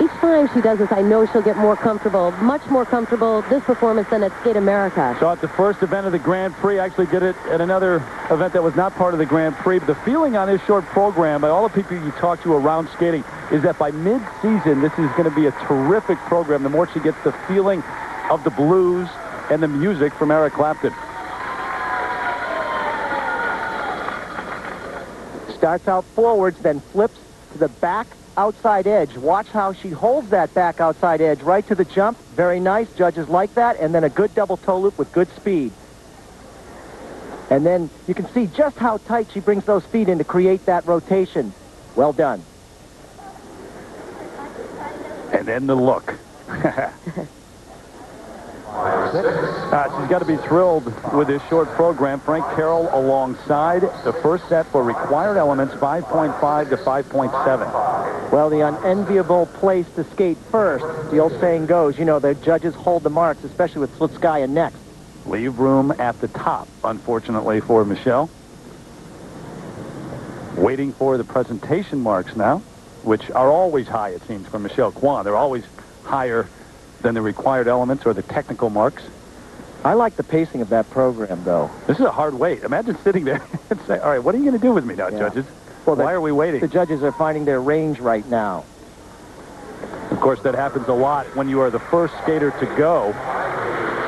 Each time she does this, I know she'll get more comfortable, much more comfortable this performance than at Skate America. So at the first event of the Grand Prix, I actually did it at another event that was not part of the Grand Prix. But the feeling on this short program, by all the people you talk to around skating, is that by mid-season, this is going to be a terrific program. The more she gets the feeling of the blues and the music from Eric Clapton. Starts out forwards, then flips to the back outside edge. Watch how she holds that back outside edge right to the jump. Very nice. Judges like that. And then a good double toe loop with good speed. And then you can see just how tight she brings those feet in to create that rotation. Well done. And then the look. She's got to be thrilled with this short program. Frank Carroll alongside. The first set for required elements, 5.5 to 5.7. Well, the unenviable place to skate first. The old saying goes, you know, the judges hold the marks, especially with Slutskaya next. Leave room at the top, unfortunately, for Michelle. Waiting for the presentation marks now, which are always high, it seems, for Michelle Kwan. They're always higher than the required elements or the technical marks. I like the pacing of that program, though. This is a hard wait. Imagine sitting there and say, all right, what are you going to do with me now, judges? Well, why are we waiting? The judges are finding their range right now. Of course, that happens a lot when you are the first skater to go.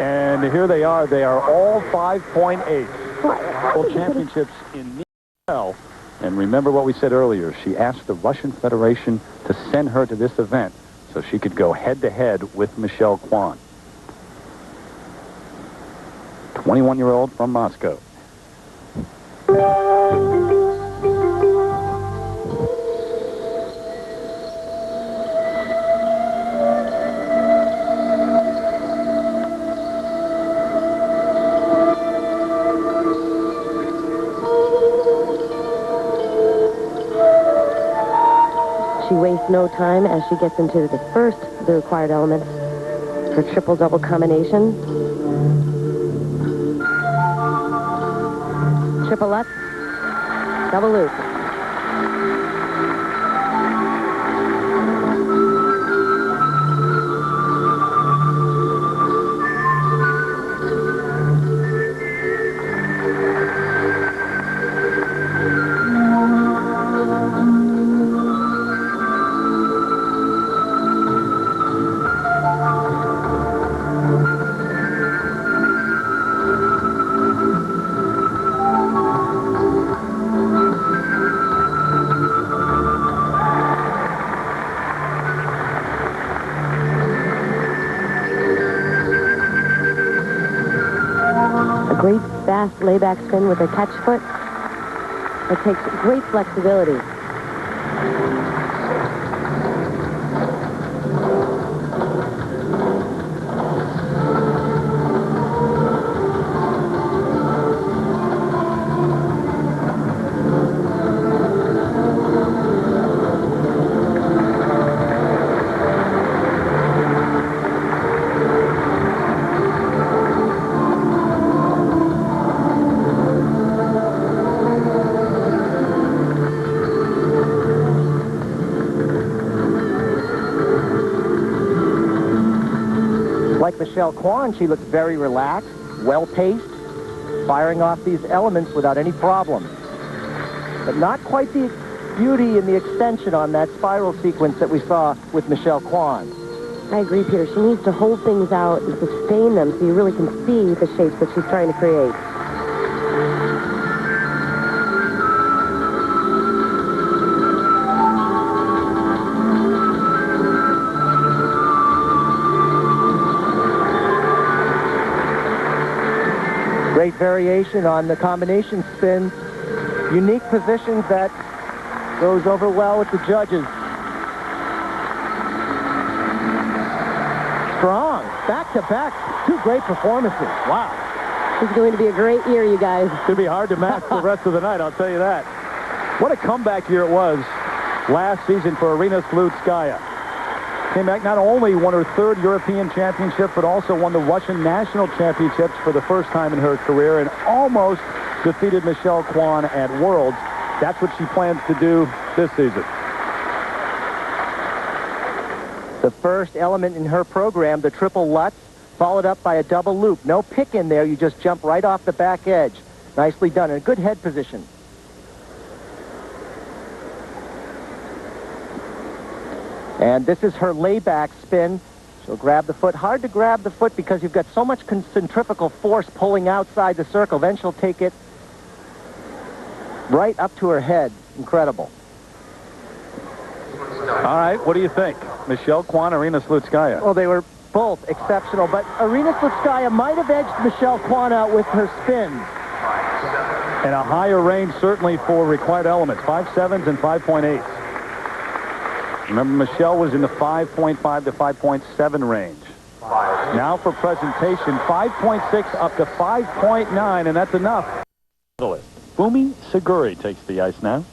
And here they are. They are all 5.8. World Championships in Michelle. And remember what we said earlier. She asked the Russian Federation to send her to this event so she could go head-to-head with Michelle Kwan. 21-year-old from Moscow. She wastes no time as she gets into the first of the required elements. Her triple-double combination. Triple Lutz. Double loop. great fast layback spin with her catch foot. It takes great flexibility. Like Michelle Kwan, she looks very relaxed, well-paced, firing off these elements without any problem. But not quite the beauty and the extension on that spiral sequence that we saw with Michelle Kwan. I agree, Peter. She needs to hold things out and sustain them so you really can see the shapes that she's trying to create. Great variation on the combination spin. Unique positions that goes over well with the judges. Strong. Back-to-back. Two great performances. Wow. This is going to be a great year, you guys. It's going to be hard to match the rest of the night, I'll tell you that. What a comeback year it was last season for Irina Slutskaya. Came back, not only won her third European Championship, but also won the Russian National Championships for the first time in her career and almost defeated Michelle Kwan at Worlds. That's what she plans to do this season. The first element in her program, the triple Lutz, followed up by a double loop. No pick in there. You just jump right off the back edge. Nicely done. And a good head position. And this is her layback spin. She'll grab the foot. Hard to grab the foot because you've got so much centrifugal force pulling outside the circle. Then she'll take it right up to her head. Incredible. All right, what do you think? Michelle Kwan, Irina Slutskaya? Well, they were both exceptional, but Irina Slutskaya might have edged Michelle Kwan out with her spins. And a higher range certainly for required elements, 5.7s and 5.8s. Remember, Michelle was in the 5.5 to 5.7 range. Now for presentation, 5.6 up to 5.9, and that's enough. Fumi Suguri takes the ice now.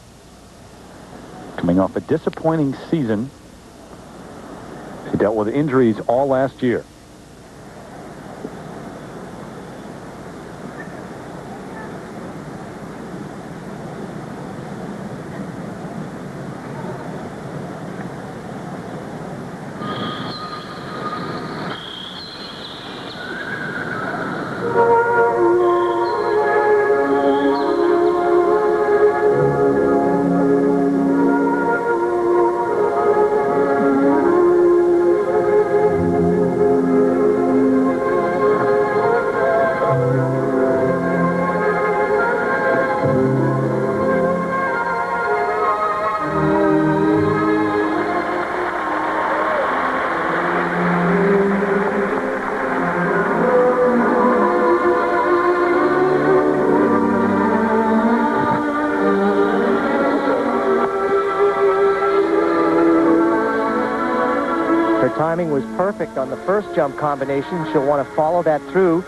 Coming off a disappointing season. She dealt with injuries all last year. Timing was perfect on the first jump combination. She'll want to follow that through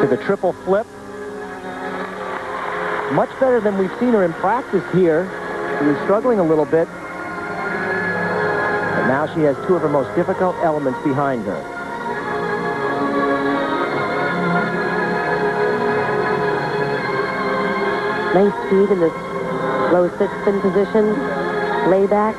to the triple flip. Much better than we've seen her in practice here. She was struggling a little bit. But now she has two of her most difficult elements behind her. Nice speed in this low sit spin position. Layback.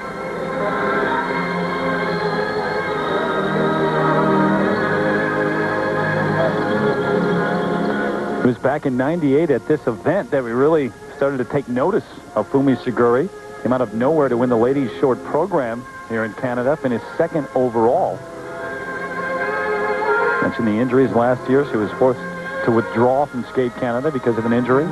It was back in '98 at this event that we really started to take notice of Fumi Suguri. Came out of nowhere to win the ladies short program here in Canada, finished second overall. Mentioned the injuries last year. She was forced to withdraw from Skate Canada because of an injury.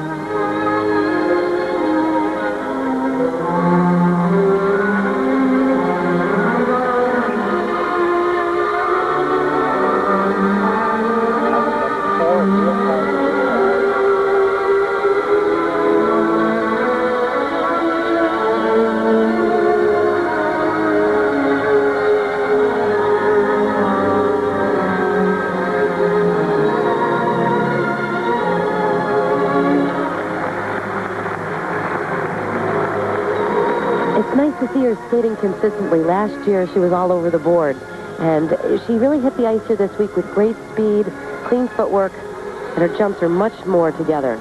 skating consistently. Last year, she was all over the board. And she really hit the ice here this week with great speed, clean footwork, and her jumps are much more together.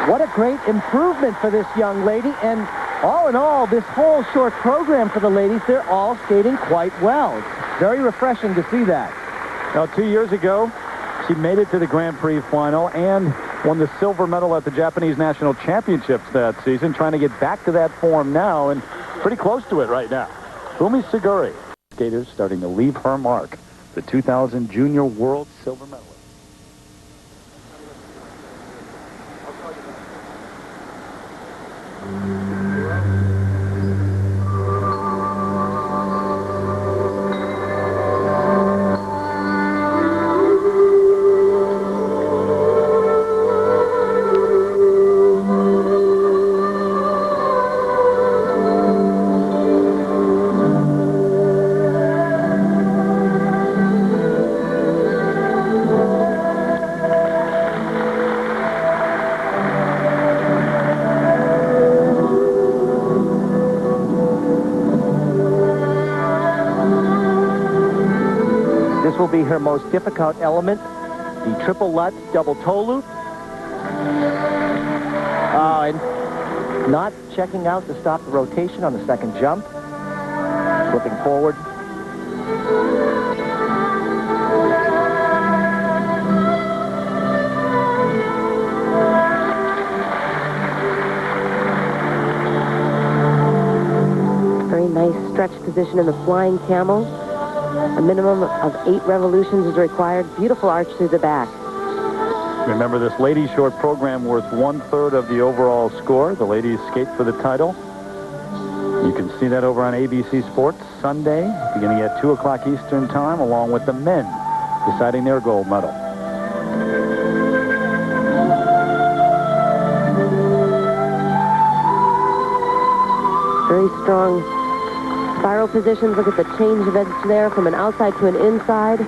What a great improvement for this young lady. And all in all, this whole short program for the ladies, they're all skating quite well. It's very refreshing to see that. Now, 2 years ago, she made it to the Grand Prix final and won the silver medal at the Japanese National Championships that season, trying to get back to that form now and pretty close to it right now. Fumi Suguri, skaters starting to leave her mark, the 2000 Junior World Silver Medalist. This will be her most difficult element, the triple Lutz double toe loop. And not checking out to stop the rotation on the second jump. Flipping forward. Very nice stretch position in the flying camel. A minimum of 8 revolutions is required. Beautiful arch through the back. Remember, this ladies' short program worth 1/3 of the overall score. The ladies skate for the title. You can see that over on ABC Sports Sunday, beginning at 2 o'clock Eastern Time, along with the men deciding their gold medal. Very strong spiral positions. Look at the change of edge there from an outside to an inside.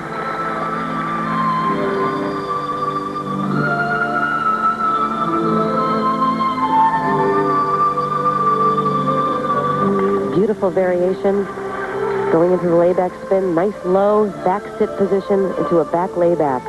Beautiful variation. Going into the layback spin. Nice low back sit position into a back layback.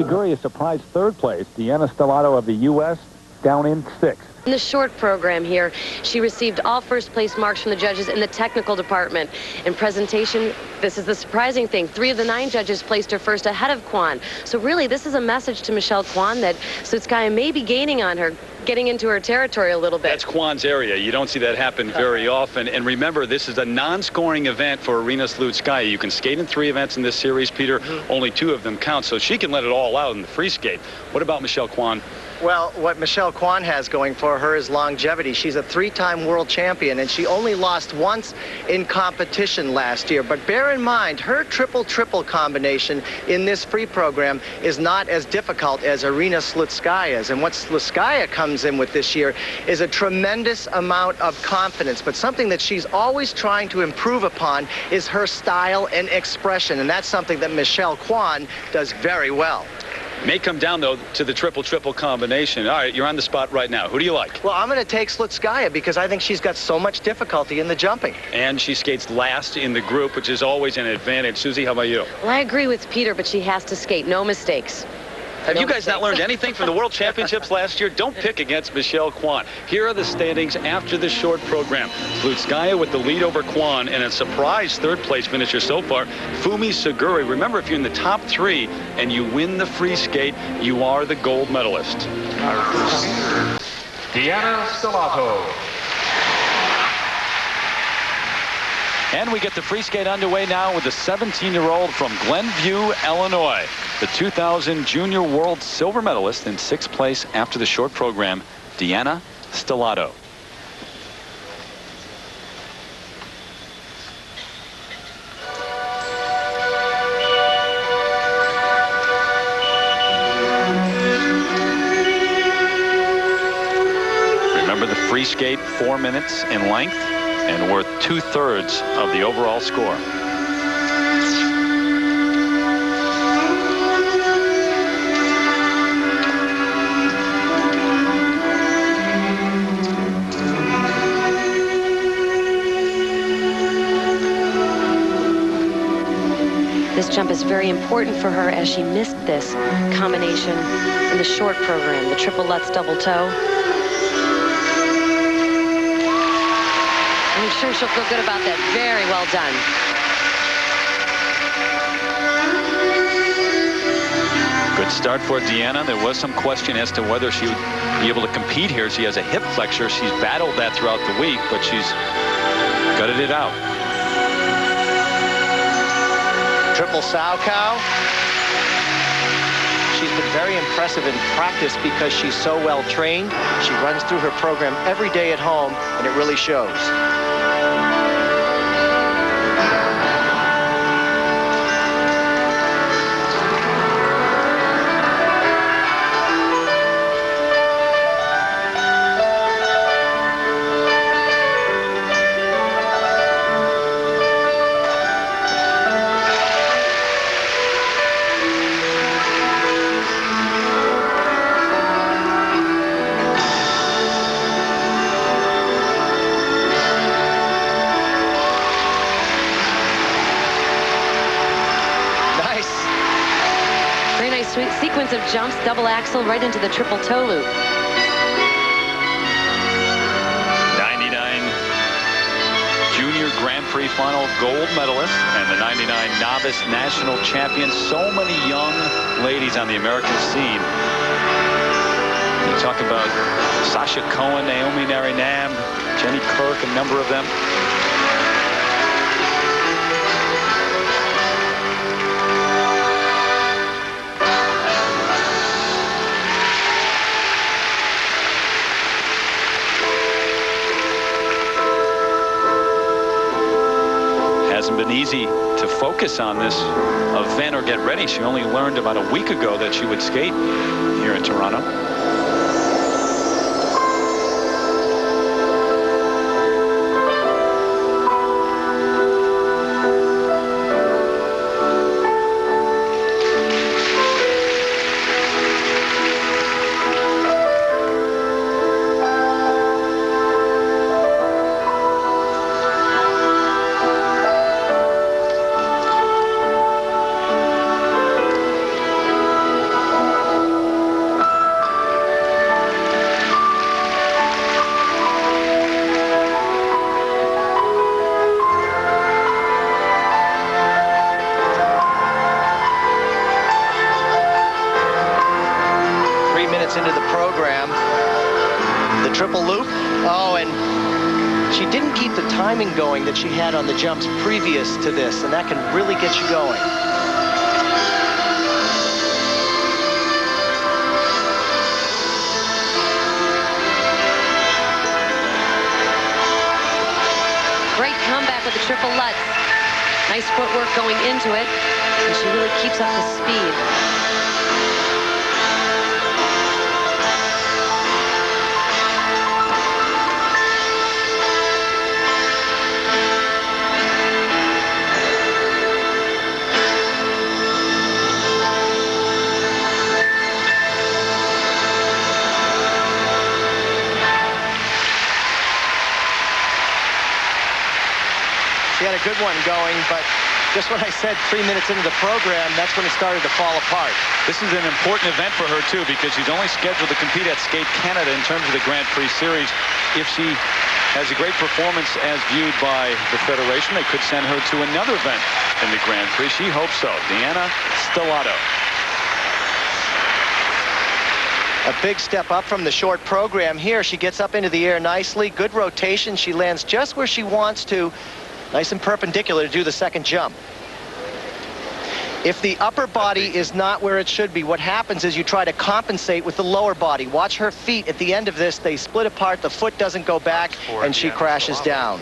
Suguri, a surprise third place. Deanna Stellato of the U.S. down in 6th. In the short program here, she received all first-place marks from the judges in the technical department. In presentation, this is the surprising thing. 3 of the 9 judges placed her first ahead of Kwan. So really, this is a message to Michelle Kwan that Slutskaya may be gaining on her, getting into her territory a little bit. That's Kwan's area. You don't see that happen very often. And remember, this is a non-scoring event for Irina Slutskaya. You can skate in 3 events in this series, Peter. Only 2 of them count, so she can let it all out in the free skate. What about Michelle Kwan? Well, what Michelle Kwan has going for her is longevity. She's a 3-time world champion, and she only lost once in competition last year. But bear in mind, her triple-triple combination in this free program is not as difficult as Irina Slutskaya's. And what Slutskaya comes in with this year is a tremendous amount of confidence. But something that she's always trying to improve upon is her style and expression. And that's something that Michelle Kwan does very well. May come down, though, to the triple-triple combination. All right, you're on the spot right now. Who do you like? Well, I'm going to take Slutskaya because I think she's got so much difficulty in the jumping. And she skates last in the group, which is always an advantage. Susie, how about you? Well, I agree with Peter, but she has to skate. No mistakes. Have you guys not learned anything from the World Championships last year? Don't pick against Michelle Kwan. Here are the standings after the short program. Slutskaya with the lead over Kwan and a surprise third-place finisher so far, Fumi Suguri. Remember, if you're in the top 3 and you win the free skate, you are the gold medalist. Deanna Stellato. And we get the free skate underway now with the 17-year-old from Glenview, Illinois. The 2000 Junior World Silver Medalist in 6th place after the short program, Deanna Stellato. Remember, the free skate 4 minutes in length and worth 2/3 of the overall score. This jump is very important for her as she missed this combination in the short program, the triple Lutz double toe. I'm sure she'll feel good about that. Very well done. Good start for Deanna. There was some question as to whether she would be able to compete here. She has a hip flexure. She's battled that throughout the week, but she's gutted it out. Triple sow cow. She's been very impressive in practice because she's so well trained. She runs through her program every day at home, and it really shows. Sequence of jumps, double axel right into the triple toe loop. 99 Junior Grand Prix final gold medalist and the 99 novice national champion. So many young ladies on the American scene. You talk about Sasha Cohen, Naomi Narinam, Jenny Kirk, a number of them. Hasn't been easy to focus on this event or get ready. She only learned about a week ago that she would skate here in Toronto. program. The triple loop. Oh, and she didn't keep the timing going that she had on the jumps previous to this, and that can really get you going. Great comeback with the triple Lutz. Nice footwork going into it, and she really keeps up the speed. She had a good one going, but just when I said 3 minutes into the program, that's when it started to fall apart. This is an important event for her, too, because she's only scheduled to compete at Skate Canada in terms of the Grand Prix Series. If she has a great performance as viewed by the Federation, they could send her to another event in the Grand Prix. She hopes so. Deanna Stellato. A big step up from the short program here. She gets up into the air nicely. Good rotation. She lands just where she wants to. Nice and perpendicular to do the second jump. If the upper body is not where it should be, what happens is you try to compensate with the lower body. Watch her feet at the end of this. They split apart. The foot doesn't go back, and she crashes down.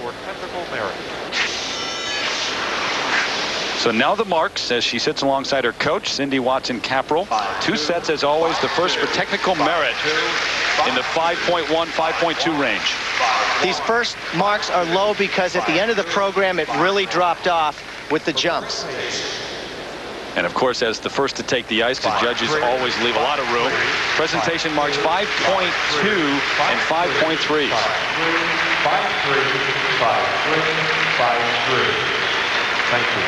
So now the marks as she sits alongside her coach, Cindy Watson-Caprell. 2 sets as always. The first for technical merit in the 5.1, 5.2 range. These first marks are low because at the end of the program, it really dropped off with the jumps. And of course, as the first to take the ice, the judges always leave a lot of room. Presentation marks 5.2 and 5.3. 5.3, 5.3, 5.3. Thank you.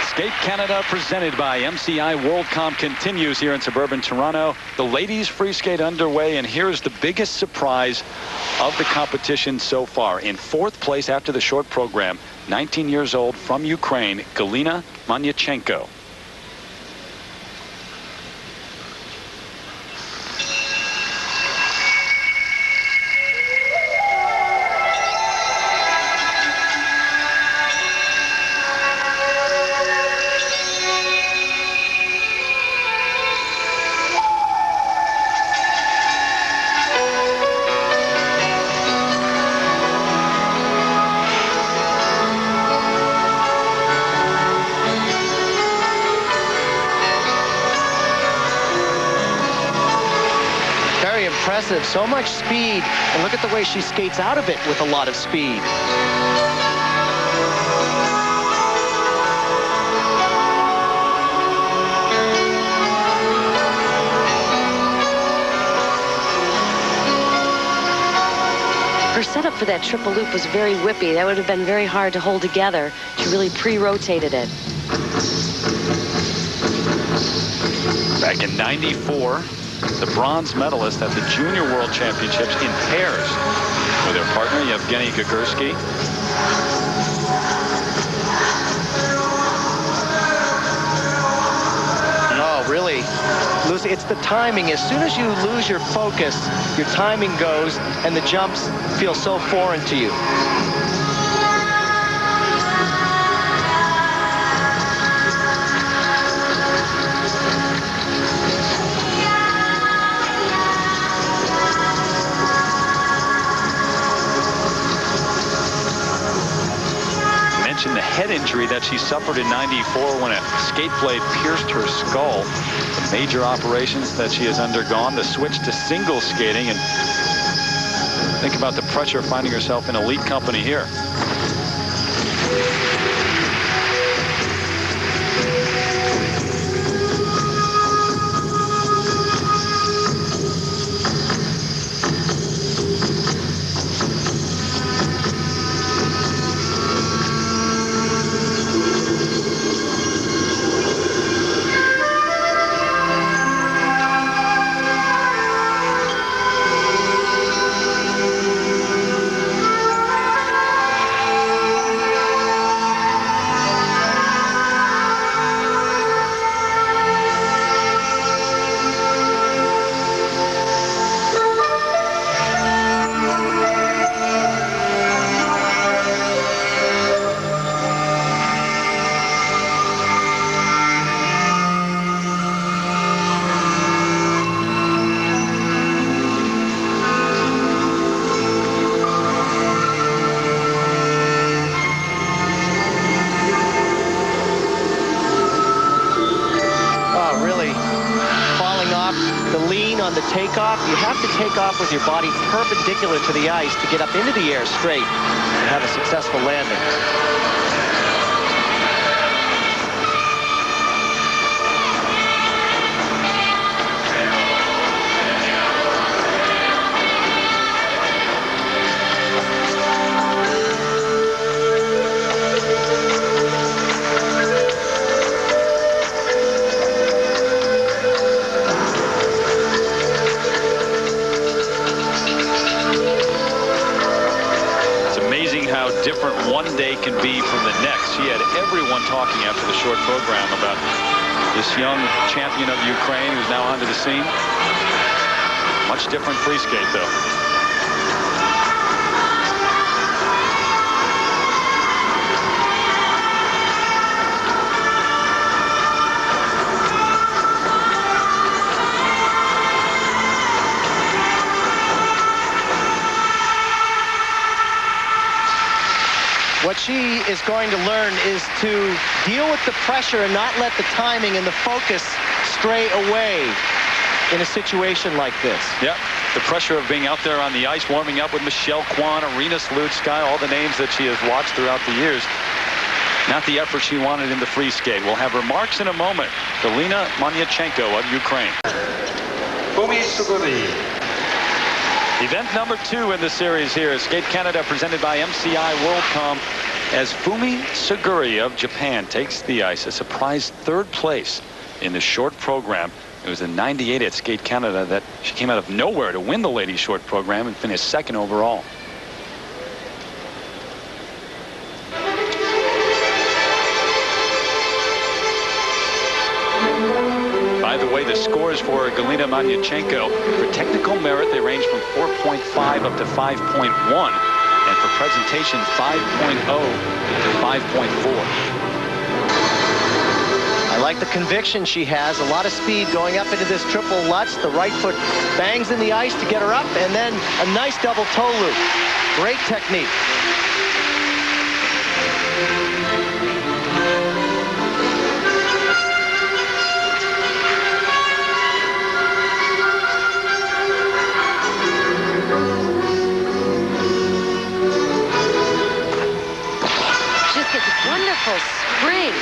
Skate Canada presented by MCI WorldCom continues here in suburban Toronto. The ladies free skate underway, and here's the biggest surprise of the competition so far. In 4th place after the short program, 19 years old from Ukraine, Galina Manyachenko. So much speed, and look at the way she skates out of it with a lot of speed. Her setup for that triple loop was very whippy. That would have been very hard to hold together. She really pre-rotated it. Back in '94, the bronze medalist at the Junior World Championships in pairs with her partner, Yevgeny Gugursky. Oh, really? Lucy, it's the timing. As soon as you lose your focus, your timing goes, and the jumps feel so foreign to you. The head injury that she suffered in '94 when a skate blade pierced her skull. The major operations that she has undergone, the switch to single skating, and think about the pressure of finding herself in elite company here. the takeoff, you have to take off with your body perpendicular to the ice to get up into the air straight and have a successful landing. Different one day can be from the next. She had everyone talking after the short program about this young champion of Ukraine who's now onto the scene. Much different free skate, though. What she is going to learn is to deal with the pressure and not let the timing and the focus stray away in a situation like this. Yep, the pressure of being out there on the ice, warming up with Michelle Kwan, Irina, all the names that she has watched throughout the years. Not the effort she wanted in the free skate. We'll have remarks in a moment. Galina Manyachenko of Ukraine. Suguri. Event number 2 in the series here. Skate Canada presented by MCI WorldCom as Fumi Suguri of Japan takes the ice. A surprise 3rd place in the short program. It was in '98 at Skate Canada that she came out of nowhere to win the ladies short program and finish 2nd overall. By the way, the scores for Galina Manyachenko, for technical merit, they range from 4.5 up to 5.1. And for presentation, 5.0 to 5.4. I like the conviction she has. A lot of speed going up into this triple Lutz. The right foot bangs in the ice to get her up, and then a nice double toe loop. Great technique. Wonderful spring.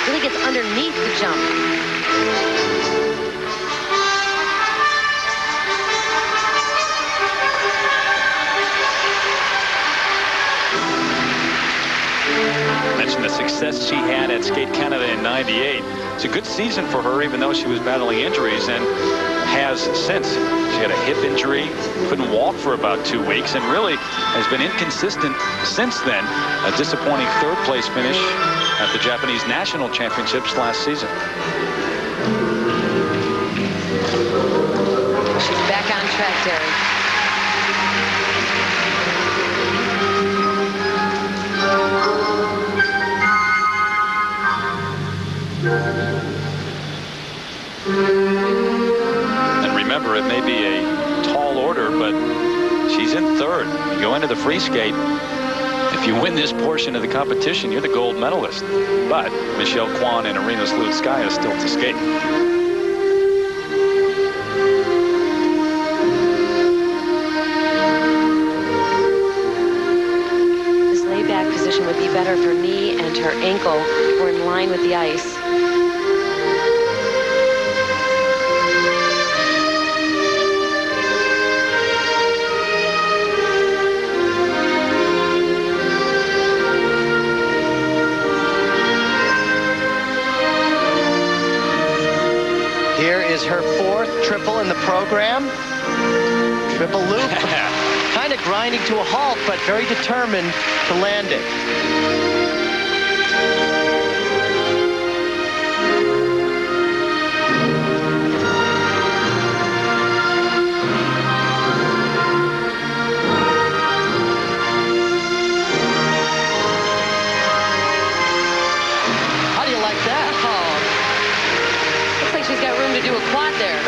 Really gets underneath the jump. Mentioned the success she had at Skate Canada in '98. It's a good season for her, even though she was battling injuries, and has since. She had a hip injury, couldn't walk for about 2 weeks, and really has been inconsistent since then. A disappointing 3rd place finish at the Japanese National Championships last season. She's back on track, Derry. And remember, it may be a tall order, but she's in 3rd. You go into the free skate. If you win this portion of the competition, you're the gold medalist. But Michelle Kwan and Irina Slutskaya still to skate. This layback position would be better if her knee and her ankle were in line with the ice. Here is her 4th triple in the program. Triple loop. Kind of grinding to a halt, but very determined to land it. How do you like that? Oh. Looks like she's got room to do a quad there.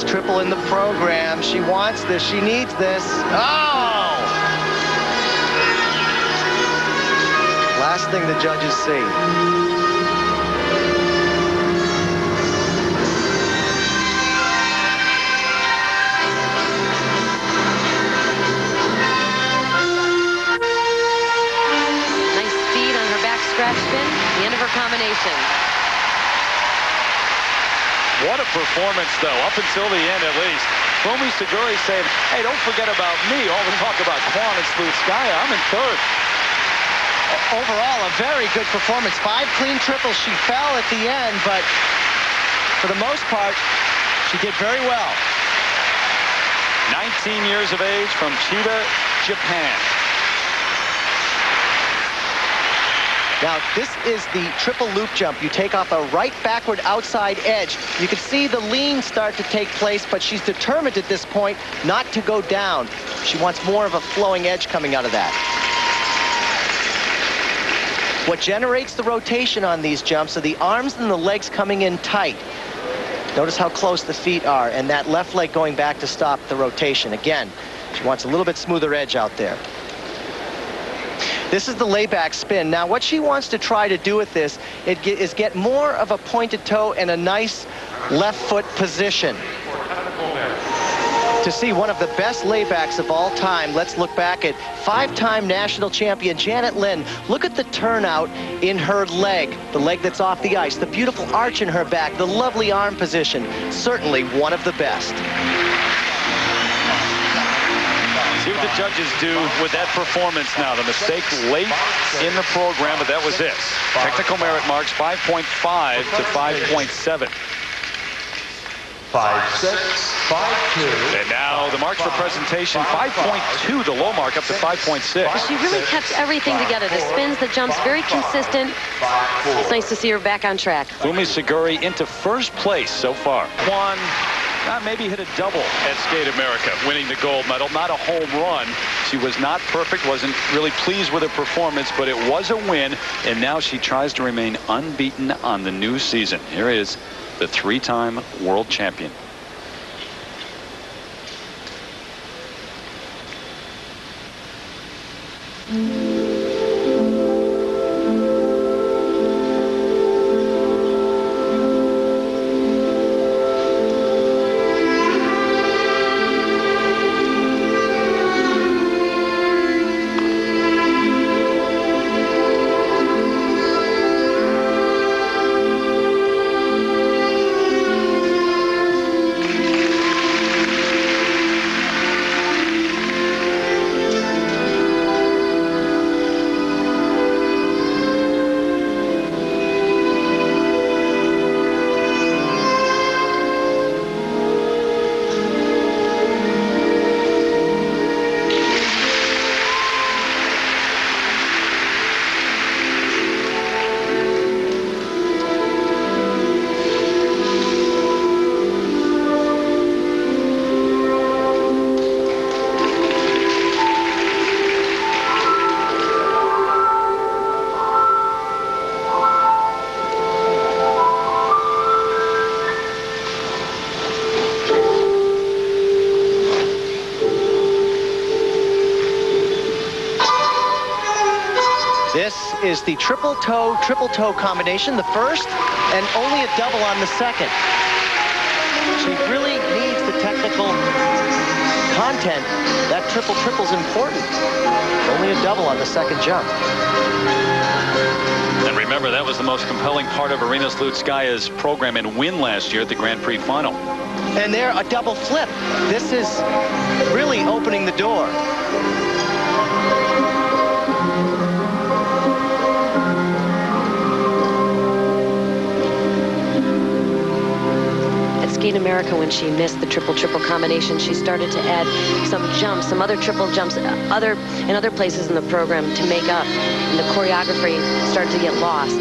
First triple in the program. She wants this. She needs this. Oh! Last thing the judges see. Nice speed on her back scratch spin. The end of her combination. What a performance, though, up until the end at least. Suguri saying, hey, don't forget about me. All the talk about Kwan and Slutskaya. I'm in third. Overall, a very good performance. 5 clean triples. She fell at the end, but for the most part, she did very well. 19 years of age from Chiba, Japan. Now, this is the triple loop jump. You take off a right backward outside edge. You can see the lean start to take place, but she's determined at this point not to go down. She wants more of a flowing edge coming out of that. What generates the rotation on these jumps are the arms and the legs coming in tight. Notice how close the feet are, and that left leg going back to stop the rotation. Again, she wants a little bit smoother edge out there. This is the layback spin. Now, what she wants to try to do with this is get more of a pointed toe and a nice left foot position. To see one of the best laybacks of all time, let's look back at 5-time national champion Janet Lin. Look at the turnout in her leg, the leg that's off the ice, the beautiful arch in her back, the lovely arm position. Certainly one of the best. See what the judges do with that performance now. The mistake late in the program, but that was it. Technical merit marks 5.5 to 5.7. 5.6, 5.2. And now the marks for presentation, 5.2, the low mark up to 5.6. She really kept everything together. The spins, the jumps, very consistent. It's nice to see her back on track. Suguri into first place so far. Kwan maybe hit a double at Skate America, winning the gold medal. Not a home run. She was not perfect, wasn't really pleased with her performance, but it was a win, and now she tries to remain unbeaten on the new season. Here is the 3-time world champion. Is the triple toe combination, the first, and only a double on the second. She really needs the technical content. That triple's important. Only a double on the second jump. And remember, that was the most compelling part of Irina Slutskaya's program and win last year at the Grand Prix final. And there, a double flip. This is really opening the door. Skate America, when she missed the triple combination, she started to add some jumps, some other triple jumps in other places in the program to make up, and the choreography started to get lost.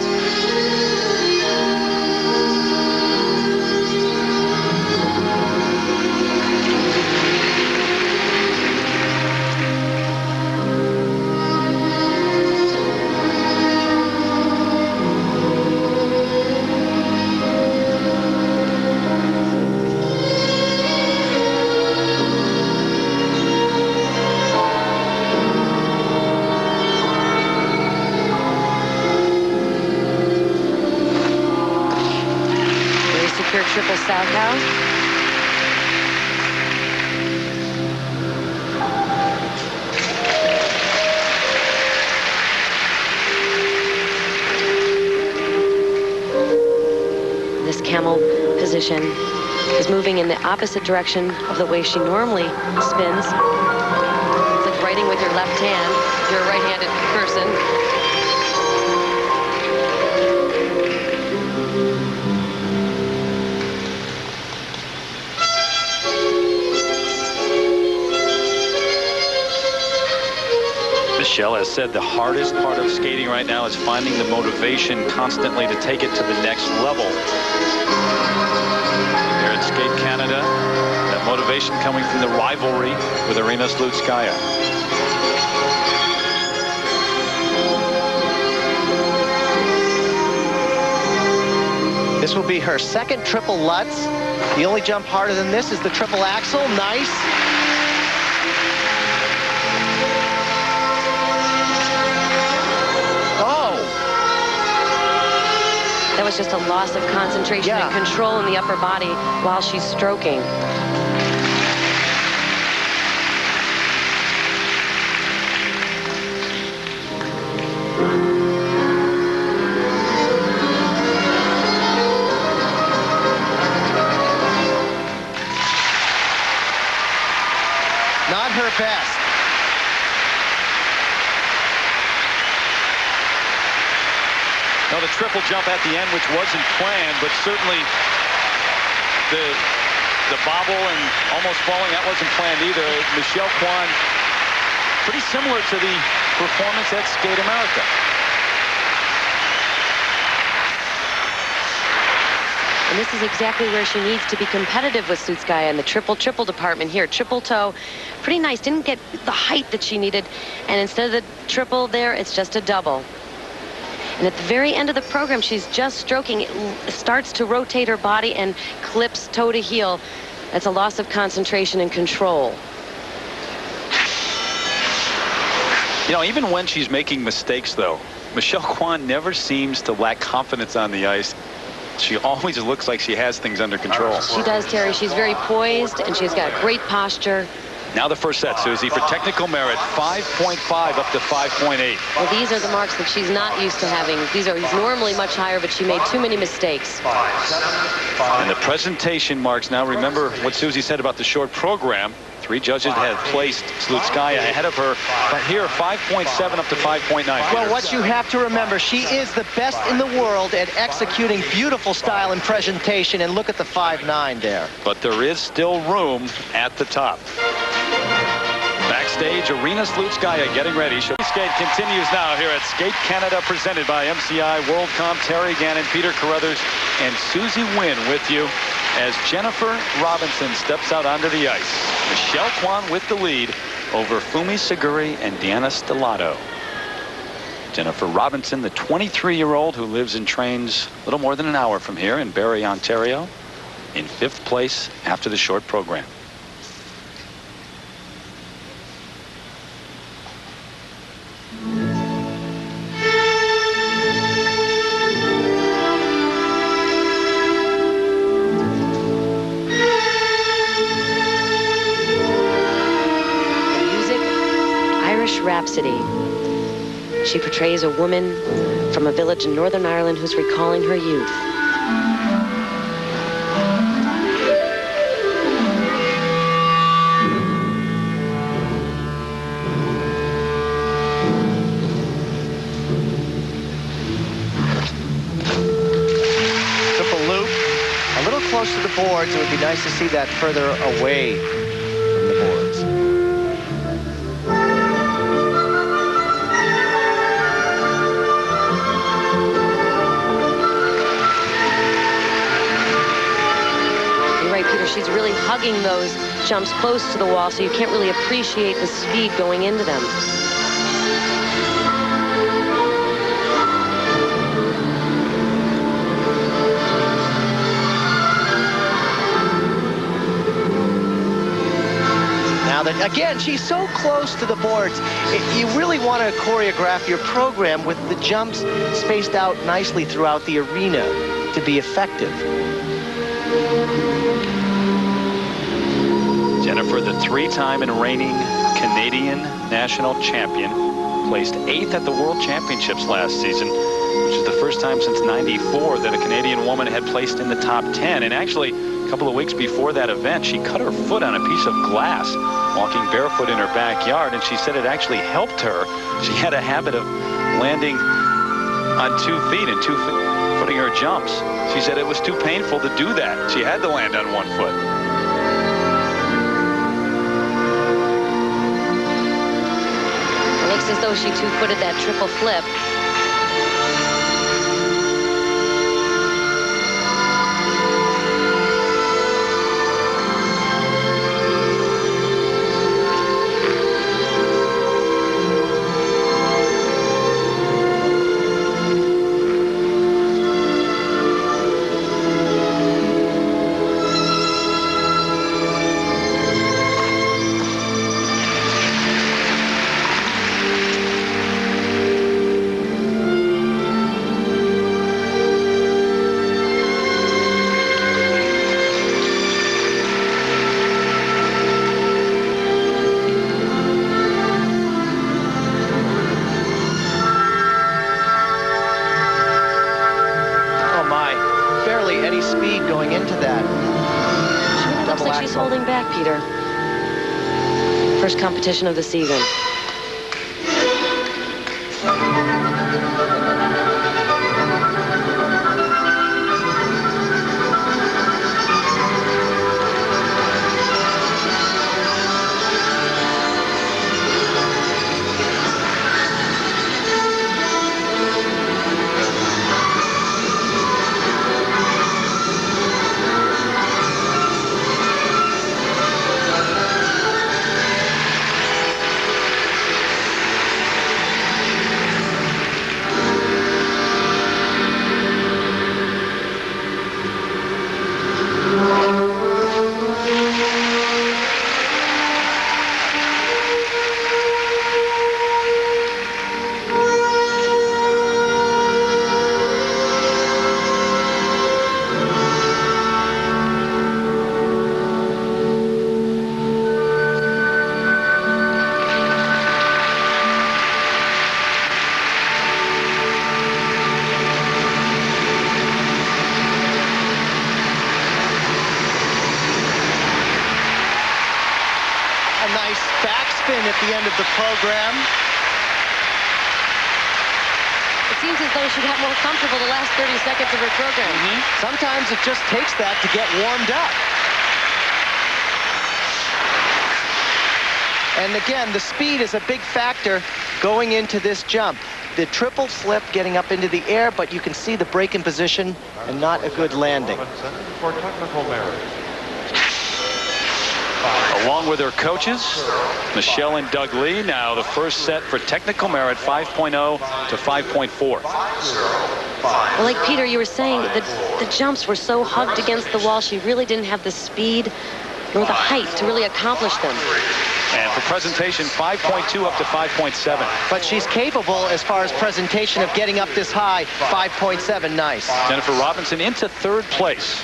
Salchow. This camel position is moving in the opposite direction of the way she normally spins. It's like writing with your left hand if you're a right-handed person. Michelle has said the hardest part of skating right now is finding the motivation constantly to take it to the next level. Here at Skate Canada, that motivation coming from the rivalry with Irina Slutskaya. This will be her second triple Lutz. The only jump harder than this is the triple axel. Nice. That was just a loss of concentration and control in the upper body while she's stroking. Not her best. Now the triple jump at the end, which wasn't planned, but certainly the bobble and almost falling, that wasn't planned either. Michelle Kwan, pretty similar to the performance at Skate America. And this is exactly where she needs to be competitive with Slutskaya in the triple department here. Triple toe, pretty nice. Didn't get the height that she needed. And instead of the triple there, it's just a double. And at the very end of the program, she's just stroking. It starts to rotate her body and clips toe to heel. That's a loss of concentration and control. You know, even when she's making mistakes, though, Michelle Kwan never seems to lack confidence on the ice. She always looks like she has things under control. She does, Terry. She's very poised, and she's got great posture. Now the first set, Susie, for technical merit, 5.5 up to 5.8. Well, these are the marks that she's not used to having. These are normally much higher, but she made too many mistakes. And the presentation marks now, remember what Susie said about the short program. 3 judges had placed Slutskaya ahead of her, but here 5.7 up to 5.9. Well, what you have to remember, she is the best in the world at executing beautiful style and presentation, and look at the 5.9 there. But there is still room at the top. Backstage, Irina Slutskaya getting ready. Skate continues now here at Skate Canada, presented by MCI, WorldCom, Terry Gannon, Peter Carruthers, and Susie Wynn with you as Jennifer Robinson steps out onto the ice. Michelle Kwan with the lead over Fumi Suguri and Deanna Stellato. Jennifer Robinson, the 23-year-old who lives and trains a little more than an hour from here in Barrie, Ontario, in 5th place after the short program. Rhapsody. She portrays a woman from a village in Northern Ireland who's recalling her youth. Triple loop, a little close to the boards. It would be nice to see that further away from the boards. She's really hugging those jumps close to the wall, so you can't really appreciate the speed going into them. Now that, again, she's so close to the boards, you really want to choreograph your program with the jumps spaced out nicely throughout the arena to be effective. Jennifer, the three-time and reigning Canadian national champion, placed 8th at the World Championships last season, which is the first time since '94 that a Canadian woman had placed in the top 10. And actually, a couple of weeks before that event, she cut her foot on a piece of glass walking barefoot in her backyard, and she said it actually helped her. She had a habit of landing on 2 feet and footing her jumps. She said it was too painful to do that. She had to land on 1 foot. It looks as though she two-footed that triple flip. Holding back, Peter. First competition of the season. At the end of the program. It seems as though she got more comfortable the last 30 seconds of her program. Sometimes it just takes that to get warmed up. And again, the speed is a big factor going into this jump. The triple flip getting up into the air, but you can see the break in position and not a good landing. For technical merit. Along with her coaches, Michelle and Doug Lee, now the first set for technical merit, 5.0 to 5.4. Well, like Peter, you were saying, the jumps were so hugged against the wall, she really didn't have the speed nor the height to really accomplish them. And for presentation, 5.2 up to 5.7. But she's capable, as far as presentation, of getting up this high, 5.7, nice. Jennifer Robinson into 3rd place.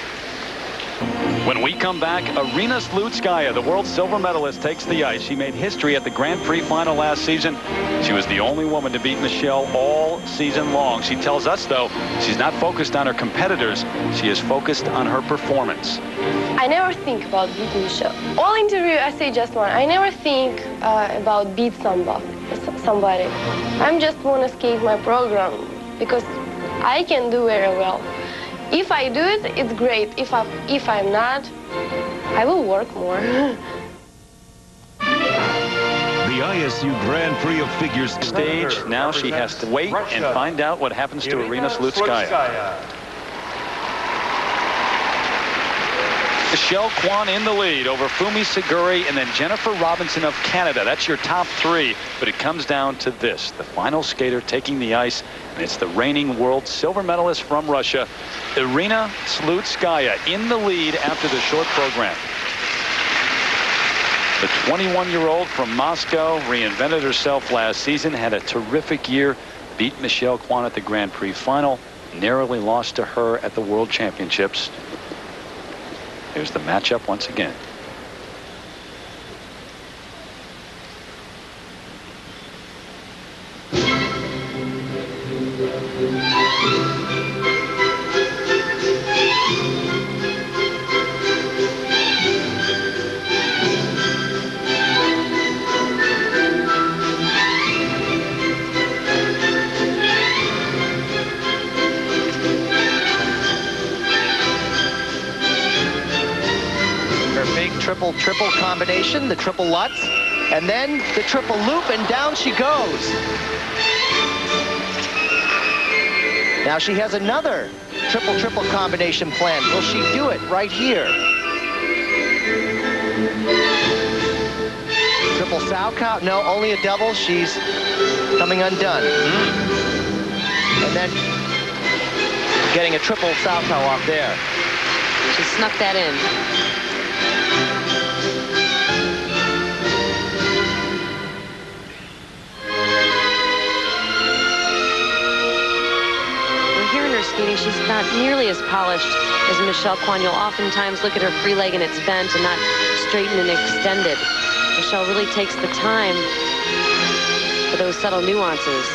When we come back, Irina Slutskaya, the world silver medalist, takes the ice. She made history at the Grand Prix final last season. She was the only woman to beat Michelle all season long. She tells us, though, she's not focused on her competitors. She is focused on her performance. I never think about beating Michelle. All interview, I say just one. I never think about beat somebody. I just want to skate my program because I can do very well. If I do it, it's great. If I'm not, I will work more. The ISU Grand Prix of Figures stage. Now she has to wait and find out what happens to Irina Slutskaya. Michelle Kwan in the lead over Fumi Suguri and then Jennifer Robinson of Canada. That's your top 3, but it comes down to this. The final skater taking the ice, and it's the reigning world silver medalist from Russia, Irina Slutskaya, in the lead after the short program. The 21-year-old from Moscow reinvented herself last season, had a terrific year, beat Michelle Kwan at the Grand Prix final, narrowly lost to her at the World Championships. Here's the matchup once again. triple combination, the triple Lutz, and then the triple loop, and down she goes. Now she has another triple combination plan. Will she do it right here? Triple Sauerkraut, no, only a double. She's coming undone. And then getting a triple Sauerkraut off there. She snuck that in. Skating, she's not nearly as polished as Michelle Kwan. You'll oftentimes look at her free leg and it's bent and not straightened and extended. Michelle really takes the time for those subtle nuances.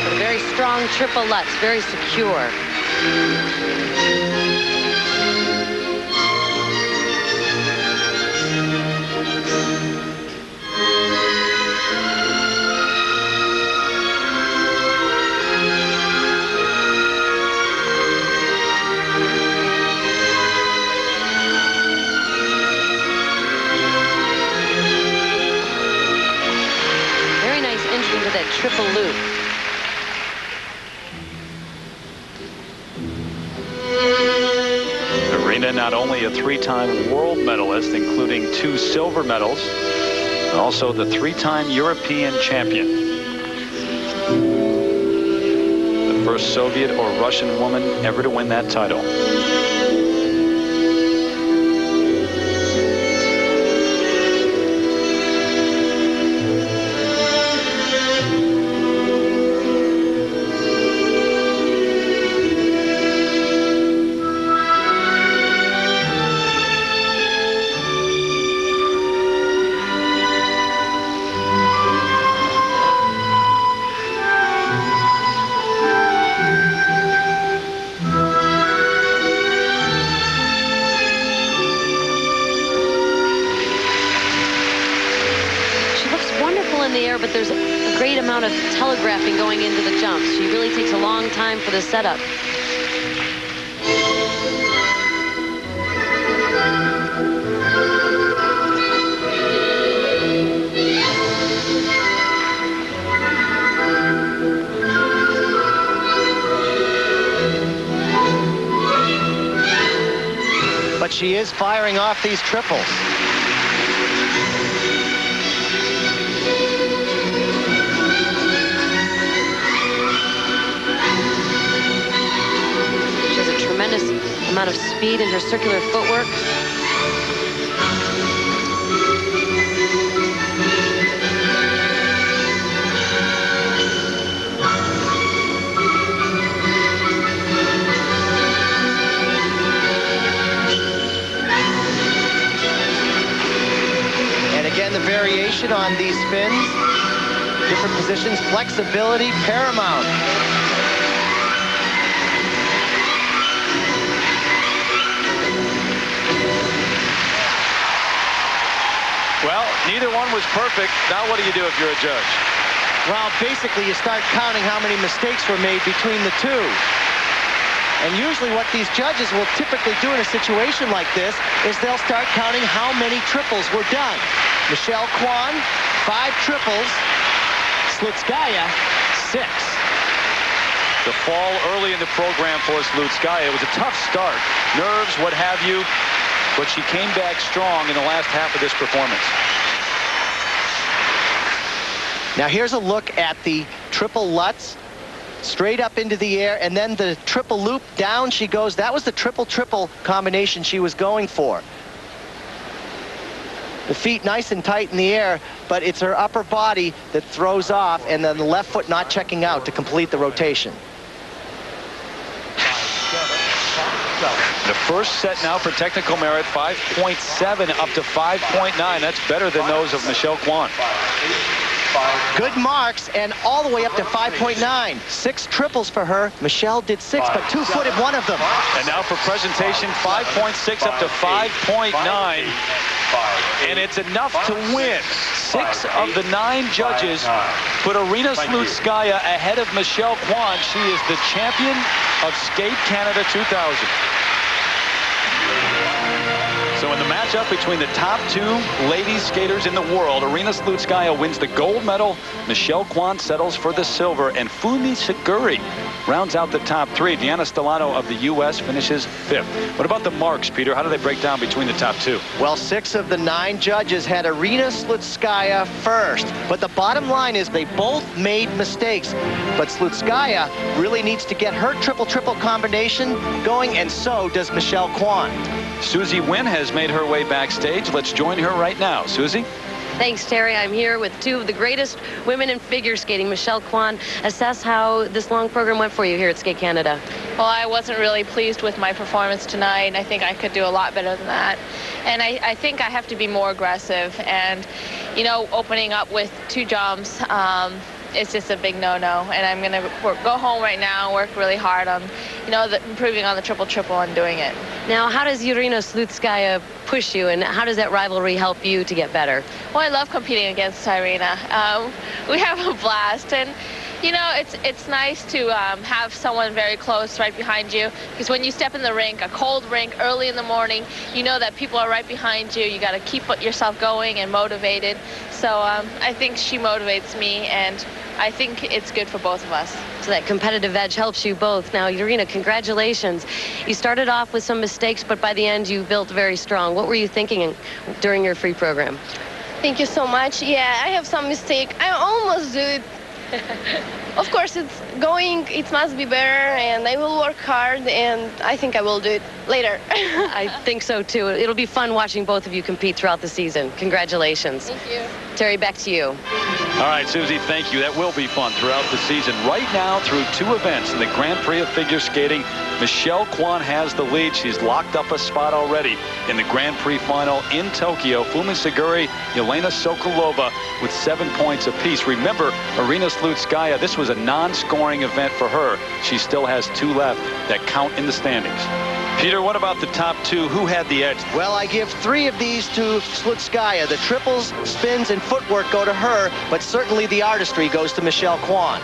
But a very strong triple Lutz, very secure. That triple loop. Irina, not only a three-time world medalist, including 2 silver medals, but also the 3-time European champion. The first Soviet or Russian woman ever to win that title. But there's a great amount of telegraphing going into the jumps. She really takes a long time for the setup. But she is firing off these triples. Tremendous amount of speed in her circular footwork. And again, the variation on these spins, different positions, flexibility paramount. Well, neither one was perfect. Now what do you do if you're a judge? Well, basically you start counting how many mistakes were made between the two. And usually what these judges will typically do in a situation like this is they'll start counting how many triples were done. Michelle Kwan, 5 triples. Slutskaya, 6. The fall early in the program for Slutskaya. It was a tough start. Nerves, what have you. But she came back strong in the last half of this performance. Now here's a look at the triple Lutz, straight up into the air, and then the triple loop, down she goes. That was the triple combination she was going for. The feet nice and tight in the air, but it's her upper body that throws off, and then the left foot not checking out to complete the rotation. The first set now for technical merit, 5.7 up to 5.9. That's better than those of Michelle Kwan. Good marks, and all the way up to 5.9. 6 triples for her. Michelle did 6, but 2-footed one of them. And now for presentation, 5.6 up to 5.9. And it's enough to win. 6 of the 9 judges put Irina Slutskaya ahead of Michelle Kwan. She is the champion of Skate Canada 2000. So in the matchup between the top 2 ladies skaters in the world, Irina Slutskaya wins the gold medal, Michelle Kwan settles for the silver, and Fumi Suguri rounds out the top 3. Deanna Stellano of the U.S. finishes 5th. What about the marks, Peter? How do they break down between the top 2? Well, 6 of the 9 judges had Irina Slutskaya first. But the bottom line is they both made mistakes. But Slutskaya really needs to get her triple-triple combination going, and so does Michelle Kwan. Susie Wynn has made her way backstage. Let's join her right now. Susie? Thanks, Terry. I'm here with 2 of the greatest women in figure skating. Michelle Kwan, assess how this long program went for you here at Skate Canada. Well, I wasn't really pleased with my performance tonight. I think I could do a lot better than that. And I think I have to be more aggressive. And, you know, opening up with 2 jumps, it's just a big no-no. And I'm going to go home right now and work really hard on, you know, improving on the triple-triple and doing it. Now, how does Irina Slutskaya push you, and how does that rivalry help you to get better? Well, I love competing against Irina. We have a blast, and you know, it's nice to have someone very close right behind you, because when you step in the rink, a cold rink early in the morning, you know that people are right behind you. You got to keep yourself going and motivated. So I think she motivates me, and I think it's good for both of us. So that competitive edge helps you both. Now, Irina, congratulations. You started off with some mistakes, but by the end you built very strong. What were you thinking during your free program? Thank you so much. Yeah, I have some mistake. I almost do it. Of course, it must be better, and I will work hard, and I think I will do it later. I think so, too. It'll be fun watching both of you compete throughout the season. Congratulations. Thank you. Terry, back to you. All right, Susie, thank you. That will be fun throughout the season. Right now, through 2 events in the Grand Prix of figure skating, Michelle Kwan has the lead. She's locked up a spot already in the Grand Prix final in Tokyo. Fumi Suguri, Yelena Sokolova with 7 points apiece. Remember, Irina Slutskaya, this was a non-scoring event for her. She still has 2 left that count in the standings. Peter, what about the top 2? Who had the edge? Well, I give 3 of these to Slutskaya. The triples, spins, and footwork go to her, but certainly the artistry goes to Michelle Kwan.